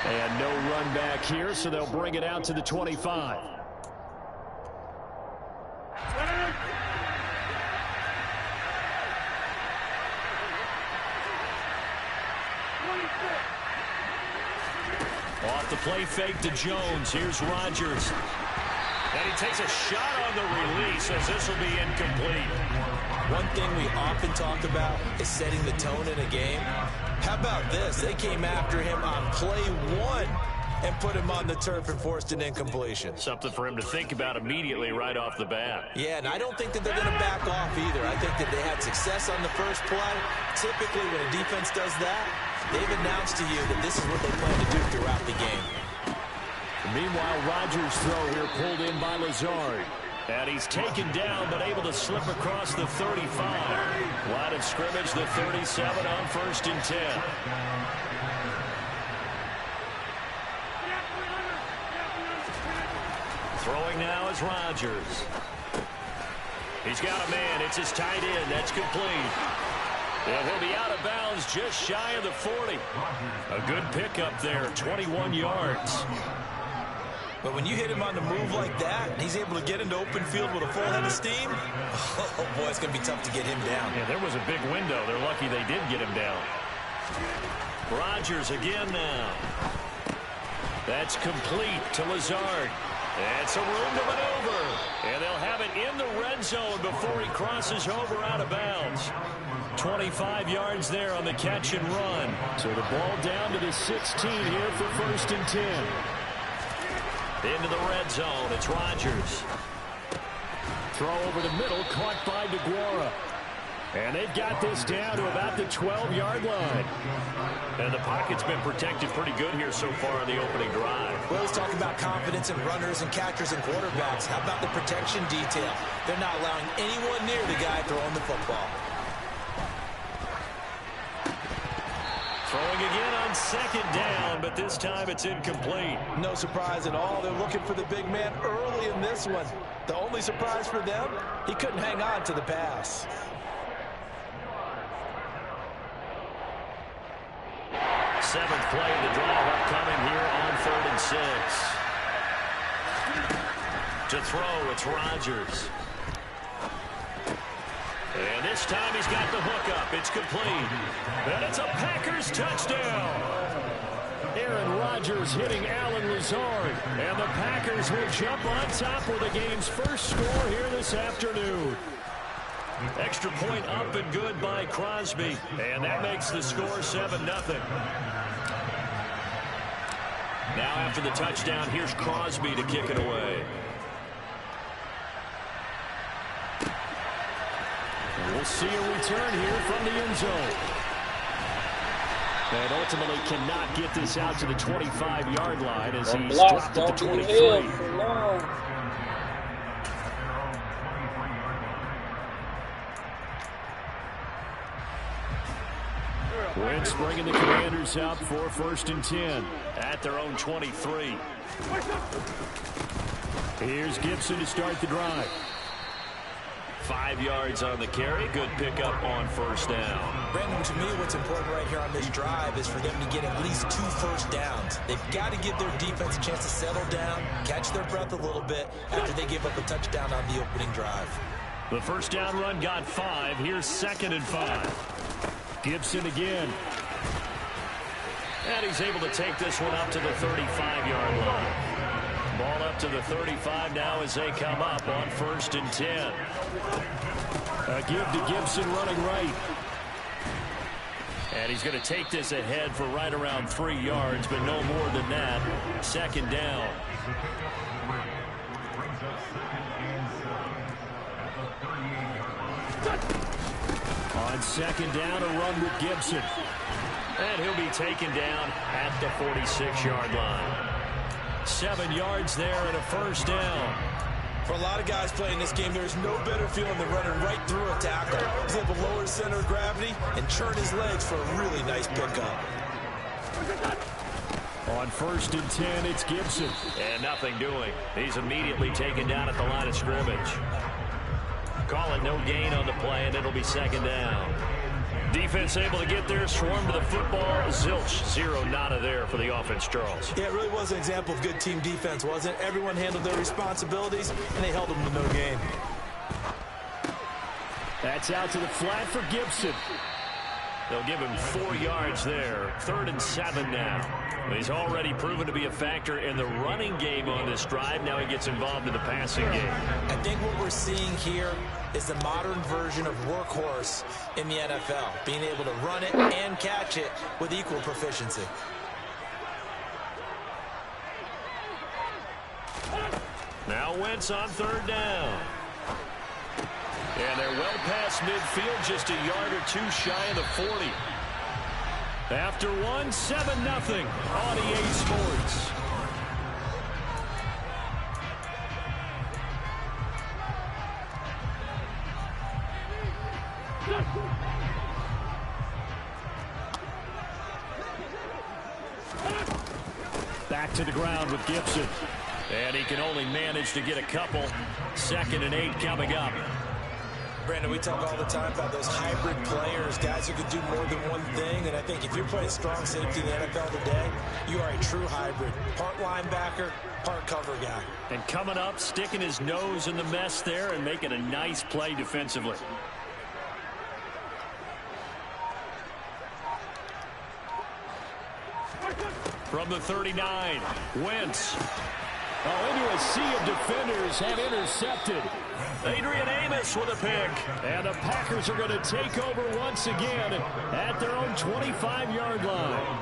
And no run back here, so they'll bring it out to the 25. Off the play fake to Jones. Here's Rodgers. And he takes a shot on the release as this will be incomplete. One thing we often talk about is setting the tone in a game. How about this? They came after him on play 1 and put him on the turf and forced an incompletion. Something for him to think about immediately right off the bat. Yeah, and I don't think that they're going to back off either. I think that they had success on the first play. Typically, when a defense does that, they've announced to you that this is what they plan to do throughout the game. Meanwhile, Rodgers' throw here pulled in by Lazard. And he's taken down, but able to slip across the 35. Line of scrimmage, the 37 on 1st and 10. Throwing now is Rodgers. He's got a man. It's his tight end. That's complete. And he'll be out of bounds just shy of the 40. A good pickup there, 21 yards. But when you hit him on the move like that, and he's able to get into open field with a full head of steam, oh boy, it's going to be tough to get him down. Yeah, there was a big window. They're lucky they did get him down. Rodgers again now. That's complete to Lazard. And some room to maneuver. And they'll have it in the red zone before he crosses over out of bounds. 25 yards there on the catch and run. So the ball down to the 16 here for 1st and 10. Into the red zone, it's Rodgers. Throw over the middle, caught by DeGuara. And they've got this down to about the 12-yard line. And the pocket's been protected pretty good here so far on the opening drive. Well, let's talk about confidence in runners and catchers and quarterbacks. How about the protection detail? They're not allowing anyone near the guy throwing the football. Throwing again on 2nd down, but this time it's incomplete. No surprise at all. They're looking for the big man early in this one. The only surprise for them, he couldn't hang on to the pass. Seventh play of the drive upcoming here on 3rd and 6. To throw, it's Rodgers. And this time he's got the hook up. It's complete. And it's a Packers touchdown. Aaron Rodgers hitting Allen Lazard. And the Packers will jump on top with the game's first score here this afternoon. Extra point up and good by Crosby. And that makes the score 7-0. Now after the touchdown, here's Crosby to kick it away. We'll see a return here from the end zone. And ultimately cannot get this out to the 25-yard line as he's dropped at the 23. Wentz bringing the Commanders out for 1st and 10 at their own 23. Here's Gibson to start the drive. 5 yards on the carry. Good pickup on 1st down. Brandon, to me, what's important right here on this drive is for them to get at least 2 first downs. They've got to give their defense a chance to settle down, catch their breath a little bit after they give up a touchdown on the opening drive. The 1st down run got 5. Here's 2nd and 5. Gibson again. And he's able to take this one up to the 35-yard line. Ball up to the 35 now as they come up on 1st and 10. A give to Gibson running right. And he's going to take this ahead for right around 3 yards, but no more than that. 2nd down. On 2nd down, a run with Gibson. And he'll be taken down at the 46-yard line. 7 yards there and a 1st down. For a lot of guys playing this game, there's no better feeling than running right through a tackle. He's able to lower his center of gravity and churn his legs for a really nice pickup. On 1st and 10, it's Gibson. And nothing doing. He's immediately taken down at the line of scrimmage. Call it no gain on the play, and it'll be 2nd down. Defense able to get there, swarm to the football. Zilch, 0 nada there for the offense, Charles. Yeah, it really was an example of good team defense, wasn't it? Everyone handled their responsibilities, and they held them to no gain. That's out to the flat for Gibson. They'll give him 4 yards there. 3rd and 7 now. He's already proven to be a factor in the running game on this drive. Now he gets involved in the passing game. I think what we're seeing here is the modern version of workhorse in the NFL, being able to run it and catch it with equal proficiency. Now Wentz on 3rd down. And they're well past midfield, just a yard or 2 shy of the 40. After 1, 7-0 on EA Sports. Back to the ground with Gibson. And he can only manage to get a couple. 2nd and 8 coming up. Brandon, we talk all the time about those hybrid players, guys who can do more than one thing. And I think if you're playing strong safety in the NFL today, you are a true hybrid. Part linebacker, part cover guy. And coming up, sticking his nose in the mess there and making a nice play defensively. From the 39, Wentz. Into a sea of defenders have intercepted. Adrian Amos with a pick. And the Packers are going to take over once again at their own 25-yard line.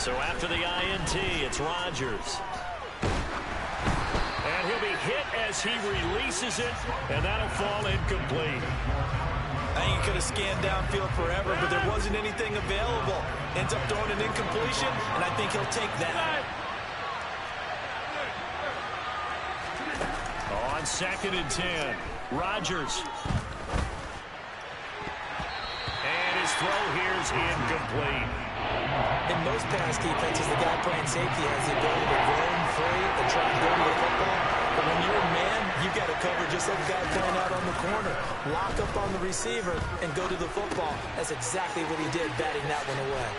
So after the INT, it's Rodgers. And he'll be hit as he releases it, and that'll fall incomplete. I think he could have scanned downfield forever, but there wasn't anything available. Ends up throwing an incompletion, and I think he'll take that. On 2nd and 10, Rodgers. And his throw here is incomplete. In most pass defenses, the guy playing safety has the ability to roam free and try and go to the football. But when you're a man, you've got to cover just like the guy playing out on the corner. Lock up on the receiver and go to the football. That's exactly what he did, batting that one away.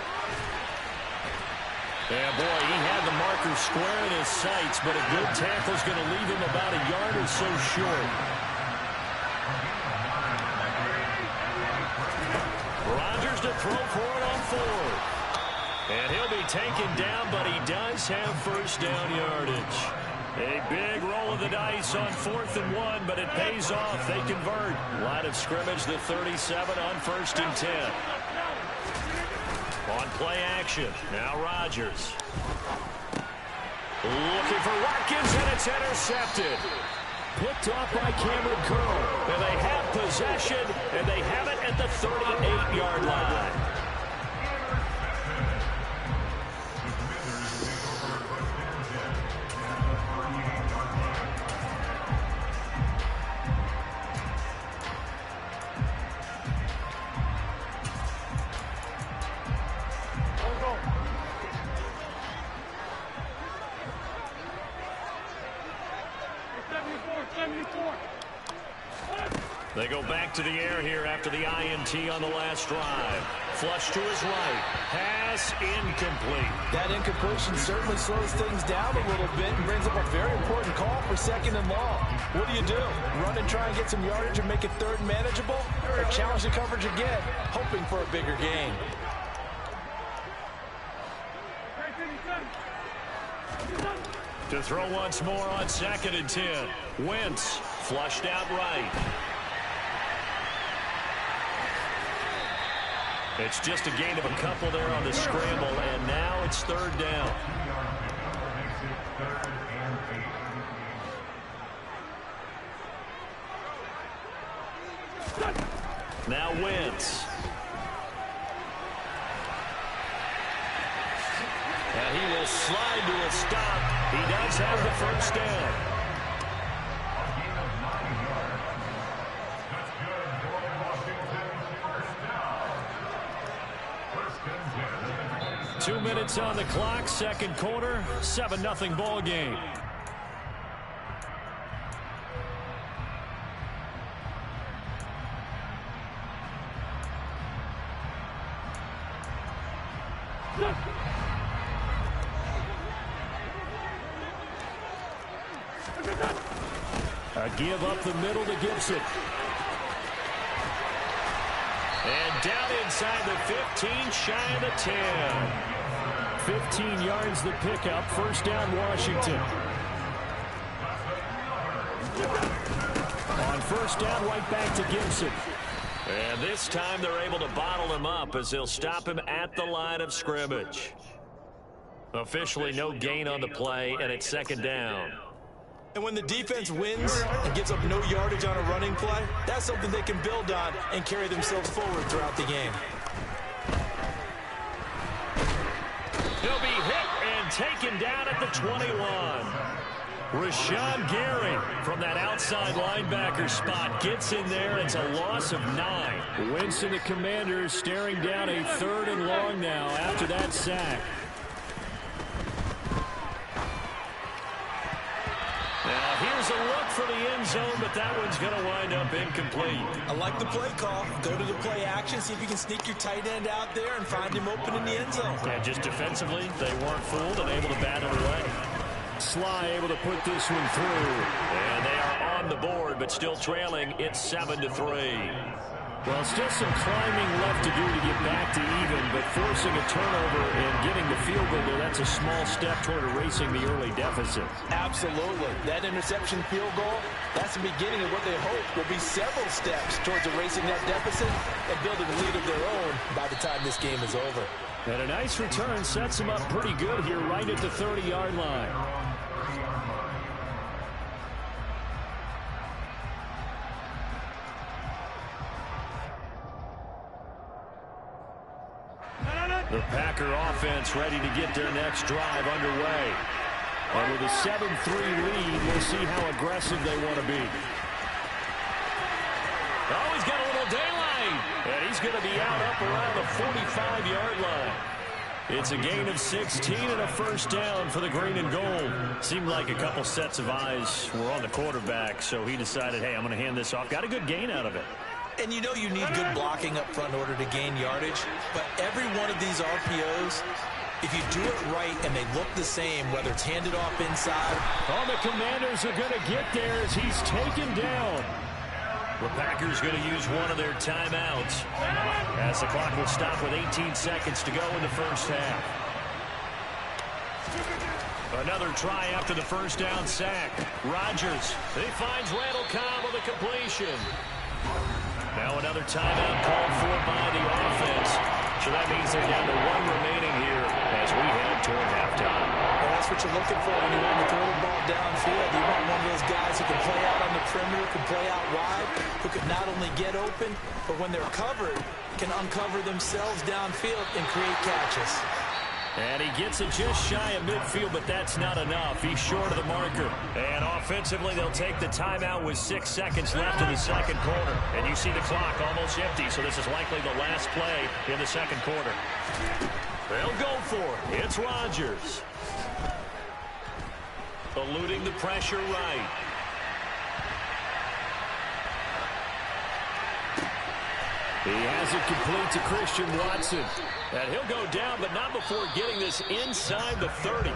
Yeah, boy, he had the marker square in his sights, but a good tackle's going to leave him about a yard or so short. Rodgers to throw for it on 4th. And he'll be taken down, but he does have 1st down yardage. A big roll of the dice on 4th and 1, but it pays off. They convert. Line of scrimmage, the 37 on 1st and 10. On play action, now Rodgers. Looking for Watkins, and it's intercepted. Picked off by Cameron Curl. And they have possession, and they have it at the 38-yard line. They go back to the air here after the INT on the last drive. Flush to his right. Pass incomplete. That incompletion certainly slows things down a little bit and brings up a very important call for 2nd and long. What do? Run and try and get some yardage and make it 3rd and manageable? Or challenge the coverage again, hoping for a bigger gain? To throw once more on 2nd and 10. Wentz flushed out right. It's just a gain of a couple there on the scramble, and now it's 3rd down. Now Wentz. And he will slide to a stop. He does have the 1st down. 2 minutes on the clock, 2nd quarter, 7-0 ball game. A give up the middle to Gibson. And down inside the 15, shy of the 10. 15 yards the pickup. First down, Washington. On first down, right back to Gibson. And this time they're able to bottle him up as they'll stop him at the line of scrimmage. Officially no gain on the play, and it's second down. And when the defense wins and gives up no yardage on a running play, that's something they can build on and carry themselves forward throughout the game. He'll be hit and taken down at the 21. Rashawn Gary from that outside linebacker spot gets in there. It's a loss of 9. Winston, the Commanders, staring down a 3rd and long now after that sack. Now here's a look for the end zone, but that one's going to wind up incomplete. I like the play call. Go to the play action, see if you can sneak your tight end out there and find him open in the end zone. Yeah, just defensively, they weren't fooled and able to bat it away. Sly able to put this one through. And they are on the board, but still trailing. It's 7-3. Well, still some climbing left to do to get back to even, but forcing a turnover and getting the field goal there, that's a small step toward erasing the early deficit. Absolutely. That interception field goal, that's the beginning of what they hope will be several steps towards erasing that deficit and building a lead of their own by the time this game is over. And a nice return sets them up pretty good here right at the 30-yard line. The Packer offense ready to get their next drive underway. And with a 7-3 lead, we'll see how aggressive they want to be. Oh, he's got a little daylight. And he's going to be out up around the 45-yard line. It's a gain of 16 and a first down for the green and gold. Seemed like a couple sets of eyes were on the quarterback, so he decided, hey, I'm going to hand this off. Got a good gain out of it. And you know you need good blocking up front in order to gain yardage, but every one of these RPOs, if you do it right and they look the same, whether it's handed off inside. Oh, the Commanders are going to get there as he's taken down. The Packers going to use one of their timeouts as the clock will stop with 18 seconds to go in the first half. Another try after the first down sack. Rodgers, he finds Randall Cobb with a completion. Now another timeout called for by the offense. So that means they're down to 1 remaining here as we head toward halftime. Well, that's what you're looking for when you want to throw the ball downfield. You want one of those guys who can play out on the perimeter, can play out wide, who can not only get open, but when they're covered, can uncover themselves downfield and create catches. And he gets it just shy of midfield, but that's not enough. He's short of the marker. And offensively, they'll take the timeout with 6 seconds left in the second quarter. And you see the clock almost empty, so this is likely the last play in the second quarter. They'll go for it. It's Rodgers. Eluding the pressure right. He has it complete to Christian Watson. And he'll go down, but not before getting this inside the 30.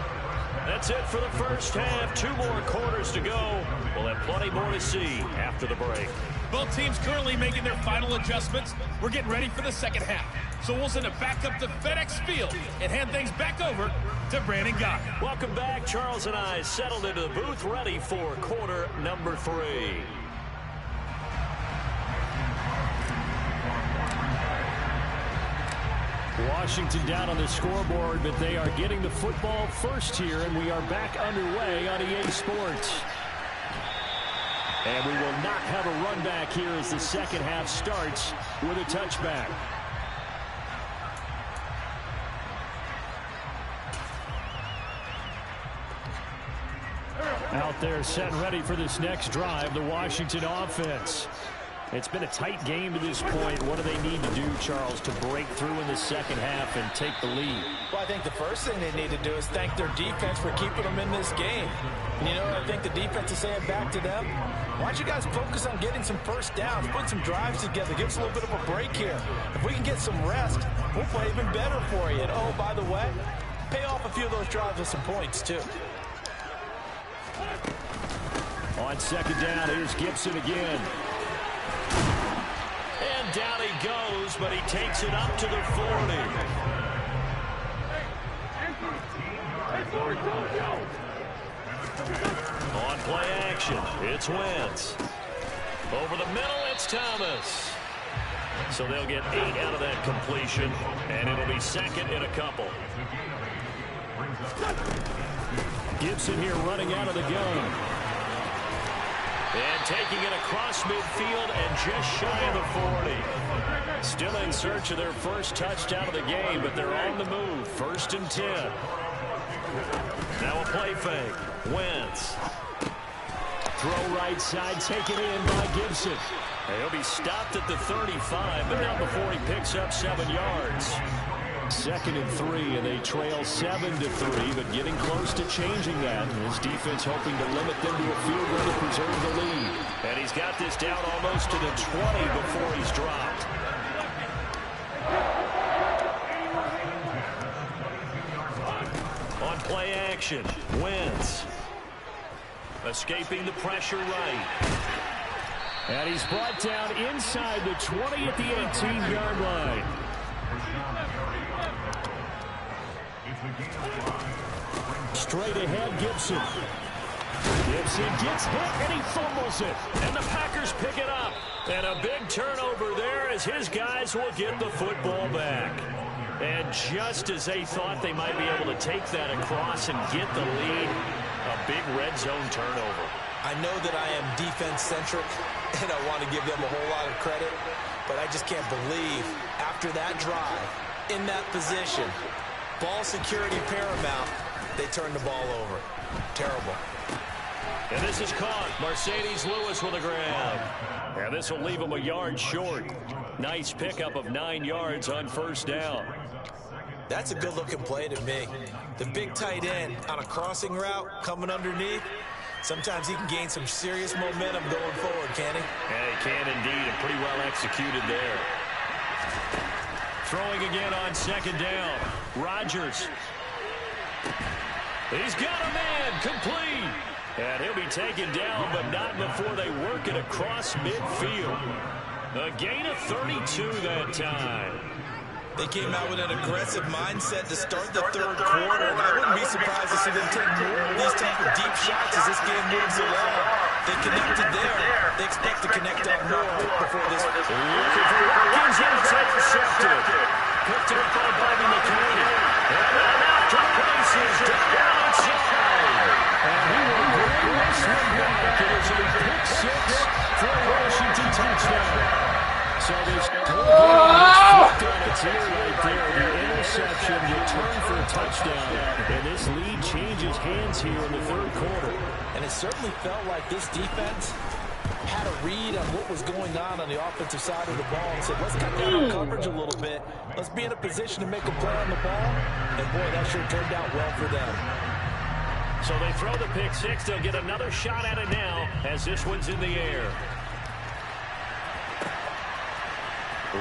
That's it for the first half. 2 more quarters to go. We'll have plenty more to see after the break. Both teams currently making their final adjustments. We're getting ready for the second half. So we'll send it back up to FedEx Field and hand things back over to Brandon Guy. Welcome back. Charles and I settled into the booth ready for quarter number 3. Washington down on the scoreboard, but they are getting the football first here, and we are back underway on EA Sports. And we will not have a run back here as the second half starts with a touchback. Out there set and ready for this next drive, the Washington offense. It's been a tight game to this point. What do they need to do, Charles, to break through in the second half and take the lead? Well, I think the first thing they need to do is thank their defense for keeping them in this game. And, you know, I think the defense is saying back to them, why don't you guys focus on getting some first downs, put some drives together, give us a little bit of a break here. If we can get some rest, we'll play even better for you. And, oh, by the way, pay off a few of those drives with some points, too. On second down, here's Gibson again. And down he goes, but he takes it up to the 40. On play action, it's Wentz. Over the middle, it's Thomas. So they'll get 8 out of that completion, and it'll be second and a couple. Gibson here running out of the gun. And taking it across midfield and just shy of the 40. Still in search of their first touchdown of the game, but they're on the move. 1st and 10. Now a play fake. Wentz. Throw right side, taken in by Gibson. He'll be stopped at the 35, but not before he picks up 7 yards. 2nd and 3, and they trail 7-3, but getting close to changing that. His defense hoping to limit them to a field goal to preserve the lead. And he's got this down almost to the 20 before he's dropped. On play action, Wentz. Escaping the pressure right. And he's brought down inside the 20 at the 18-yard line. Straight ahead, Gibson. Gibson gets hit, and he fumbles it. And the Packers pick it up. And a big turnover there as his guys will get the football back. And just as they thought they might be able to take that across and get the lead, a big red zone turnover. I know that I am defense-centric, and I want to give them a whole lot of credit, but I just can't believe after that drive, in that position, ball security paramount, they turn the ball over. Terrible. And this is caught. Mercedes Lewis with a grab. And this will leave him a yard short. Nice pickup of 9 yards on 1st down. That's a good-looking play to me. The big tight end on a crossing route coming underneath. Sometimes he can gain some serious momentum going forward, can he? Yeah, he can indeed, and pretty well executed there. Throwing again on 2nd down. Rodgers. He's got a man, complete. And he'll be taken down, but not before they work it across midfield. A gain of 32 that time. They came out with an aggressive mindset to start the 3rd quarter, and I wouldn't be surprised to see them take more of these type of deep shots as this game moves along. They connected there. They expect to connect on more before this. Looking for Watkins, it's intercepted. Picked up by Bobby McCain. And now out to the races, down outside. And he will bring this one back. It is a pick 6 for a Washington touchdown. So this flipped on its ear right there. The interception, return for a touchdown. And this lead changes hands here in the 3rd quarter. And it certainly felt like this defense had a read on what was going on the offensive side of the ball and said, let's cut down on coverage a little bit. Let's be in a position to make a play on the ball. And, boy, that sure turned out well for them. So they throw the pick 6. They'll get another shot at it now as this one's in the air.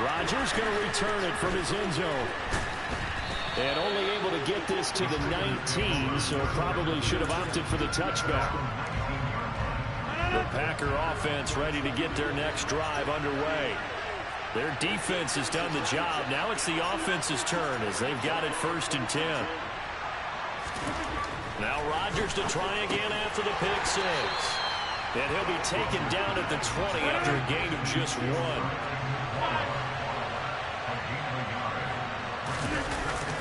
Rodgers going to return it from his end zone. And only able to get this to the 19, so probably should have opted for the touchback. The Packer offense ready to get their next drive underway. Their defense has done the job. Now it's the offense's turn as they've got it 1st and 10. Now Rodgers to try again after the pick 6. And he'll be taken down at the 20 after a gain of just 1.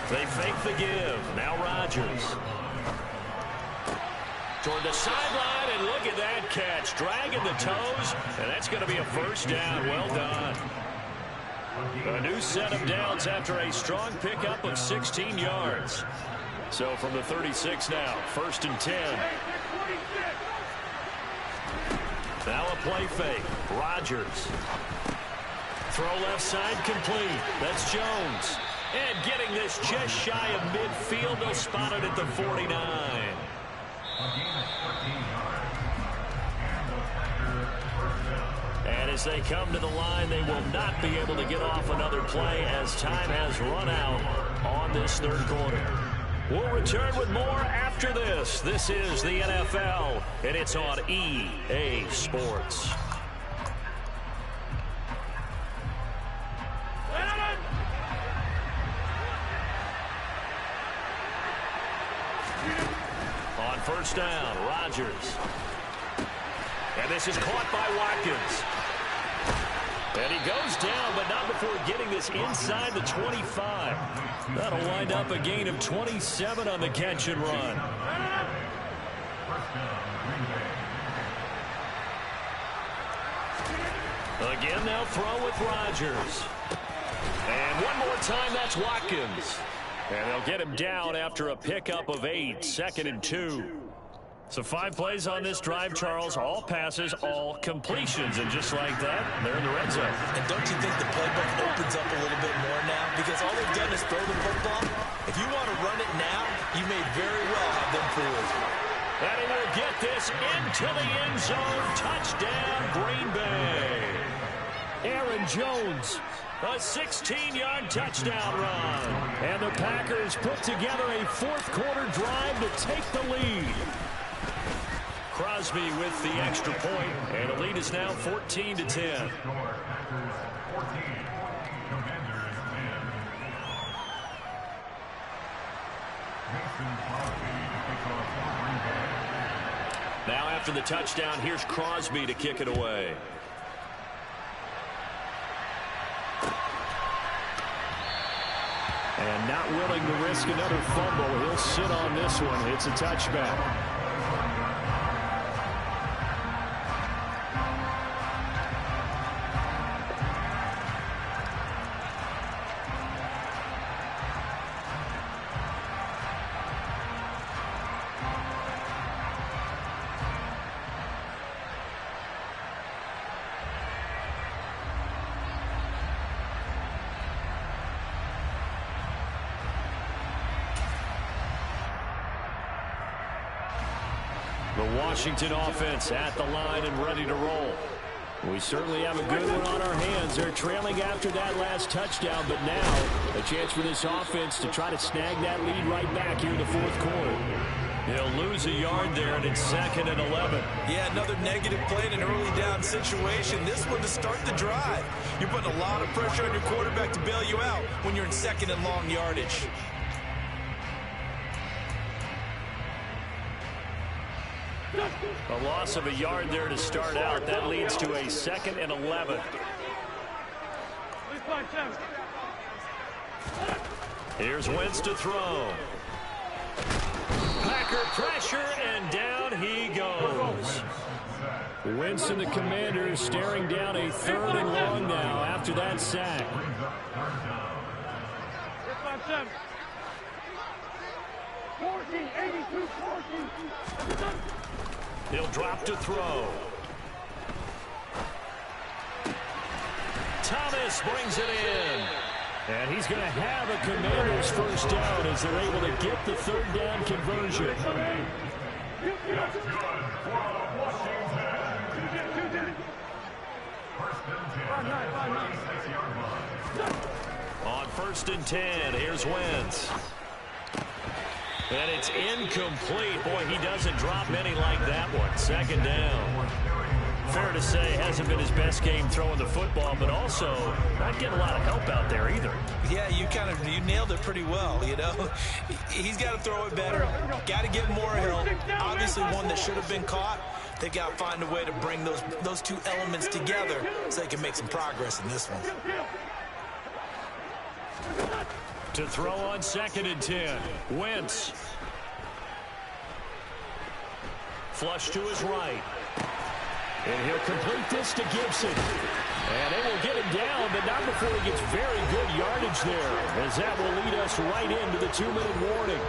They fake the give. Now Rodgers. Toward the sideline, and look at that catch. Dragging the toes, and that's going to be a 1st down. Well done. A new set of downs after a strong pickup of 16 yards. So from the 36 now, 1st and 10. Now a play fake. Rodgers. Throw left side complete. That's Jones. And getting this just shy of midfield, they'll spot it at the 49. And as they come to the line, they will not be able to get off another play as time has run out on this 3rd quarter. We'll return with more after this. This is the NFL, and it's on EA Sports. On first down, Rodgers. And this is caught by Watkins. And he goes down, but not before getting this inside the 25. That'll wind up a gain of 27 on the catch and run. Again, they'll throw with Rodgers. And one more time, that's Watkins. And they'll get him down after a pickup of 8, 2nd and 2. So 5 plays on this drive, Charles. All passes, all completions. And just like that, they're in the red zone. And don't you think the playbook opens up a little bit more now? Because all they've done is throw the football. If you want to run it now, you may very well have them fooled. And he will get this into the end zone. Touchdown, Green Bay. Aaron Jones, a 16-yard touchdown run. And the Packers put together a fourth-quarter drive to take the lead. Crosby with the extra point, and the lead is now 14-10. Now after the touchdown, here's Crosby to kick it away. And not willing to risk another fumble. He'll sit on this one. It's a touchback. The Washington offense at the line and ready to roll. We certainly have a good one on our hands. They're trailing after that last touchdown, but now a chance for this offense to try to snag that lead right back here in the fourth quarter. He'll lose a yard there, and it's 2nd and 11. Yeah, another negative play in an early down situation. This one to start the drive. You're putting a lot of pressure on your quarterback to bail you out when you're in 2nd and long yardage. A loss of a yard there to start out. That leads to a 2nd and 11. Here's Wentz to throw. Packer pressure, and down he goes. Wentz and the Commanders staring down a 3rd and long now after that sack. He'll drop to throw. Thomas brings it in. And he's going to have a Commanders first down as they're able to get the 3rd down conversion. On 1st and 10, here's Wentz. And it's incomplete. Boy, he doesn't drop many like that one. 2nd down. Fair to say, hasn't been his best game throwing the football, but also not getting a lot of help out there either. Yeah, you nailed it pretty well, you know. He's got to throw it better. Got to get more help. Obviously one that should have been caught. They got to find a way to bring those two elements together so they can make some progress in this one. To throw on 2nd and 10. Wentz. Flush to his right. And he'll complete this to Gibson. And they will get him down, but not before he gets very good yardage there, as that will lead us right into the 2-minute warning.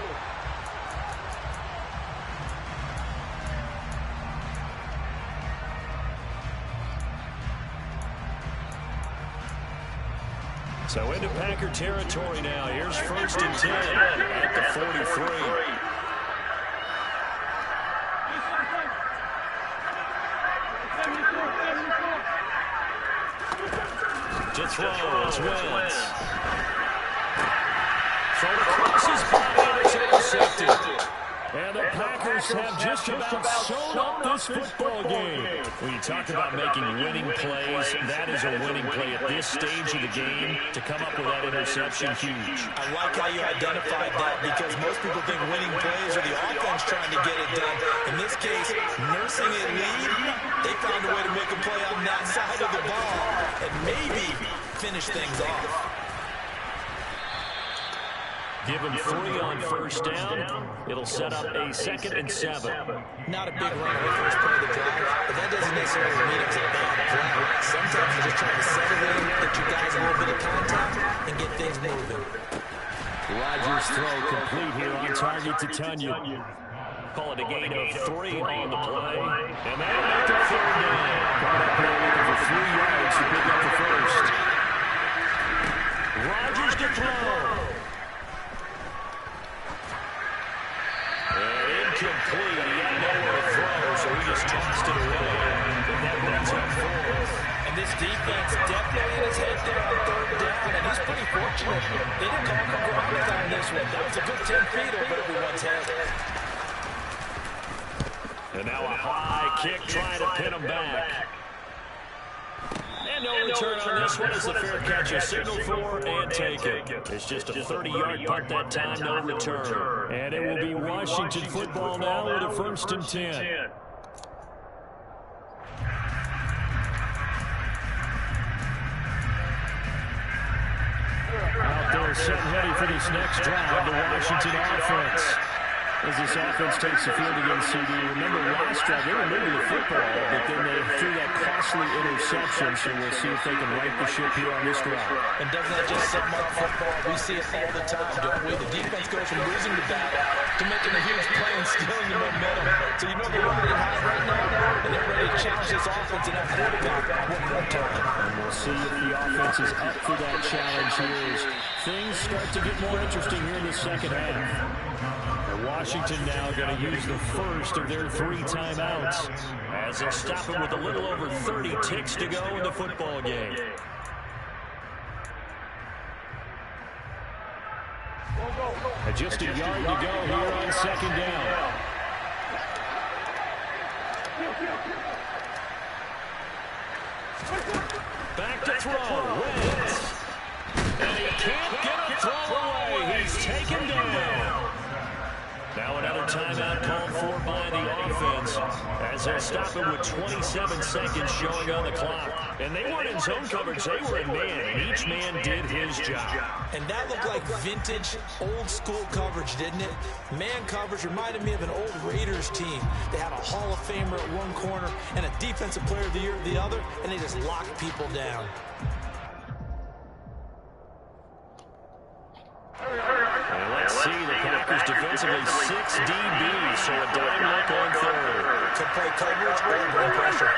So into Packer territory now. Here's 1st and 10 at the 43. To throw is Wentz. Thrown across his body, and it's attempted. And the Packers have just about sewn up this football game. When you talk about making winning plays, that is a winning play at this stage of the game. To come up with that interception, huge. I like how you identified that because most people think winning plays are the offense trying to get it done. In this case, nursing a lead, they found a way to make a play on that side of the ball and maybe finish things off. Give him 3 on first down. It'll set up a 2nd and 7. Not a big run on the first play of the drive, but that doesn't necessarily mean it's a bad play. Sometimes you're just trying to settle in, get you guys a little bit of contact, and get things moving. Rodgers' throw complete here on target to Tunyon. Call it a gain of 3 on the play. And that'll make the 3rd down. Coming up here looking for 3 yards to pick up the first. Rodgers to throw. Incomplete. He had nowhere to throw, so he just tossed it away. And that brings up 4th. And this defense definitely had his head down on 3rd down, and he's pretty fortunate. They didn't call for ground on this one. That was a good 10 feet over everyone's head. And now a high kick trying to pin him back. And no return on this one as the fair catch is signaled for and taken. It's just a 30-yard punt that time, no return. And it will be Washington football now with a 1st and 10. Out there setting ready for this next drive, the Washington offense. As this offense takes the field against CD. Remember last drive, they were moving the football, but then they threw that costly interception, so we'll see if they can right the ship here on this drive. And doesn't that just sum up football? We see it all the time, don't we? The defense goes from losing the battle to making a huge play and stealing the momentum. So you know they're riding high right now, and they're ready to challenge this offense and have quarterback one more time. And we'll see if the offense is up for that challenge here as things start to get more interesting here in the second half. Washington now going to use the first of their 3 timeouts as they stop him with a little over 30 ticks to go in the football game. And just a yard to go here on 2nd down. Back to throw. Wentz. And he can't get a throw away. He's taken down. Now another timeout called for by the offense as they'll stop him with 27 seconds showing on the clock. And they weren't in zone coverage, they were in man, and each man did his job. And that looked like vintage, old-school coverage, didn't it? Man coverage reminded me of an old Raiders team. They had a Hall of Famer at one corner and a Defensive Player of the Year at the other, and they just locked people down. And let's see, the Packers defensively 6 DBs, so a dime look on 3rd. Could play coverage or bring pressure.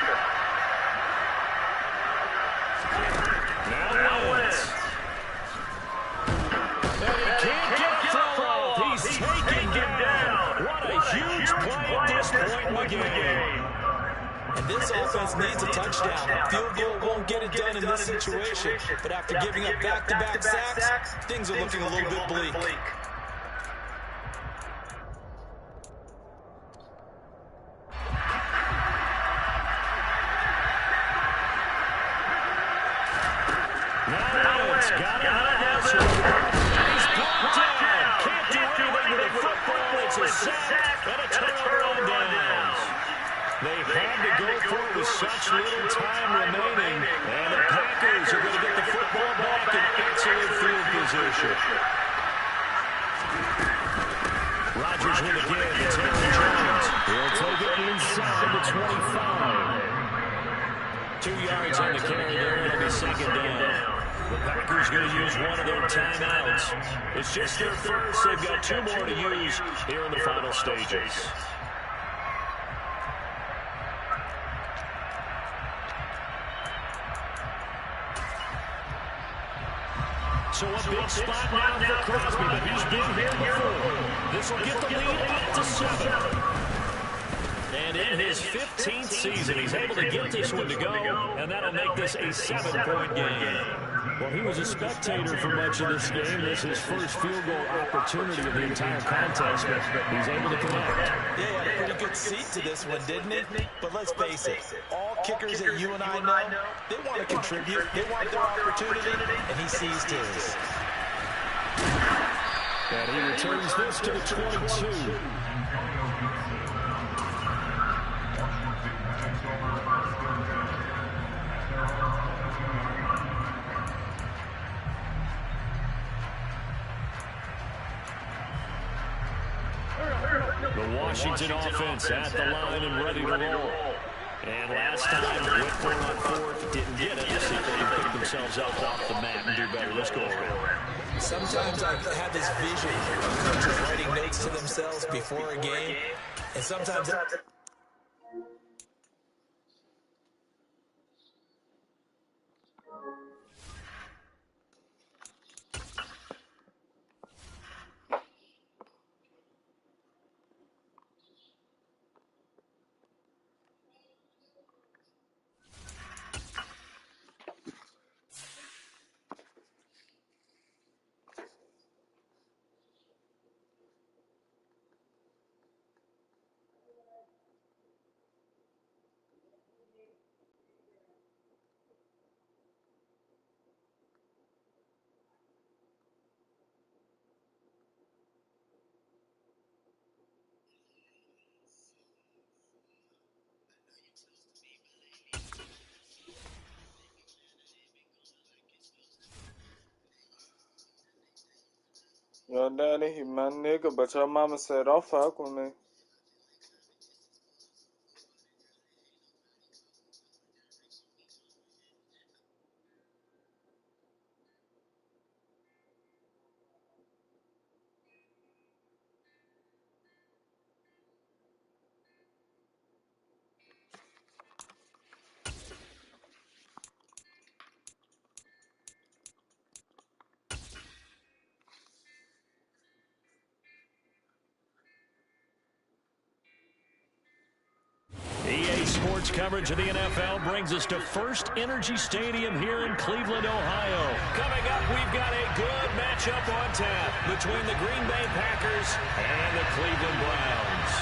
Now Wentz. And he can't get a throw off. He's taken down. What a huge play at this point in the game. And this offense needs a touchdown. Field goal won't get it done in this situation. But after giving up back-to-back sacks, things are looking a little bit bleak. Now it's got it. He's blocked down. Can't do anything with the football. It's a sack and a turnover on downs. They had to go for it with such little time remaining. And the Packers are going to get the football back in excellent field position. Rodgers with a give. It's Aaron Jones. He'll take it inside the 25. 2 yards on the carry there. It'll be 2nd down. The Packers going to use one of their timeouts. It's just their first. They've got 2 more to use here in the final stages. So a big spot now for Crosby, but he's been here before. This will get the lead up to 7. And in his 15th season, he's able to get this one to go, and that'll make this a 7-point game. Well, he was a spectator for much of this game. This is his first field goal opportunity of the entire contest, but he's able to connect. Yeah, he had a pretty good seat to this one, didn't he? But let's face it, all kickers that you and I know, they want to contribute, they want their opportunity, and he seized his. And he returns this to the 22. The Washington offense at the line and ready to roll. And last time, Whitburn on fourth didn't get it. Let's see if they can pick themselves up off the mat and do better this go around. Sometimes I have this vision of coaches writing notes to themselves before a game, and sometimes Yo, daddy, he my nigga, but your mama said don't fuck with me. EA Sports coverage of the NFL brings us to First Energy Stadium here in Cleveland, Ohio. Coming up, we've got a good matchup on tap between the Green Bay Packers and the Cleveland Browns.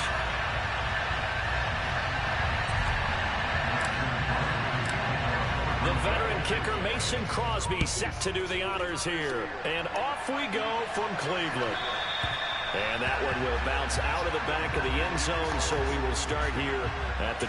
The veteran kicker Mason Crosby set to do the honors here. And off we go from Cleveland. And that one will bounce out of the back of the end zone, so we will start here at the...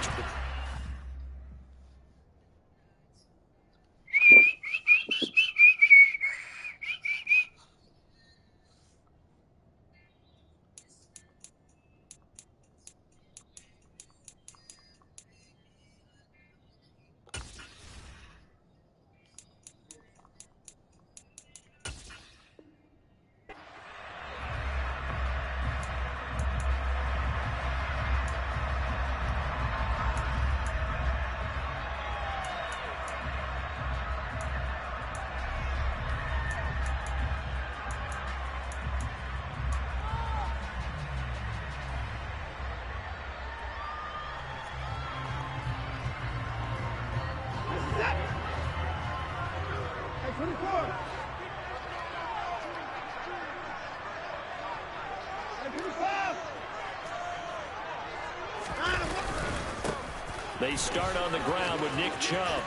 They start on the ground with Nick Chubb.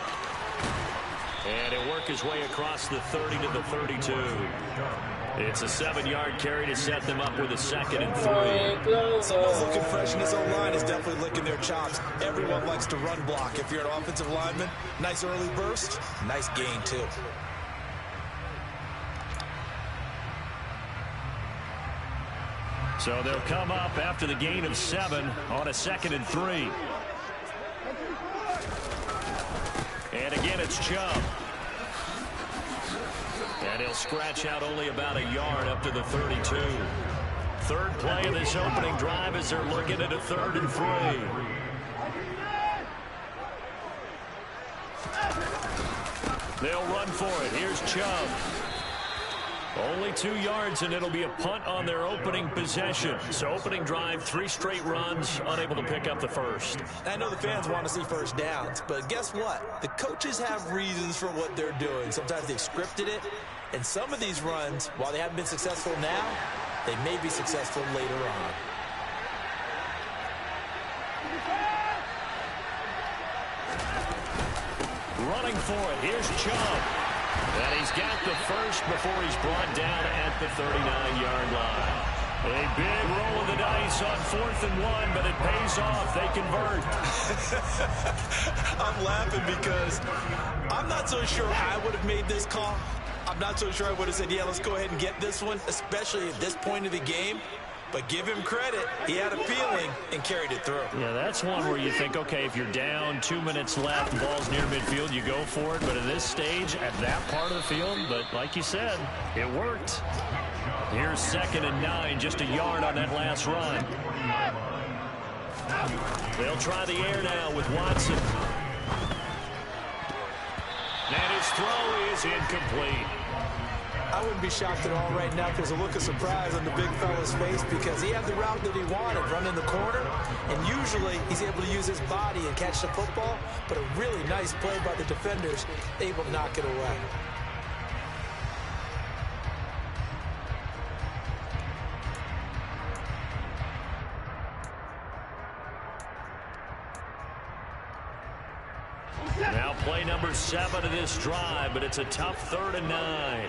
And he'll work his way across the 30 to the 32. It's a 7-yard carry to set them up with a 2nd and 3. Someone's looking fresh, and his O-line is definitely licking their chops. Everyone likes to run block. If you're an offensive lineman, nice early burst, nice gain, too. So they'll come up after the gain of 7 on a 2nd and 3. And again, it's Chubb. And he'll scratch out only about a yard up to the 32. Third play of this opening drive as they're looking at a 3rd and 3. They'll run for it. Here's Chubb. Only 2 yards, and it'll be a punt on their opening possession. So opening drive, 3 straight runs, unable to pick up the first. I know the fans want to see first downs, but guess what? The coaches have reasons for what they're doing. Sometimes they've scripted it, and some of these runs, while they haven't been successful now, they may be successful later on. Running for it, here's Chubb. And he's got the first before he's brought down at the 39-yard line. A big roll of the dice on 4th and 1, but it pays off. They convert. I'm laughing because I'm not so sure I would have made this call. I'm not so sure I would have said, yeah, let's go ahead and get this one, especially at this point of the game. But give him credit. He had a feeling and carried it through. Yeah, that's one where you think, okay, if you're down, 2 minutes left, ball's near midfield, you go for it. But at this stage, at that part of the field, but like you said, it worked. Here's 2nd and 9, just a yard on that last run. They'll try the air now with Watson. And his throw is incomplete. I wouldn't be shocked at all right now if there's a look of surprise on the big fella's face because he had the route that he wanted, running the corner, and usually he's able to use his body and catch the football, but a really nice play by the defenders, able to knock it away. Now play number 7 of this drive, but it's a tough 3rd and 9.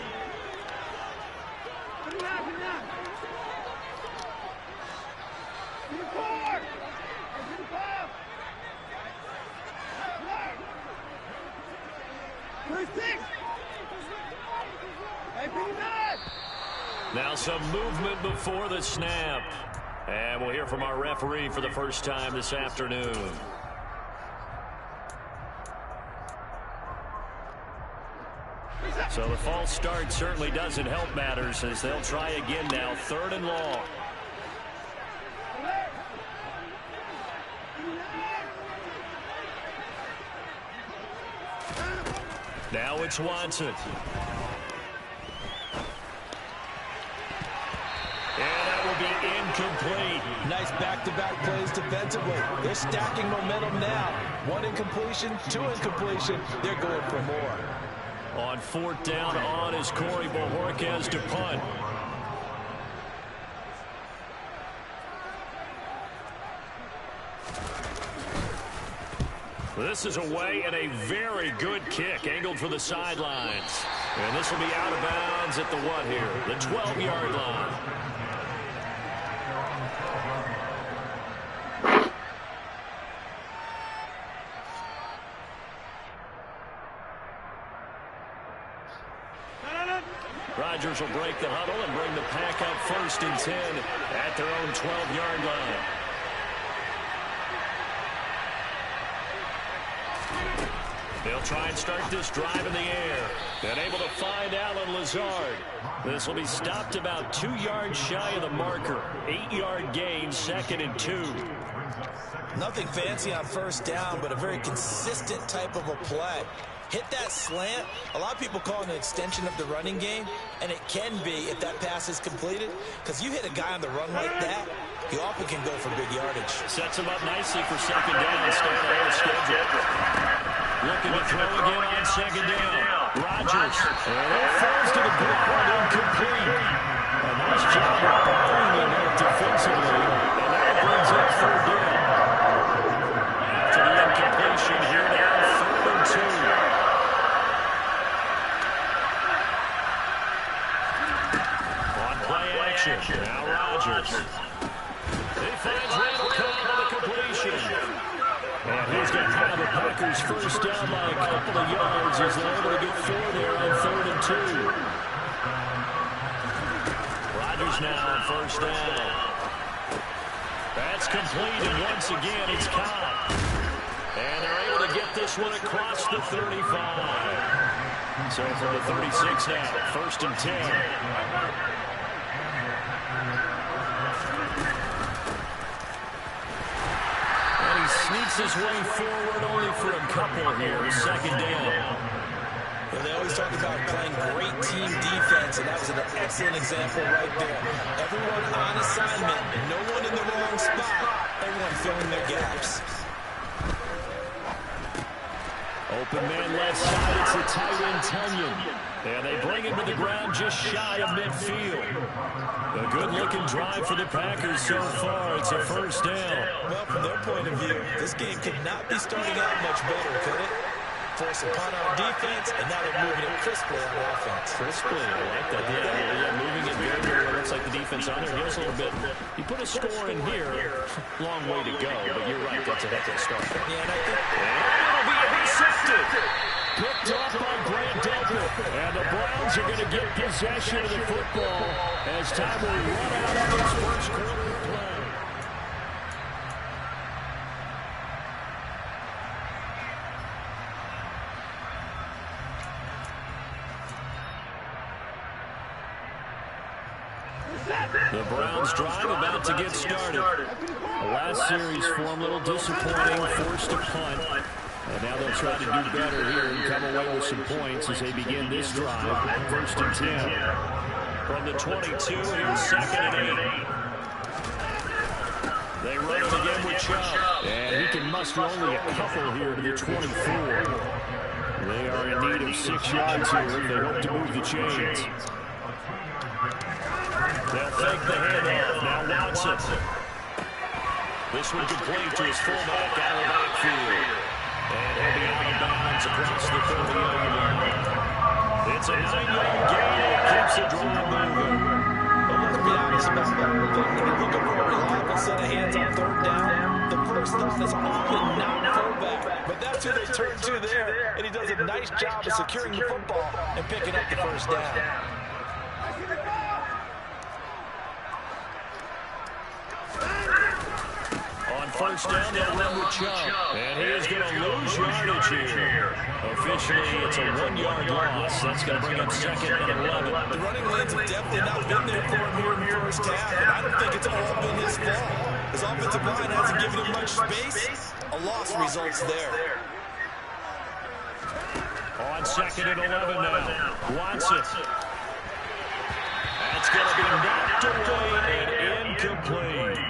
Now some movement before the snap. And we'll hear from our referee for the first time this afternoon. So the false start certainly doesn't help matters as they'll try again now, 3rd and long. Now it's Watson. And that will be incomplete. Nice back-to-back plays defensively. They're stacking momentum now. 1 incompletion, 2 incompletion. They're going for more. On 4th down on is Corey Bojorquez to punt. This is away and a very good kick angled for the sidelines. And this will be out of bounds at the what here? The 12-yard line. Rodgers will break the huddle and bring the pack up 1st and 10 at their own 12-yard line. They'll try and start this drive in the air. And able to find Allen Lazard. This will be stopped about 2 yards shy of the marker. 8-yard gain, 2nd and 2. Nothing fancy on 1st down, but a very consistent type of a play. Hit that slant. A lot of people call it an extension of the running game, and it can be if that pass is completed, because you hit a guy on the run like that, you often can go for big yardage. Sets him up nicely for 2nd down, staying ahead of schedule. Looking to throw again on 2nd down. Rodgers. And it falls to the ground, incomplete. A nice job of barring him out defensively, and that brings up 3rd down. After the incompletion, here now, 3rd and 2. Now Rodgers. He finds Randall Cobb on the completion. And he's going to have the Packers first down by a couple of yards as they're able to get 4 there on 3rd and 2. Rodgers now on 1st down. That's complete, and once again it's Cobb. And they're able to get this one across the 35. So from the 36 now, 1st and 10. Sneaks his way forward only for a couple here. 2nd down. They always talk about playing great team defense, and that was an excellent example right there. Everyone on assignment, no one in the wrong spot, everyone filling their gaps. Open man left side, it's the tight end, Tunyon. And they bring him to the ground just shy of midfield. A good-looking drive for the Packers so far. It's a first down. Well, from their point of view, this game could not be starting out much better, could it? Force a punt on defense, and now they're moving it crisply on offense. Crisply, I like that. Yeah, moving it very, very well. Looks like the defense on there. Give us a little bit. You put a score in here, long way to go, but you're right. That's a heck of a start. Yeah, and I think it'll be intercepted. Picked off by Grant Delpit. And the Browns are going to get possession of the football as time will run out of this first quarter of play. The Browns drive about to get started. The last series form a little disappointing, forced a punt. And now they'll try to do better here and come away with some points as they begin this drive. First and 10. From the 22, here's second and 8. They run it again with Chubb. And he can muster only a couple here to the 24. They are in need of 6 yards here if they hope to move the chains. They'll fake the handoff. Now Watson. This one complete to his fullback out of the backfield. And he'll be out of bounds across the 30-yard line. It's a 9-yard gain. It keeps the drive moving. But let's be honest about that. When you're looking for a reliable set of hands on third down, the first thought is often not fullback. But that's who they turn to there, and he does a nice job of securing the football and picking up the first down. First down, they'll run with Chubb. And he is going to lose yardage here. Officially, it's a 1-yard loss. That's going to bring up second and 11. The running lanes have definitely not been there for him here in the first half, and I don't think it's all been his fault. His offensive line hasn't given him much space. A loss results there. On second and 11 now. Watson. That's going to be knocked away and incomplete.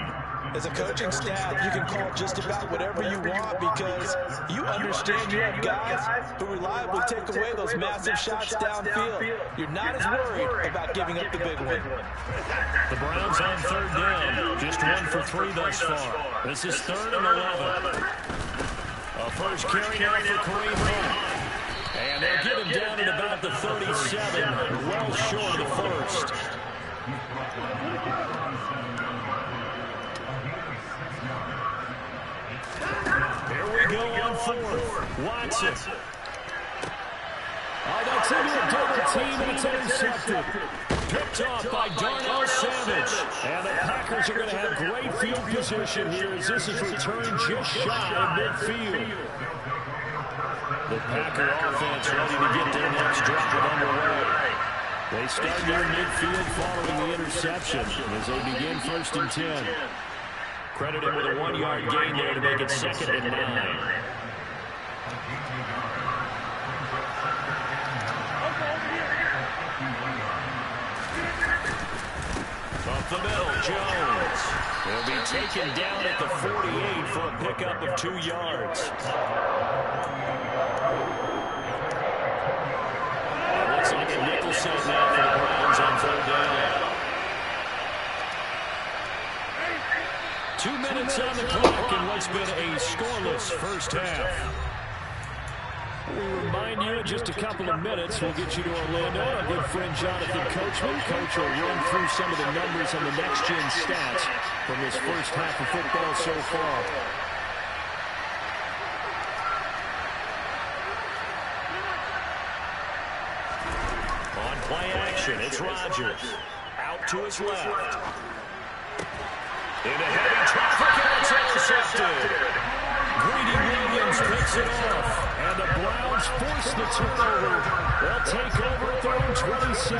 As a coaching staff, you can call just about whatever you want because you understand you have guys who reliably take away those massive shots downfield. You're not as worried about giving up the big one. The Browns on third down. Just 1 for 3 thus far. This is third and 11. A first carry now for Kareem Hunt. And they'll get him down at about the 37, well short of the first. Here we go on fourth. Watson. That's into a double team, and it's intercepted. Picked off by Darnell Savage. And the Packers are going to have great field position here as this is returned just shy of midfield. The Packer offense ready to get their next drive underway. They start near midfield following the interception as they begin first and 10. Credit him with a 1-yard gain there to make it second and 9. Up the middle, Jones. He'll be taken down at the 48 for a pickup of 2 yards. It looks like a nickel set now for the Browns on third down. 2 minutes on the clock in what's been a scoreless first half. We remind you in just a couple of minutes we'll get you to Orlando. Our good friend Jonathan Coachman. Coach will run through some of the numbers and the next-gen stats from this first half of football so far. On play action, it's Rodgers. Out to his left. Into heavy traffic, and it's intercepted. Greedy Williams picks it off, and the Browns force the turnover. They'll take over at their own 27. 7.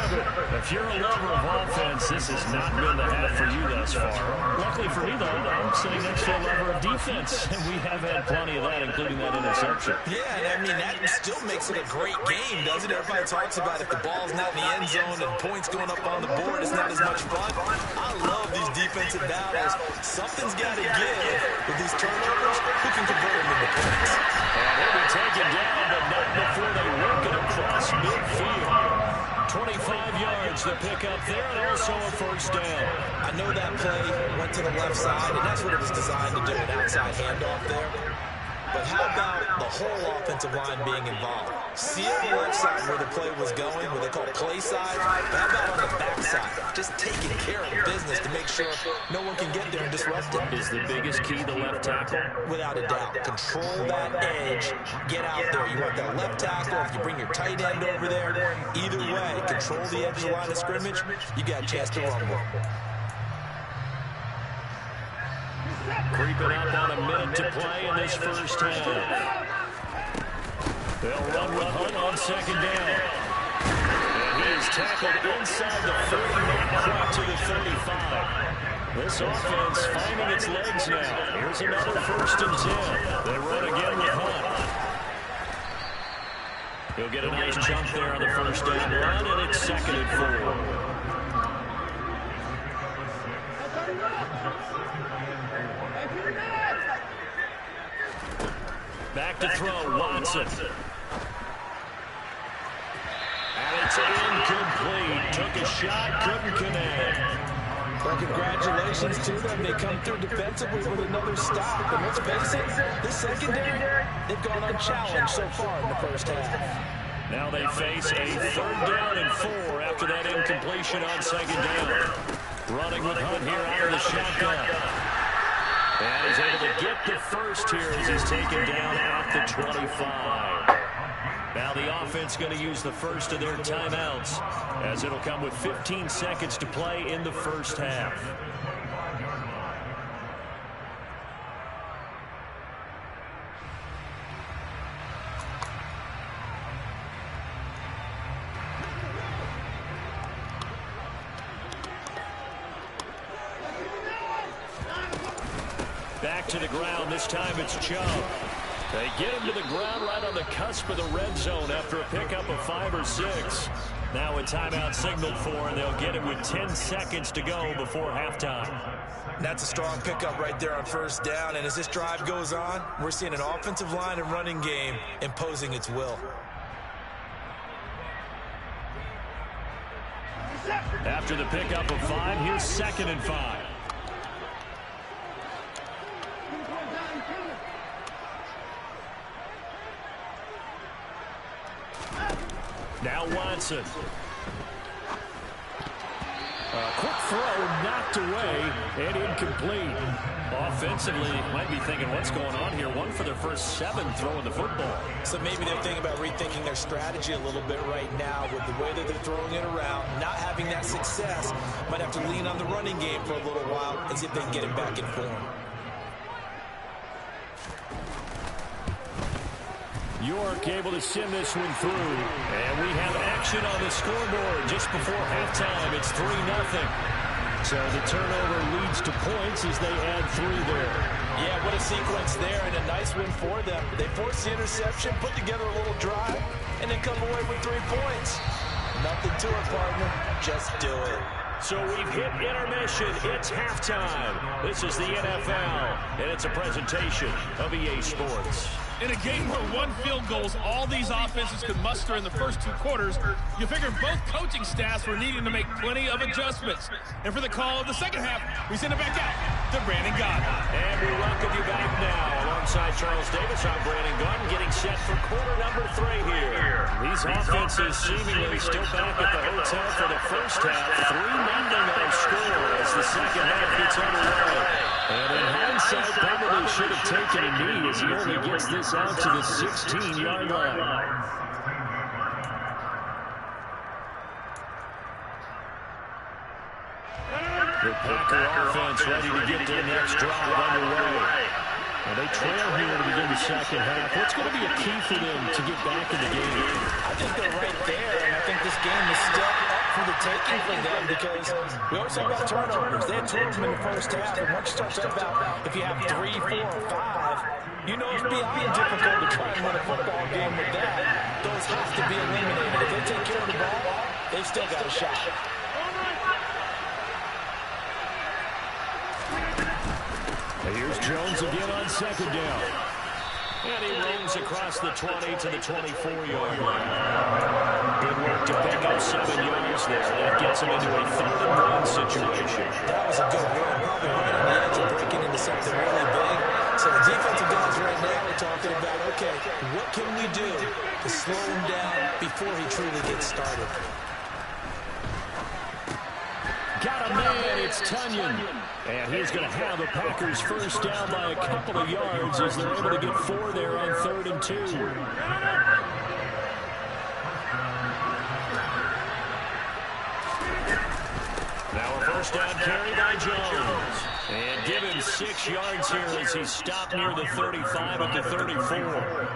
If you're a lover of offense, this has not been the half for you thus far. Luckily for me, though, I'm sitting next to a lover of defense, and we have had plenty of that, including that interception. Yeah, and I mean, that still makes it a great game, doesn't it? Everybody talks about if the ball's not in the end zone and points going up on the board, it's not as much fun. I love these defensive battles. Something's got to give with these turnovers. Who can convert them into points? And they'll be taken down, but not before they work it across midfield. 25 yards to pick up there, and also a first down. I know that play went to the left side, and that's what it was designed to do, an outside handoff there. But how about the whole offensive line being involved? See on the left side where the play was going, what they call play side, but how about on the back side? Just taking care of business to make sure no one can get there and disrupt it. Is the biggest key the left tackle? Without a doubt. Control that edge. Get out there. You want that left tackle, if you bring your tight end over there, either way, control the edge of the line of scrimmage, you got a chance to rumble. Creeping up on a minute to play in this first half. They'll run with Hunt on second down. And he is tackled inside the 30, not quite to the 35. This offense finding its legs now. Here's another 1st and 10. They run again with Hunt. He'll get a nice jump there on the first down run, and it's 2nd and 4. Back to throw, Watson. And it's incomplete. Took a shot, couldn't connect. Well, congratulations to them. They come through defensively with another stop. And let's face it, this secondary, they've gone unchallenged so far in the first half. Now they face a 3rd down and 4 after that incompletion on 2nd down. Running with Hunt here out of the shotgun. And he's able to get the first here as he's taken down at the 25. Now the offense going to use the first of their timeouts, as it'll come with 15 seconds to play in the first half. Back to the ground. This time it's Chubb. They get him to the ground right on the cusp of the red zone after a pickup of 5 or 6. Now a timeout signaled for, and they'll get it with 10 seconds to go before halftime. That's a strong pickup right there on 1st down. And as this drive goes on, we're seeing an offensive line and running game imposing its will. After the pickup of 5, here's 2nd and 5. Now Watson. Quick throw knocked away and incomplete. Offensively, might be thinking, what's going on here? 1 for their first 7 throwing the football. So maybe they're thinking about rethinking their strategy a little bit right now with the way that they're throwing it around, not having that success. Might have to lean on the running game for a little while and see if they can get him back in form. York able to send this one through. And we have action on the scoreboard just before halftime. It's 3-0. So the turnover leads to points as they add 3 there. Yeah, what a sequence there, and a nice win for them. They forced the interception, put together a little drive, and then come away with 3 points. Nothing to it, partner. Just do it. So we've hit intermission. It's halftime. This is the NFL, and it's a presentation of EA Sports. In a game where 1 field goal is all these offenses could muster in the first 2 quarters, you figure both coaching staffs were needing to make plenty of adjustments. And for the call of the second half, we send it back out to Brandon Gaudin. And we welcome you back now. Alongside Charles Davis, I'm Brandon Gaudin, getting set for quarter number 3 here. These offenses seemingly still back at the hotel for the first half. 3-0 on score as the second half gets underway. And in hindsight, probably should have taken a knee as he only gets this out to the 16-yard line. The Packer offense ready to get their next drive underway. And they trail here to begin the second half. What's going to be a key for them to get back in the game? I think they're right there, and I think this game is still for the taking for them because we always talk about turnovers. They had 2 of them in the first half, and once you start talking about if you have 3, 4, or 5, you know it's beyond difficult to try and win a football game with that. Those have to be eliminated. If they take care of the ball, they've still got a shot. Here's Jones again on second down. And he roams across the 20 to the 24-yard line. Good work to pick up 7 yards there. That gets him into a 3rd-and-1 situation. That was a good run. Probably right on the edge of breaking into something really big. So the defensive guys right now are talking about, okay, what can we do to slow him down before he truly gets started? Got a man, it's Tonyan. And he's going to have the Packers first down by a couple of yards as they're able to get 4 there on 3rd and 2. Now a first down carry by Jones. And give him 6 yards here as he's stopped near the 35 at the 34.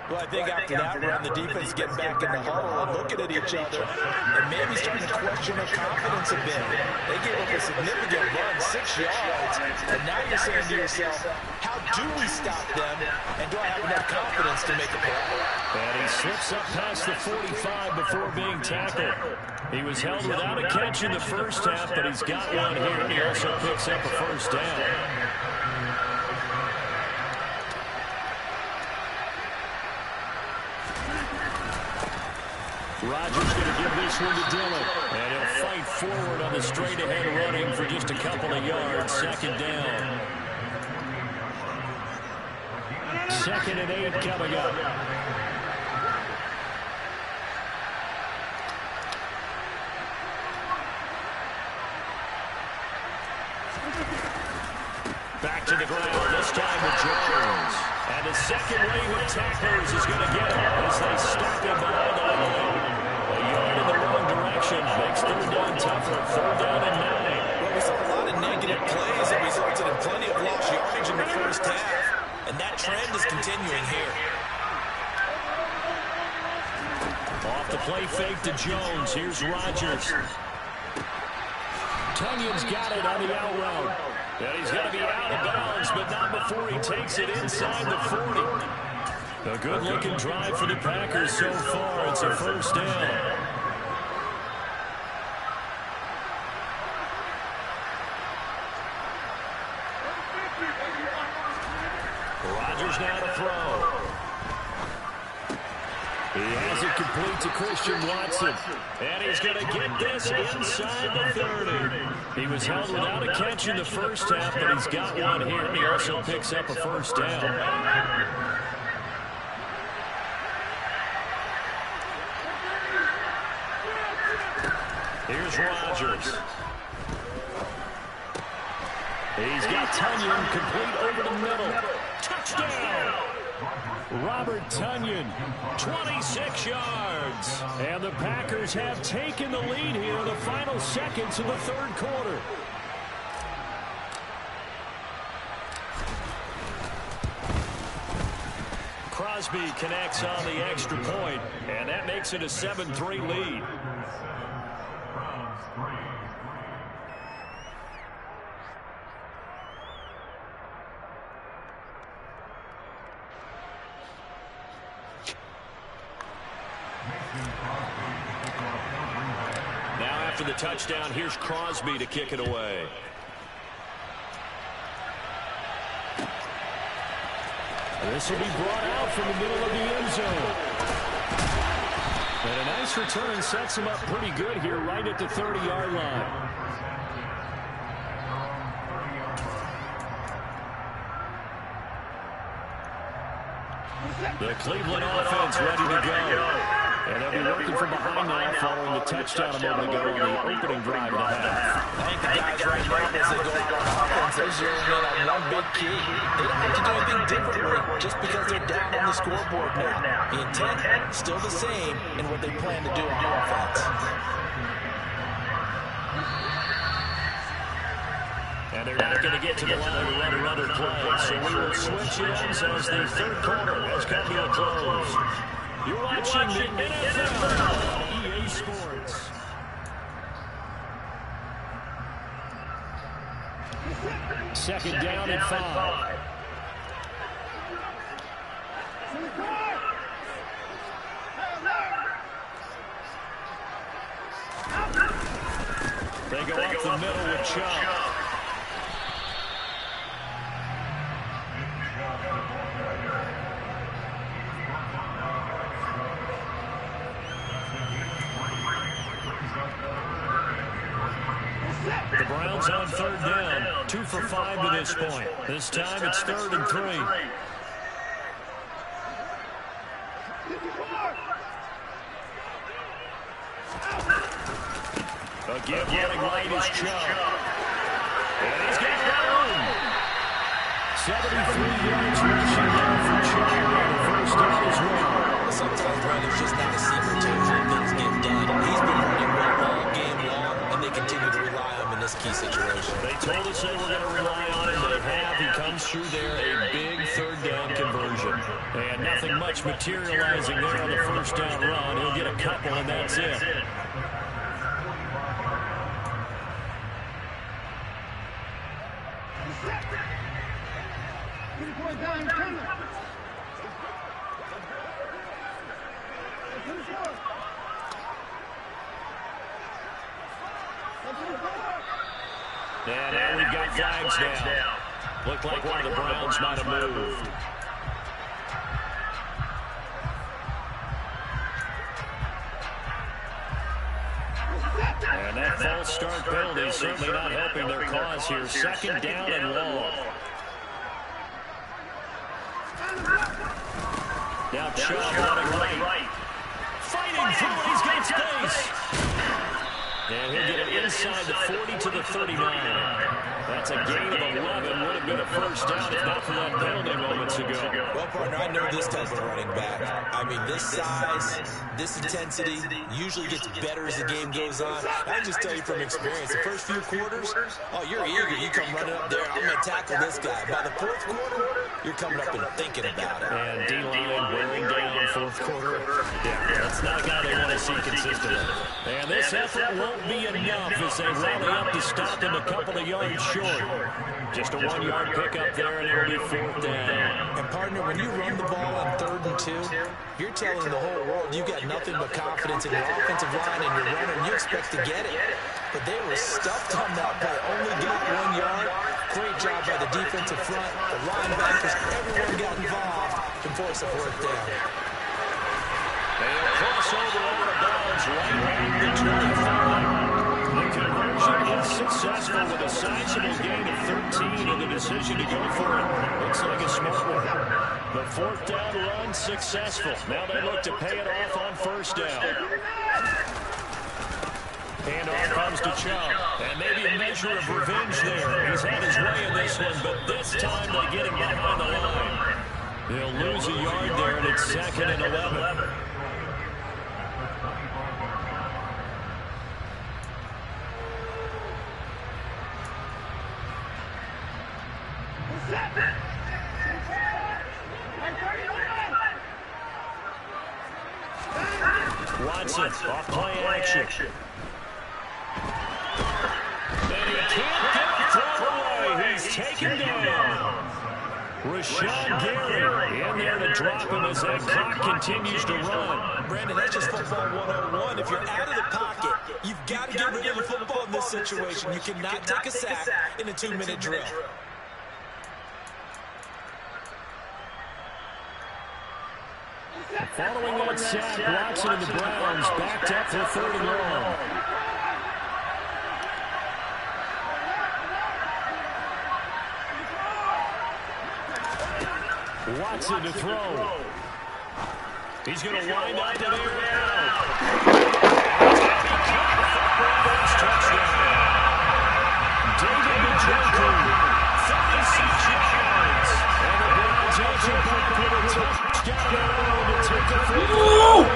Well, I think after that run, the defense getting back in the huddle and looking at each other and maybe starting to question their confidence a bit. They gave up a significant run, 6 yards, and now you're saying to yourself, how do we stop them, and do I have enough confidence to make a play? And he slips up past the 45 before being tackled. He was held without a catch in the first half, but he's got one here. He also picks up a first down. Rodgers going to give this one to Dillon. And he'll fight forward on the straight-ahead running for just a couple of yards. 2nd down. 2nd and 8 coming up. Back to the ground, this time with Jones. And the second wave of tacklers is going to get him as they stop him behind the line. A yard in the wrong direction makes 3rd down tougher. 3rd down and 9. Well, we saw a lot of negative plays that resulted in plenty of lost yardage in the first half. And that trend is continuing here. Off the play fake to Jones. Here's Rodgers. Tonyan's got it on the out route. And he's going to be out of bounds, but not before he takes it inside the 40. A good-looking drive for the Packers so far. It's a first down. Rodgers now to throw. He has it complete to Christian Watson. And he's going to get this inside the 30. He was held without a catch in the first half, but he's got one here. He also picks up a first down. Here's Rodgers. He's got Tonyan complete over the middle. Touchdown! Robert Tonyan, 26 yards. And the Packers have taken the lead here in the final seconds of the 3rd quarter. Crosby connects on the extra point, and that makes it a 7-3 lead. Now after the touchdown, here's Crosby to kick it away. This will be brought out from the middle of the end zone. And a nice return sets him up pretty good here right at the 30-yard line. The Cleveland offense ready to go. And they'll be working from behind now following the touchdown a moment ago on the opening drive of the half. I think the guys right now, as they go out on offense, they're zeroing in on one big key. They don't have to do anything differently just because they're down on the scoreboard now. The intent, still the same in what they plan to do on offense. And they're not going to get to the line to run another play. So we will switch ends as the 3rd quarter has come to a close. You're watching the NFL on EA Sports. second down and 5. They go up the middle with Chubb. The Browns on third down. 2 for 5 to this point. This time it's 3rd and 3. Again, running right is Chubb. And he's got room. 73 yards rushing there for Chubb on the first down as well. Sometimes running's just not a secret to when things get done. He's been running well all game long, and they continue to rely on him in this key situation. They told us they were going to rely on him. They have. He comes through there, a big third down conversion. And nothing much materializing there on the first down run. He'll get a couple, and that's it. And now we've got flags down. Looked like one of the Browns might have moved. And that false start penalty certainly not helping their cause here. Second down and long. Now Chubb running right. Fighting through it. He's got space. And he'll get it inside the 40 to the 39. That's a gain of 11. Would have been a first down if not for that penalty moments ago. Well, partner, I know this type of running back. I mean, this size, this intensity usually gets better as the game goes on. I can just tell you from experience, the first few quarters, oh, you're eager. You come running up there, I'm going to tackle this guy. By the fourth quarter, you're coming up and thinking about it. And D-line wearing down fourth quarter. Yeah, that's not a guy they want to see consistently. And this effort won't be enough as they rally up to stop him a couple of yards short. Just a 1-yard pickup there, and it'll be fourth down. And, partner, when you run the ball on 3rd and 2, you're telling the whole world you got nothing but confidence in your offensive line and your runner, and you expect to get it. But they were stuffed on that play. Only got 1 yard. Great job by the defensive front. The linebackers, everyone got involved to force a fourth down. They'll cross over the bounds right around the 25. The conversion is successful with a sizable gain of 13, and the decision to go for it looks like a smart one. The fourth down run successful. Now they look to pay it off on first down. Handoff comes to Chubb, and maybe a measure of revenge there. He's had his way in this one, but this time they get him behind the line. They'll lose a yard there, and it's 2nd and 11. Watson off play action. And he can't get it thrown away. He's taken down. Rashawn Gary in there to drop him as that clock continues to run. Brandon, that's just football 101. If you're out of the pocket, you've got to get rid of the football in this situation. You cannot take a sack in a 2-minute drill. Following that sack, Watson and the Browns backed up for 3rd and long. Watson to throw. He's going to wind up and air it out. Touchdown. David Njoku, 36 yards. And the Browns answer back with a touchdown to take it forward.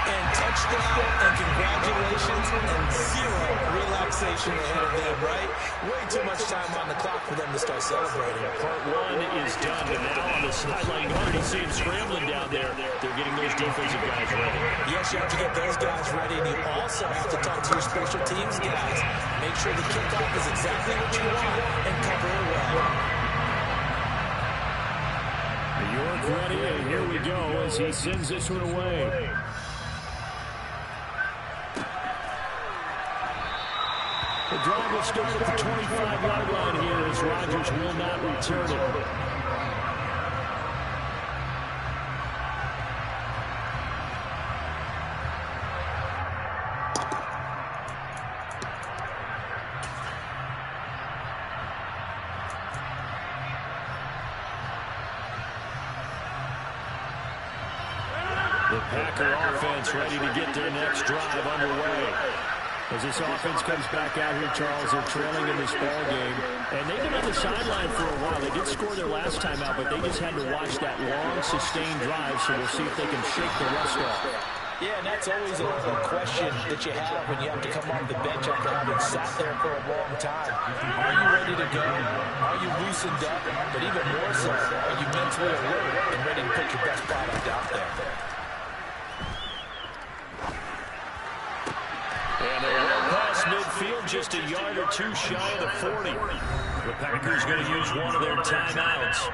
And touchdown, and congratulations and zero relaxation ahead of them, right? Way too much time on the clock for them to start celebrating. Part one is done, and now on the sideline, you already see him scrambling down there. They're getting those defensive guys ready. Yes, you have to get those guys ready, and you also have to talk to your special teams guys. Make sure the kickoff is exactly what you want and cover it well. York ready, and here we go as he sends this one away. The drive will start at the 25-yard line here as Rodgers will not return it. The Packer offense ready to get their next drive underway. As this offense comes back out here, Charles, they're trailing in this ball game. And they've been on the sideline for a while. They did score their last time out, but they just had to watch that long, sustained drive, so we'll see if they can shake the rust off. Yeah, and that's always a question that you have when you have to come off the bench after having sat there for a long time. Are you ready to go? Are you loosened up? But even more so, are you mentally alert and ready to put your best product out there? And they're well past midfield, just a yard or two shy of the 40. The Packers going to use one of their timeouts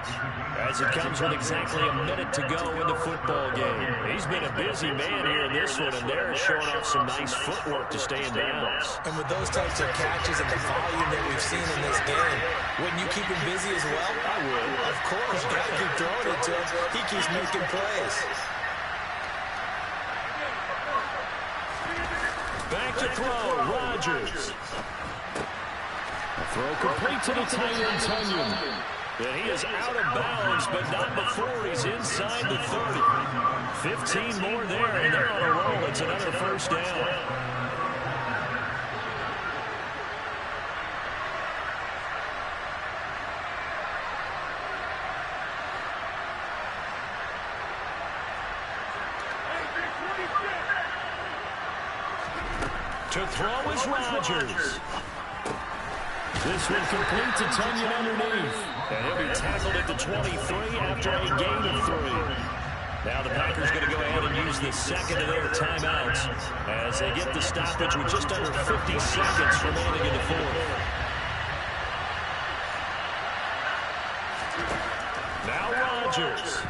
as it comes with exactly a minute to go in the football game. He's been a busy man here in this one, and they're showing off some nice footwork to stay in bounds. And with those types of catches and the volume that we've seen in this game, wouldn't you keep him busy as well? I would. Of course, you got to keep throwing it to him. He keeps making plays. Back to throw, Rodgers. A throw complete to the tight end, Tunyon. And he is out of bounds, but not before he's inside the 30. 15 more there, and they're on a roll. It's another first down. To throw is Rodgers. This one complete to Tunyon underneath. And he'll be tackled at the 23 after a gain of 3. Now the Packers going to go ahead and use the second of their timeouts as they get the stoppage with just under 50 seconds remaining in the fourth. Now Rodgers.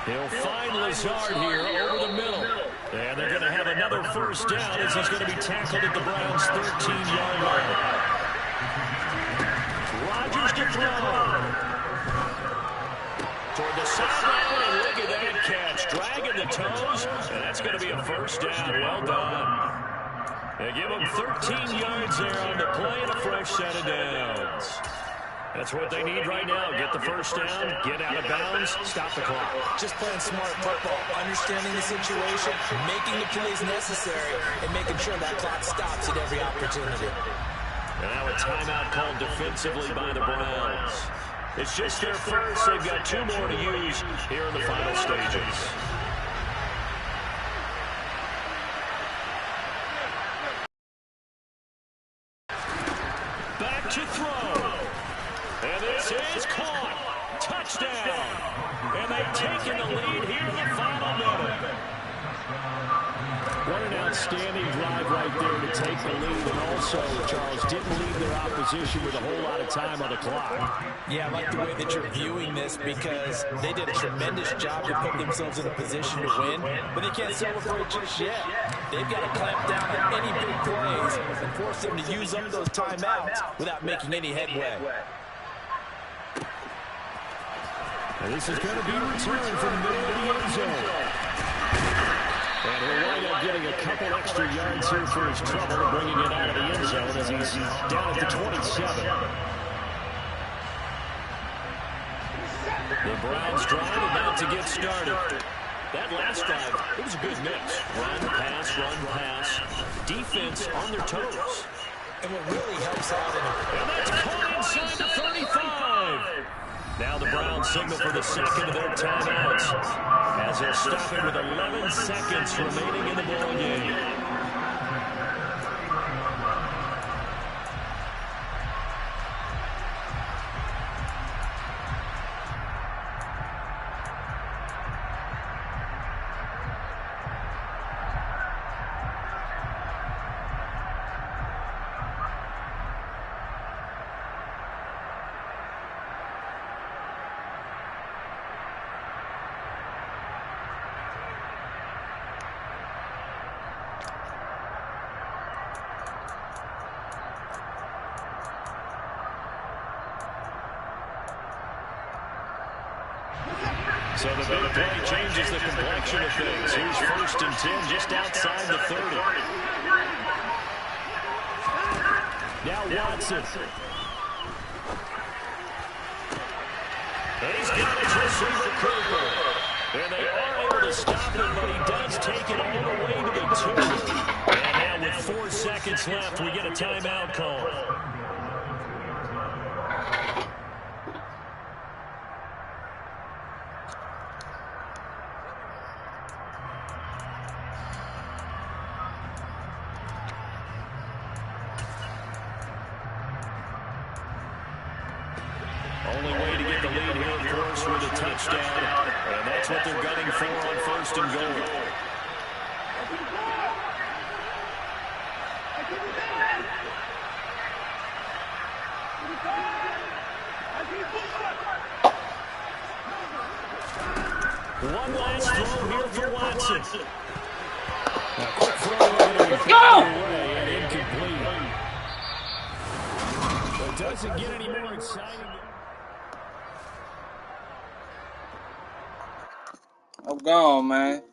He'll find Lazard here over the middle. And they're going to have another first down as he's going to be tackled at the Browns' 13-yard line. Rodgers to throw. Toward the sideline, and look at that catch. Dragging the toes, and that's going to be a first down. Well done. They give him 13 yards there on the play and a fresh set of downs. That's what they need right now. Get the first down, get out of bounds, stop the clock. Just playing smart football, understanding the situation, making the plays necessary, and making sure that clock stops at every opportunity. And now a timeout called defensively by the Browns. It's just their first. They've got 2 more to use here in the final stages. Back to throw. And this is caught. Touchdown. And they've taken the lead here in the final minute. What an outstanding drive right there to take the lead. And also, Charles, didn't leave their opposition with a whole lot of time on the clock. Yeah, I like the way that you're viewing this because they did a tremendous job to put themselves in a position to win, but they can't celebrate just yet. They've got to clamp down on any big plays and force them to use up those timeouts without making any headway. And this is going to be returned from the middle of the end zone. And he'll wind up getting a couple extra yards here for his trouble, bringing it out of the end zone as he's down at the 27. The Browns drive about to get started. That last drive, it was a good mix. Run, pass, defense on their toes. And what really helps out in and that's caught inside the 35. Now the Browns signal for the second of their timeouts as he'll stop it with 11 seconds remaining in the ball game. So the big play changes the complexion of things. Here's 1st and 10 just outside the 30. Now Watson. And he's got it to receiver Cooper. And they are able to stop him, but he does take it all the way to the 2. And now with 4 seconds left, we get a timeout call. Only way to get the lead here, of course, with a touchdown. And that's what they're gunning for on 1st and goal. One last throw here for Watson. Now, quick throw. Let's go! And incomplete. It doesn't get any more exciting. I'm gone, man.